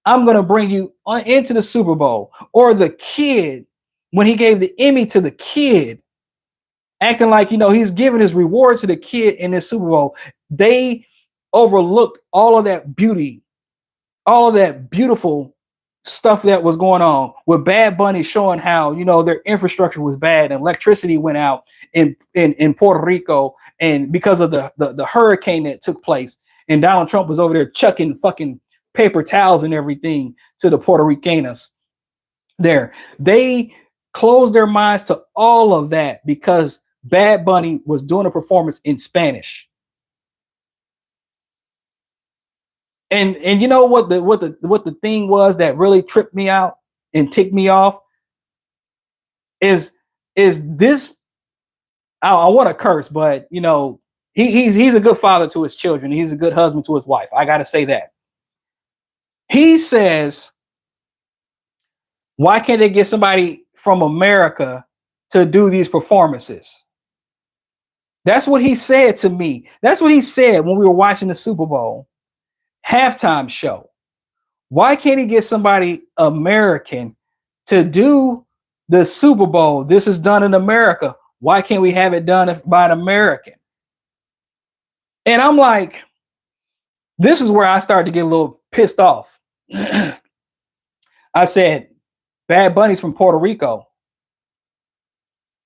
I'm going to bring you into the Super Bowl. Or the kid, when he gave the Emmy to the kid, acting like, he's giving his reward to the kid in this Super Bowl. They overlooked all of that beauty, all of that beautiful stuff that was going on with Bad Bunny, showing how, their infrastructure was bad and electricity went out in Puerto Rico. And because of the hurricane that took place, and Donald Trump was over there chucking fucking paper towels and everything to the Puerto Ricanas there. They closed their minds to all of that because Bad Bunny was doing a performance in Spanish. And you know what the thing was that really tripped me out and ticked me off is this. I want to curse, but he's a good father to his children. He's a good husband to his wife. I got to say that. He says, why can't they get somebody from America to do these performances? That's what he said to me. That's what he said when we were watching the Super Bowl. halftime show? Why can't he get somebody American to do the Super Bowl? This is done in America. Why can't we have it done by an American? And I'm like, this is where I started to get a little pissed off. I said, Bad Bunny's from Puerto Rico.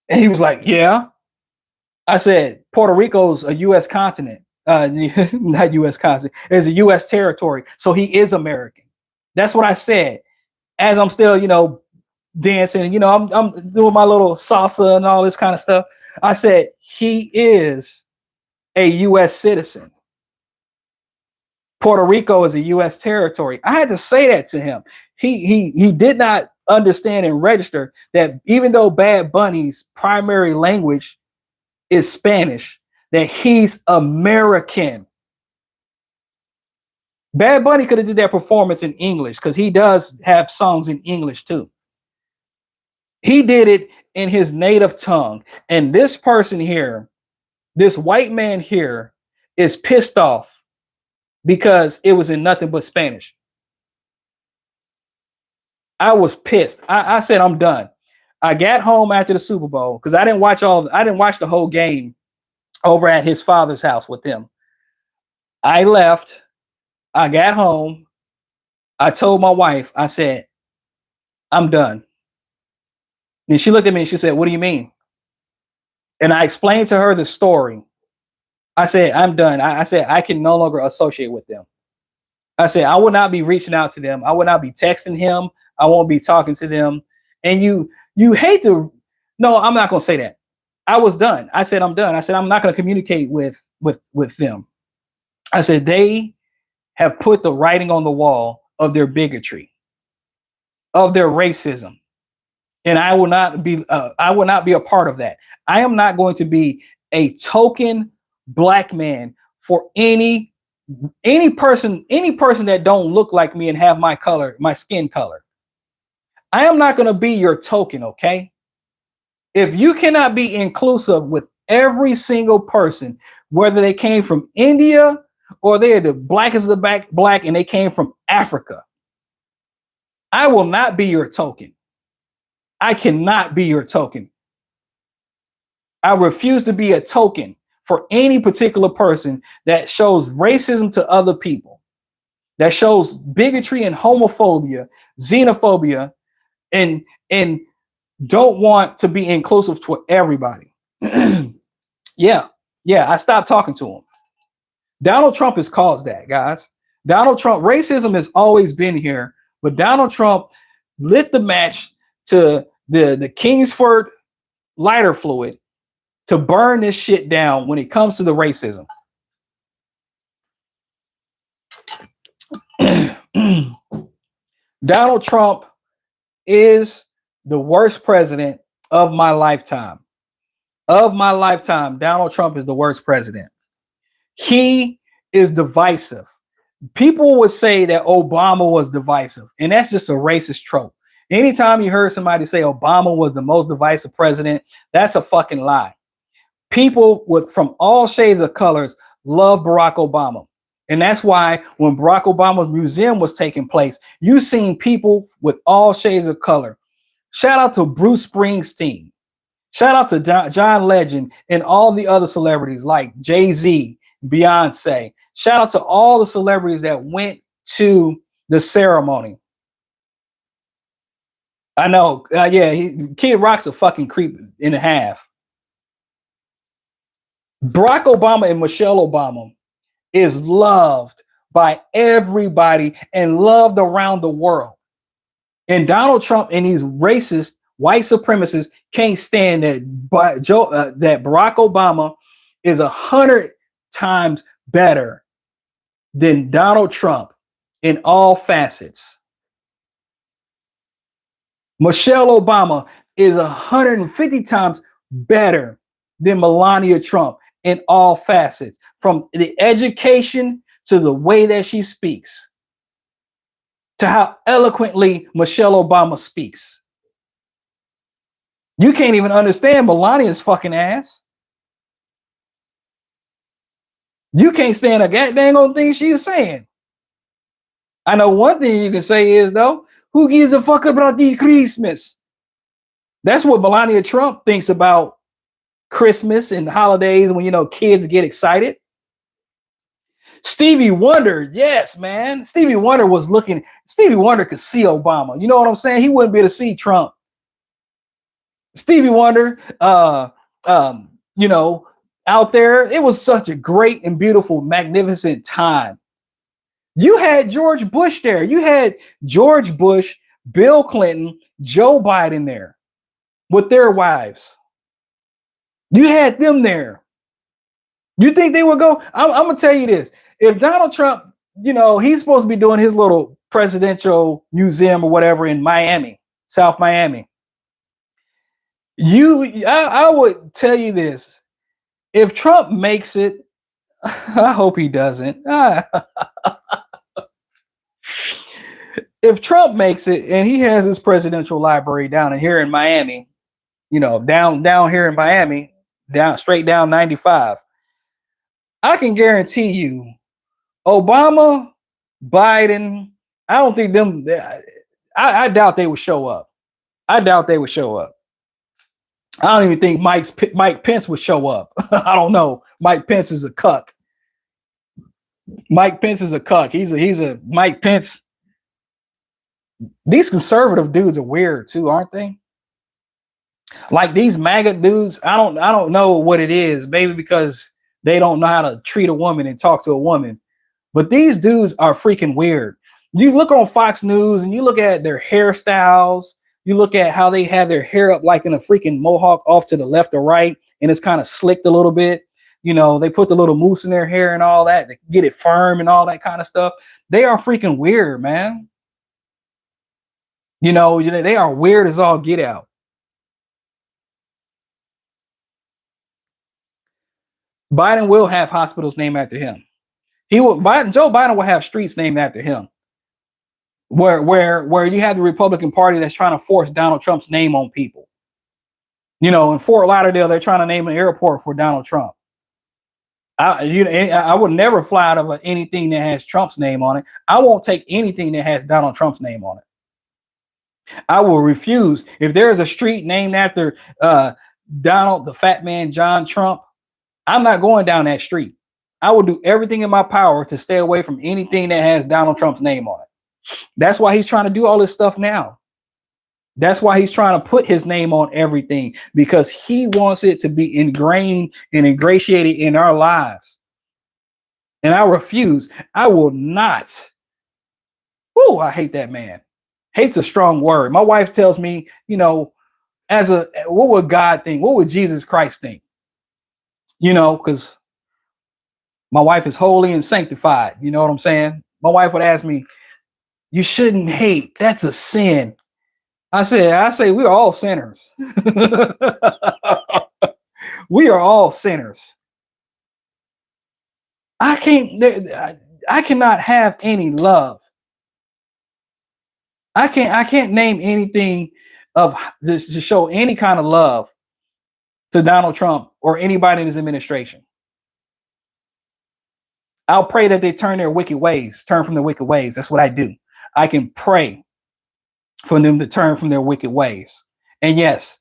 And he was like, yeah. I said, Puerto Rico's a U.S. continent. Not U.S. continent. It's a U.S. territory. So he is American. That's what I said. As I'm still, dancing, I'm doing my little salsa and all this kind of stuff. I said, he is a U.S. citizen. Puerto Rico is a U.S. territory. I had to say that to him. He did not understand and register that even though Bad Bunny's primary language is Spanish, that he's American. Bad Bunny could have did that performance in English because he does have songs in English too. He did it in his native tongue. And this person here, this white man here, is pissed off because it was in nothing but Spanish. I was pissed. I said, I'm done. I got home after the Super Bowl because I didn't watch the whole game over at his father's house with him. I left. I got home. I told my wife, I said, I'm done. And she looked at me and she said, what do you mean? And I explained to her the story. I said, I'm done. I said, I can no longer associate with them. I said, I will not be reaching out to them. I will not be texting him. I won't be talking to them. And you hate to, no, I'm not going to say that. I was done. I said, I'm done. I said, I'm not going to communicate with them. I said, they have put the writing on the wall of their bigotry, of their racism. And I will not be a part of that. I am not going to be a token black man for any person that don't look like me and have my color, my skin color. I am not going to be your token, okay? If you cannot be inclusive with every single person, whether they came from India or they're the blackest of the black and they came from Africa, I will not be your token. I cannot be your token. I refuse to be a token for any particular person that shows racism to other people, that shows bigotry and homophobia, xenophobia, and don't want to be inclusive to everybody. Yeah, I stopped talking to him. Donald Trump has caused that, guys. Donald Trump, racism has always been here, but Donald Trump lit the match to the Kingsford lighter fluid to burn this shit down when it comes to the racism. Donald Trump is the worst president of my lifetime. Of my lifetime, Donald Trump is the worst president. He is divisive. People would say that Obama was divisive, and that's just a racist trope. Anytime you heard somebody say Obama was the most divisive president, that's a fucking lie. People from all shades of colors love Barack Obama. And that's why when Barack Obama's museum was taking place, you seen people with all shades of color. Shout out to Bruce Springsteen. Shout out to John Legend and all the other celebrities like Jay-Z, Beyonce. Shout out to all the celebrities that went to the ceremony. I know. Kid Rock's a fucking creep and a half. Barack Obama and Michelle Obama is loved by everybody and loved around the world. And Donald Trump and these racist white supremacists can't stand that that Barack Obama is 100 times better than Donald Trump in all facets. Michelle Obama is 150 times better than Melania Trump in all facets, from the education to the way that she speaks, to how eloquently Michelle Obama speaks. You can't even understand Melania's fucking ass. You can't stand a goddamn old thing she is saying. I know one thing you can say is though, who gives a fuck about the Christmas? That's what Melania Trump thinks about Christmas and holidays when kids get excited. Stevie Wonder, yes, man. Stevie Wonder could see Obama. You know what I'm saying? He wouldn't be able to see Trump. Stevie Wonder, out there, it was such a great and beautiful, magnificent time. You had George Bush there. You had George Bush, Bill Clinton, Joe Biden there with their wives. You had them there. You think they would go? I'm going to tell you this. If Donald Trump, he's supposed to be doing his little presidential museum or whatever in Miami, South Miami. I would tell you this. If Trump makes it, I hope he doesn't. If Trump makes it and he has his presidential library down here in Miami, down here in Miami, straight down 95, I can guarantee you, Obama, Biden, I don't think them. I doubt they would show up. I doubt they would show up. I don't even think Mike Pence would show up. I don't know. Mike Pence is a cuck. Mike Pence is a cuck. He's a Mike Pence. These conservative dudes are weird too, aren't they? Like these MAGA dudes, I don't know what it is, maybe because they don't know how to treat a woman and talk to a woman. But these dudes are freaking weird. You look on Fox News and you look at their hairstyles, you look at how they have their hair up like in a freaking mohawk off to the left or right, and it's kind of slicked a little bit. They put the little mousse in their hair and all that to get it firm and all that kind of stuff. They are freaking weird, man. They are weird as all get out. Biden will have hospitals named after him. Joe Biden will have streets named after him. Where you have the Republican Party that's trying to force Donald Trump's name on people. In Fort Lauderdale, they're trying to name an airport for Donald Trump. I would never fly out of anything that has Trump's name on it. I won't take anything that has Donald Trump's name on it. I will refuse. If there is a street named after Donald, the fat man, John Trump, I'm not going down that street. I will do everything in my power to stay away from anything that has Donald Trump's name on it. That's why he's trying to do all this stuff now. That's why he's trying to put his name on everything, because he wants it to be ingrained and ingratiated in our lives. And I refuse. I will not. Oh, I hate that man. Hate's a strong word. My wife tells me, what would God think? What would Jesus Christ think? Because my wife is holy and sanctified. You know what I'm saying? My wife would ask me, you shouldn't hate. That's a sin. I say we are all sinners. We are all sinners. I cannot have any love. I can't name anything of this to show any kind of love to Donald Trump or anybody in his administration. I'll pray that they turn from their wicked ways. That's what I do. I can pray for them to turn from their wicked ways. And yes,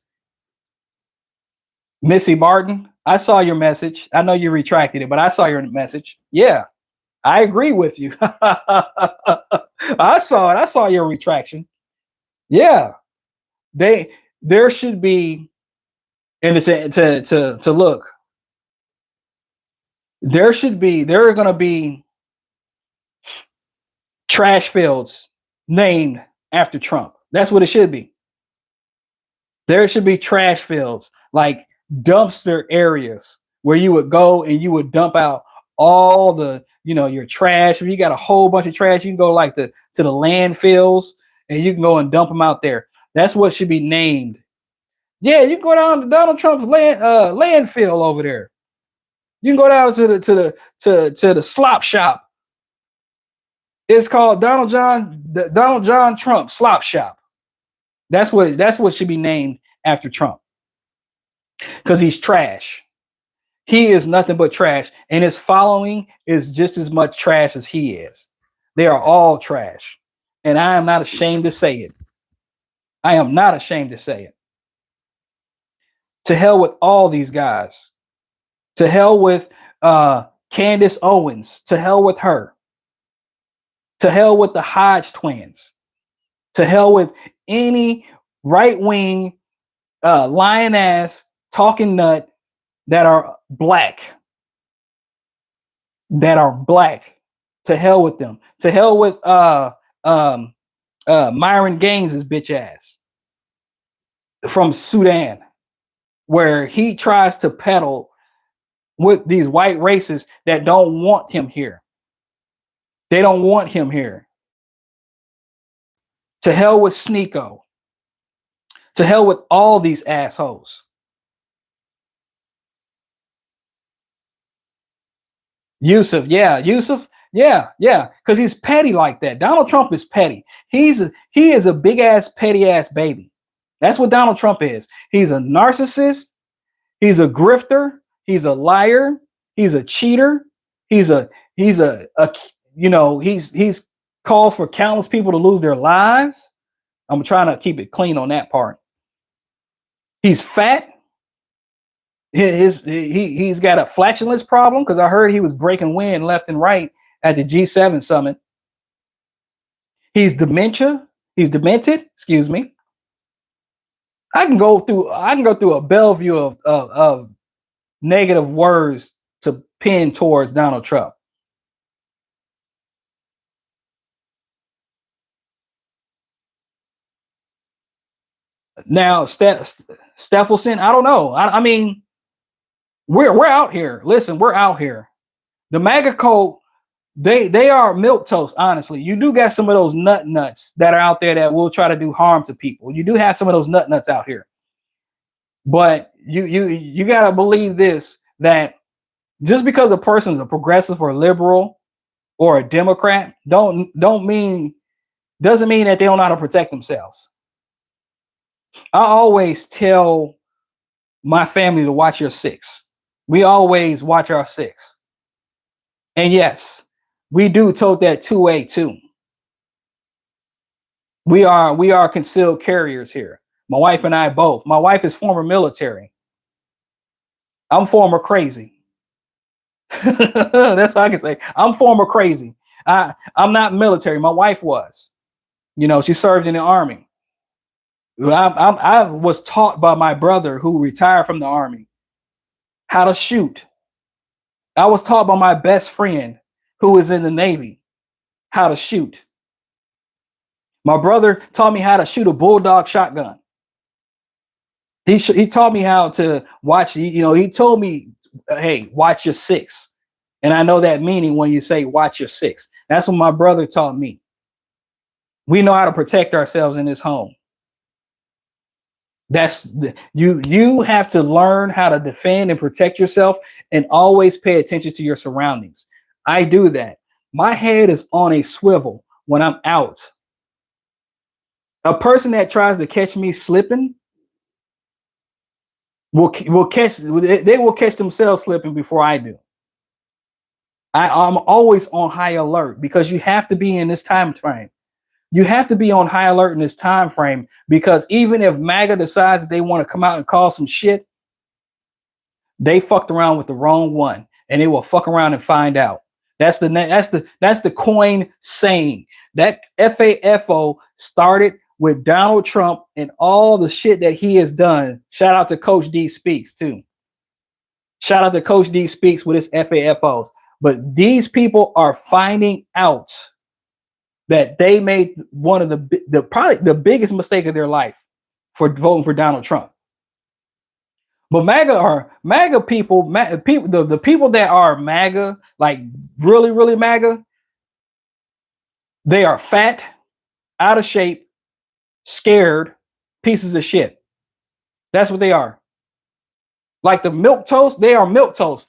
Missy Barton, I saw your message. I know you retracted it, but I saw your message. Yeah, I agree with you. I saw it. I saw your retraction. Yeah, there should be, and to look, there are going to be trash fields named after Trump. That's what it should be. There should be trash fields, like dumpster areas where you would go and you would dump out all the, your trash. If you got a whole bunch of trash, you can go to the landfills and you can go and dump them out there. That's what should be named. Yeah, you can go down to Donald Trump's landfill over there. You can go down to the slop shop. It's called Donald John Trump Slop Shop. That's what should be named after Trump, because he's trash. He is nothing but trash, and his following is just as much trash as he is. They are all trash. And I am not ashamed to say it. I am not ashamed to say it. To hell with all these guys. To hell with Candace Owens. To hell with her. To hell with the Hodge twins. To hell with any right-wing lying ass talking nut that are black. That are black. To hell with them. To hell with Myron Gaines' bitch ass from Sudan, where he tries to peddle with these white racists that don't want him here. They don't want him here. To hell with Sneeko. To hell with all these assholes. Yusuf, yeah, because he's petty like that. Donald Trump is petty. He is a big ass petty ass baby. That's what Donald Trump is. He's a narcissist. He's a grifter. He's a liar. He's a cheater. He's calls for countless people to lose their lives. I'm trying to keep it clean on that part. He's fat. He's got a flatulence problem because I heard he was breaking wind left and right at the G7 summit. He's dementia. He's demented. Excuse me. I can go through a Bellevue of negative words to pin towards Donald Trump. Now, Stephelson, I don't know. I mean, we're out here. Listen, we're out here. The MAGA cult, they are milk toast. Honestly, you do got some of those nuts that are out there that will try to do harm to people. You do have some of those nuts out here. But you gotta believe this, that just because a person's a progressive or a liberal or a Democrat doesn't mean that they don't know how to protect themselves. I always tell my family to watch your six. We always watch our six. And yes, we do tote that 2A too. We are concealed carriers here. My wife and I both. My wife is former military. I'm former crazy. That's what I can say. I'm former crazy. I'm not military. My wife was. She served in the Army. I was taught by my brother who retired from the Army how to shoot. I was taught by my best friend who was in the Navy how to shoot. My brother taught me how to shoot a bulldog shotgun. He taught me how to watch. He told me, "Hey, watch your six." And I know that meaning when you say watch your six. That's what my brother taught me. We know how to protect ourselves in this home. You have to learn how to defend and protect yourself and always pay attention to your surroundings. I do that. My head is on a swivel when I'm out. A person that tries to catch me slipping will catch themselves slipping before I do. I'm always on high alert because you have to be in this time frame. You have to be on high alert in this time frame because even if MAGA decides that they want to come out and call some shit, they fucked around with the wrong one, and they will fuck around and find out. That's the coin saying. That FAFO started with Donald Trump and all the shit that he has done. Shout out to Coach D Speaks too. Shout out to Coach D Speaks with his FAFOs. But these people are finding out that they made one of probably the biggest mistake of their life for voting for Donald Trump. But MAGA people, the people that are MAGA, like really, really MAGA, they are fat, out of shape, scared pieces of shit. That's what they are. Like the milk toast, they are milk toast.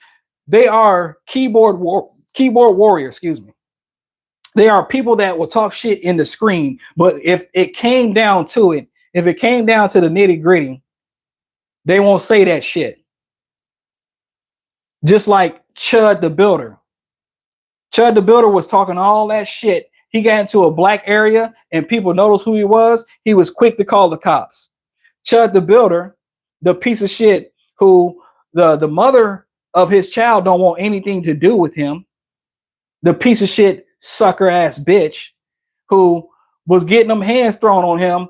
They are keyboard warriors, excuse me. They are people that will talk shit in the screen, but if it came down to it, if it came down to the nitty gritty, they won't say that shit. Just like Chud the Builder. Chud the Builder was talking all that shit he got into a black area and people noticed who he was quick to call the cops. Chud the Builder, the piece of shit who the mother of his child don't want anything to do with him, the piece of shit sucker ass bitch who was getting them hands thrown on him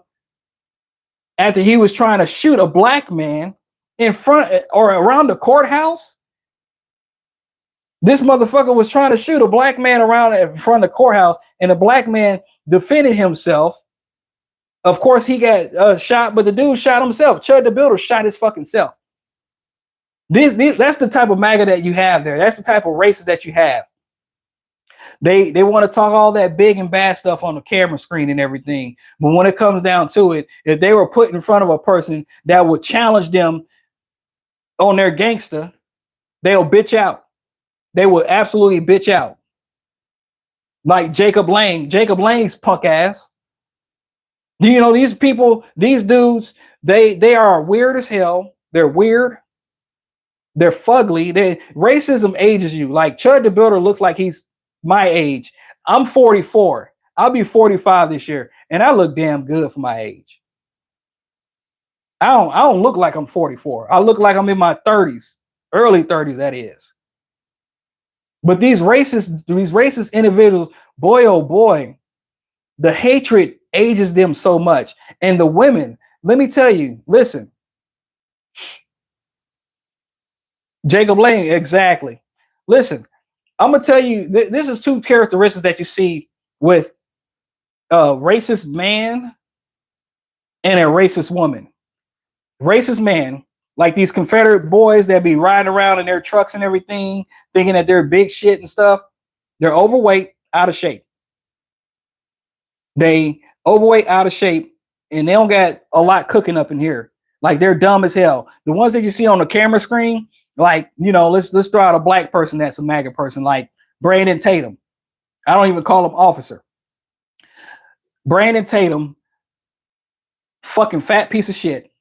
after he was trying to shoot a black man in front or around the courthouse. This motherfucker was trying to shoot a black man around in front of the courthouse, and the black man defended himself. Of course, he got shot, but the dude shot himself. Chud the Builder shot his fucking self. That's the type of MAGA that you have there. That's the type of races that you have. They want to talk all that big and bad stuff on the camera screen and everything. But when it comes down to it, if they were put in front of a person that would challenge them on their gangster, they'll bitch out. They will absolutely bitch out. Like Jacob Lang's punk ass. You know, these people, these dudes, they are weird as hell. They're weird. They're fugly. Racism ages you. Like Chud the Builder looks like he's my age. I'm 44. I'll be 45 this year, and I look damn good for my age. I don't look like I'm 44. I look like I'm in my 30s, early 30s, that is. But these racist individuals, boy, oh boy, the hatred ages them so much. And the women, let me tell you, listen. Jacob Lang, exactly. Listen, I'm gonna tell you, this is two characteristics that you see with a racist man and a racist woman. Racist man, like these Confederate boys that be riding around in their trucks and everything, thinking that they're big shit and stuff. They're overweight, out of shape. They overweight, out of shape, and they don't got a lot cooking up in here. Like they're dumb as hell. The ones that you see on the camera screen, like, you know, let's throw out a black person that's a MAGA person, like Brandon Tatum. I don't even call him officer. Brandon Tatum, fucking fat piece of shit.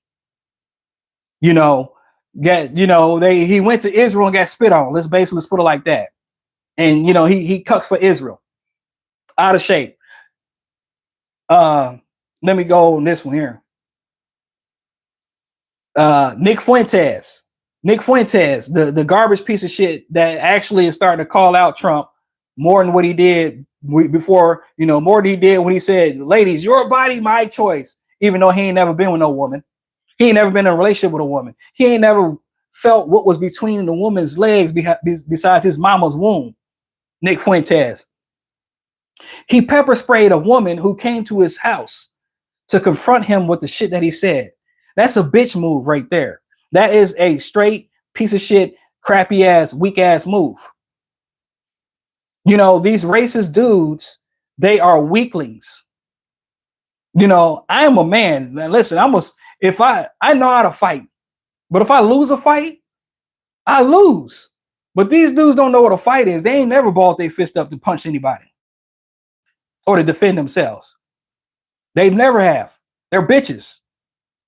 You know, he went to Israel and got spit on. Let's put it like that. And you know, he cucks for Israel. Out of shape. Let me go on this one here. Nick Fuentes, the garbage piece of shit that actually is starting to call out Trump more than what he did before, you know, more than he did when he said, ladies, your body, my choice, even though he ain't never been with no woman. He ain't never been in a relationship with a woman. He ain't never felt what was between the woman's legs besides his mama's womb. Nick Fuentes. He pepper sprayed a woman who came to his house to confront him with the shit that he said. That's a bitch move right there. That is a straight piece of shit, crappy ass, weak ass move. You know, these racist dudes, they are weaklings. You know, I am a man. Now listen, I know how to fight, but if I lose a fight, I lose. But these dudes don't know what a fight is. They ain't never balled their fist up to punch anybody or to defend themselves. They never have. They're bitches.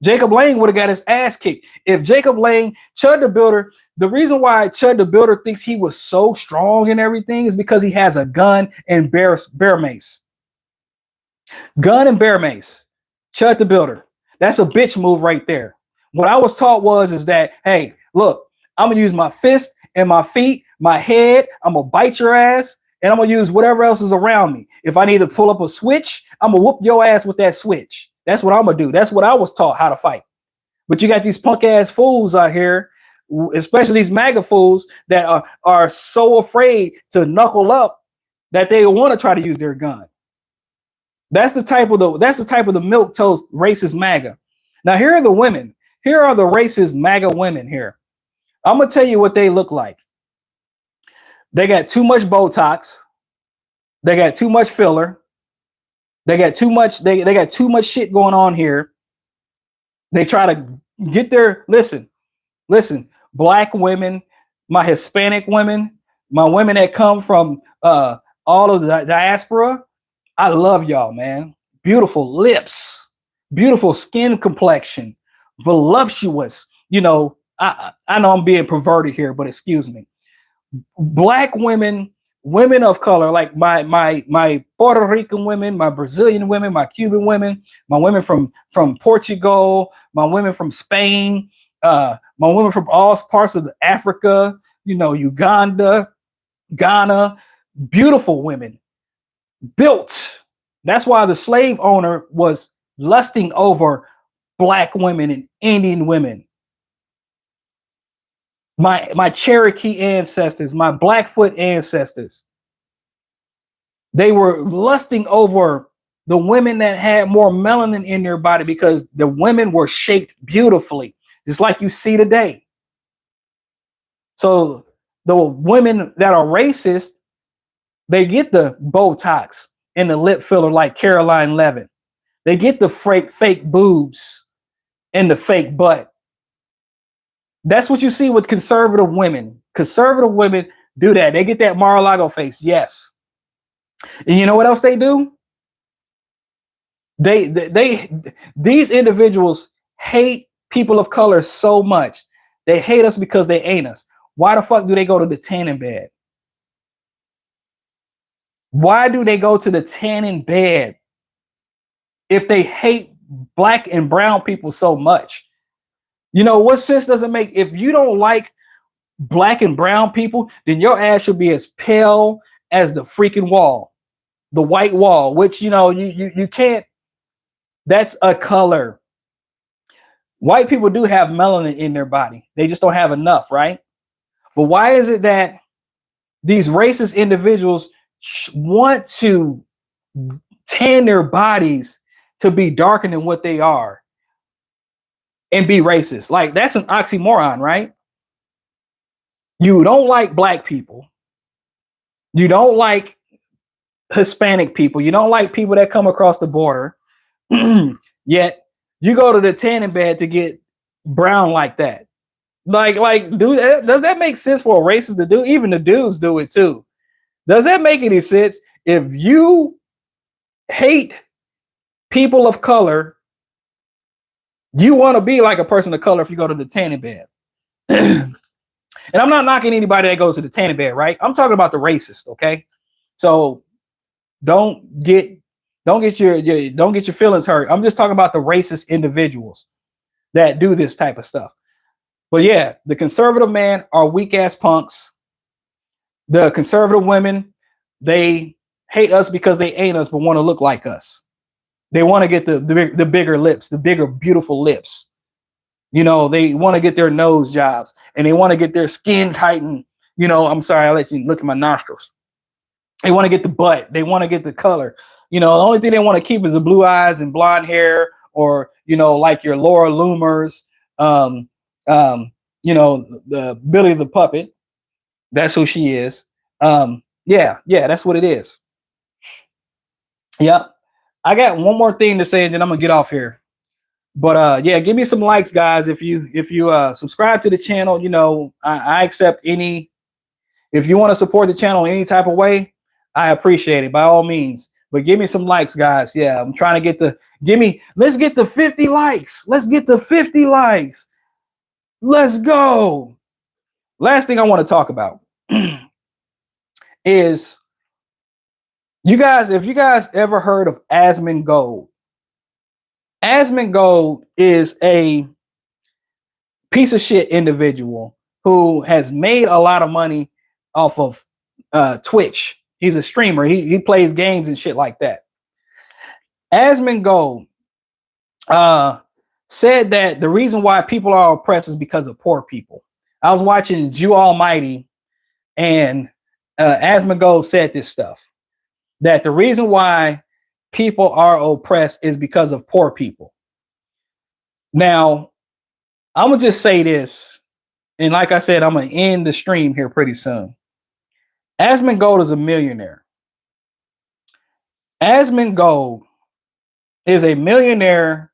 Jacob Lang would have got his ass kicked. If Jacob Lang, Chud the Builder, the reason why Chud the Builder thinks he was so strong and everything is because he has a gun and bear mace. Gun and bear mace. Chud the Builder. That's a bitch move right there. What I was taught is that, hey, look, I'm gonna use my fist and my feet, my head, I'm gonna bite your ass, and I'm gonna use whatever else is around me. If I need to pull up a switch, I'm gonna whoop your ass with that switch. That's what I'm gonna do. That's what I was taught how to fight. But you got these punk ass fools out here, especially these MAGA fools that are so afraid to knuckle up that they want to try to use their gun. That's the type of the milk toast racist MAGA. Now here are the women. Here are the racist MAGA women here. I'm gonna tell you what they look like. They got too much Botox. They got too much filler. They got too much. They got too much shit going on here. They try to get their listen. Black women, my Hispanic women, my women that come from all of the diaspora. I love y'all, man. Beautiful lips, beautiful skin complexion, voluptuous. You know, I know I'm being perverted here, but excuse me. Black women women of color, like my Puerto Rican women, my Brazilian women, my Cuban women, my women from Portugal, my women from Spain, my women from all parts of Africa, Uganda, Ghana, beautiful women, built. That's why the slave owner was lusting over black women and Indian women. My Cherokee ancestors, my Blackfoot ancestors, they were lusting over the women that had more melanin in their body because the women were shaped beautifully, just like you see today. So the women that are racist, they get the Botox and the lip filler like Caroline Levin. They get the fake boobs and the fake butt. That's what you see with conservative women. Conservative women do that. They get that Mar-a-Lago face. Yes. And you know what else they do? These individuals hate people of color so much. They hate us because they ain't us. Why the fuck do they go to the tanning bed? Why do they go to the tanning bed if they hate black and brown people so much? What sense does it make? If you don't like black and brown people, then your ass should be as pale as the freaking wall, the white wall, which, you can't. That's a color. White people do have melanin in their body. They just don't have enough, right? But why is it that these racist individuals want to tan their bodies to be darker than what they are and be racist? Like, that's an oxymoron, right? You don't like black people. You don't like Hispanic people. You don't like people that come across the border. Yet you go to the tanning bed to get brown like that. Like, dude, does that make sense for a racist to do? Even the dudes do it too. Does that make any sense? If you hate people of color, you want to be like a person of color if you go to the tanning bed. And I'm not knocking anybody that goes to the tanning bed, right? I'm talking about the racist, okay? So don't get your feelings hurt. I'm just talking about the racist individuals that do this type of stuff. But yeah, the conservative men are weak ass punks. The conservative women, they hate us because they ain't us, but want to look like us. They want to get the bigger lips, the bigger, beautiful lips. They want to get their nose jobs and they want to get their skin tightened. I'm sorry, I'll let you look at my nostrils. They want to get the butt. They want to get the color. The only thing they want to keep is the blue eyes and blonde hair, or, like your Laura Loomers, the Billy the Puppet. That's who she is. Yeah, that's what it is. Yep. I got one more thing to say, and then I'm gonna get off here. But yeah, give me some likes, guys. If you subscribe to the channel, I accept any. If you want to support the channel in any type of way, I appreciate it by all means. But give me some likes, guys. Yeah, I'm trying to let's get the 50 likes. Let's get the 50 likes. Let's go. Last thing I want to talk about is if you guys ever heard of Asmongold. Asmongold is a piece of shit individual who has made a lot of money off of Twitch. He's a streamer. He plays games and shit like that. Asmongold said that the reason why people are oppressed is because of poor people. I was watching Jew Almighty, and Asmongold said this stuff, that the reason why people are oppressed is because of poor people. Now, I'm gonna just say this, and like I said, I'm gonna end the stream here pretty soon. Asmongold is a millionaire. Asmongold is a millionaire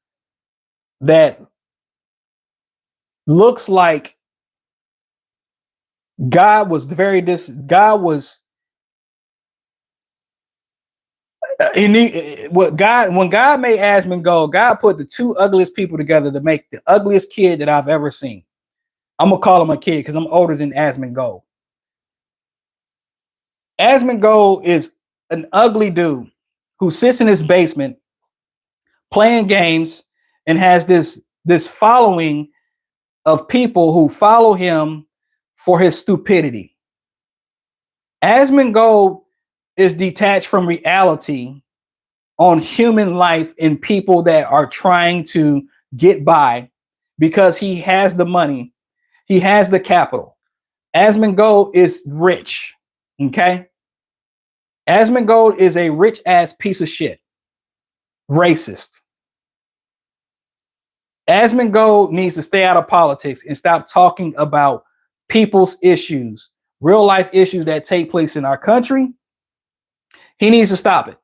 that looks like God was when God made Asmongold, God put the two ugliest people together to make the ugliest kid that I've ever seen. I'm gonna call him a kid because I'm older than Asmongold. Asmongold is an ugly dude who sits in his basement playing games and has this following of people who follow him for his stupidity. Asmongold is detached from reality on human life and people that are trying to get by because he has the money, he has the capital. Asmongold is rich. Okay. Asmongold is a rich ass piece of shit. Racist. Asmongold needs to stay out of politics and stop talking about people's issues, real life issues that take place in our country. He needs to stop it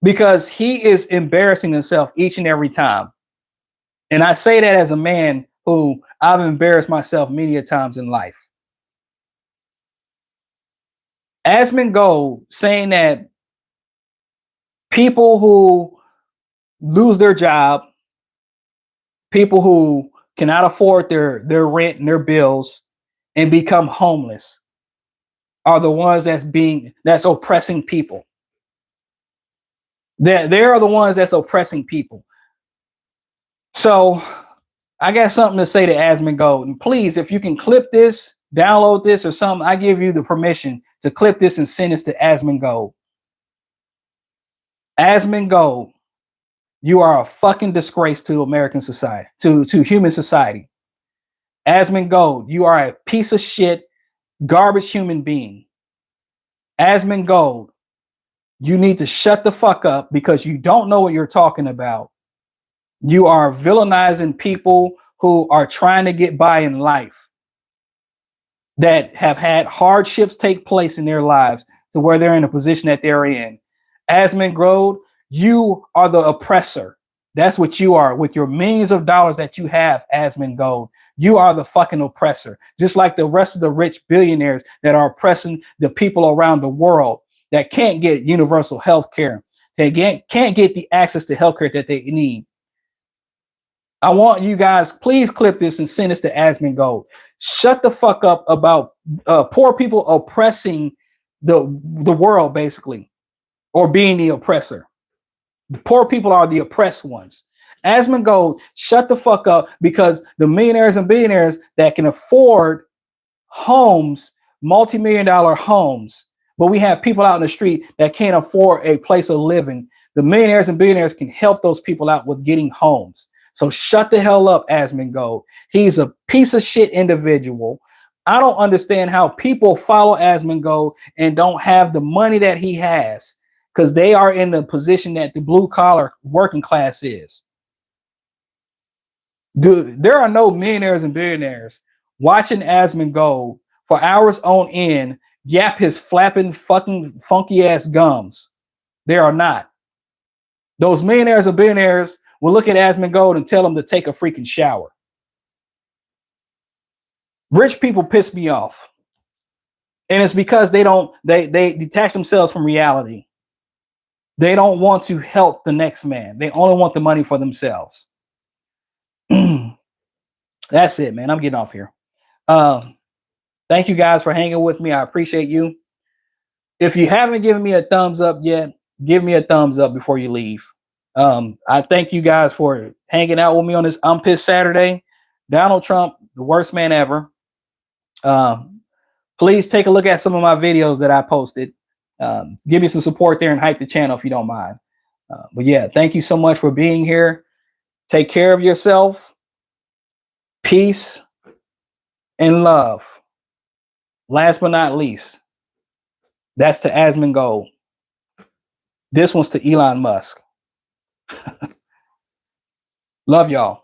because he is embarrassing himself each and every time. And I say that as a man who I've embarrassed myself many a times in life. Asmongold saying that people who lose their job, people who cannot afford their rent and their bills and become homeless are the ones that's oppressing people. They are the ones that's oppressing people. So I got something to say to Asmongold. And please, if you can clip this, download this or something, I give you the permission to clip this and send this to Asmongold. Asmongold, you are a fucking disgrace to American society, to human society. Asmongold, you are a piece of shit, garbage human being. Asmongold, you need to shut the fuck up because you don't know what you're talking about. You are villainizing people who are trying to get by in life, that have had hardships take place in their lives to where they're in a position that they're in. Asmongold, you are the oppressor. That's what you are with your millions of dollars that you have, Asmongold. You are the fucking oppressor, just like the rest of the rich billionaires that are oppressing the people around the world that can't get universal health care. They can't get the access to health care that they need. I want you guys, please clip this and send this to Asmongold. Shut the fuck up about poor people oppressing the world, basically, or being the oppressor. The poor people are the oppressed ones. Asmongold, shut the fuck up because the millionaires and billionaires that can afford homes, multi-million-dollar homes, but we have people out in the street that can't afford a place of living. The millionaires and billionaires can help those people out with getting homes. So shut the hell up, Asmongold. He's a piece of shit individual. I don't understand how people follow Asmongold and don't have the money that he has, because they are in the position that the blue collar working class is. Dude, there are no millionaires and billionaires watching Asmongold for hours on end yap his flapping fucking funky ass gums. There are not. Those millionaires and billionaires will look at Asmongold and tell him to take a freaking shower. Rich people piss me off. And it's because they detach themselves from reality. They don't want to help the next man. They only want the money for themselves. That's it, man. I'm getting off here. Thank you guys for hanging with me. I appreciate you. If you haven't given me a thumbs up yet, give me a thumbs up before you leave. I thank you guys for hanging out with me on this I'm Pissed Saturday. Donald Trump, the worst man ever. Please take a look at some of my videos that I posted. Give me some support there and hype the channel if you don't mind. But yeah, thank you so much for being here. Take care of yourself. Peace and love. Last but not least, that's to Asmongold. This one's to Elon Musk. Love y'all.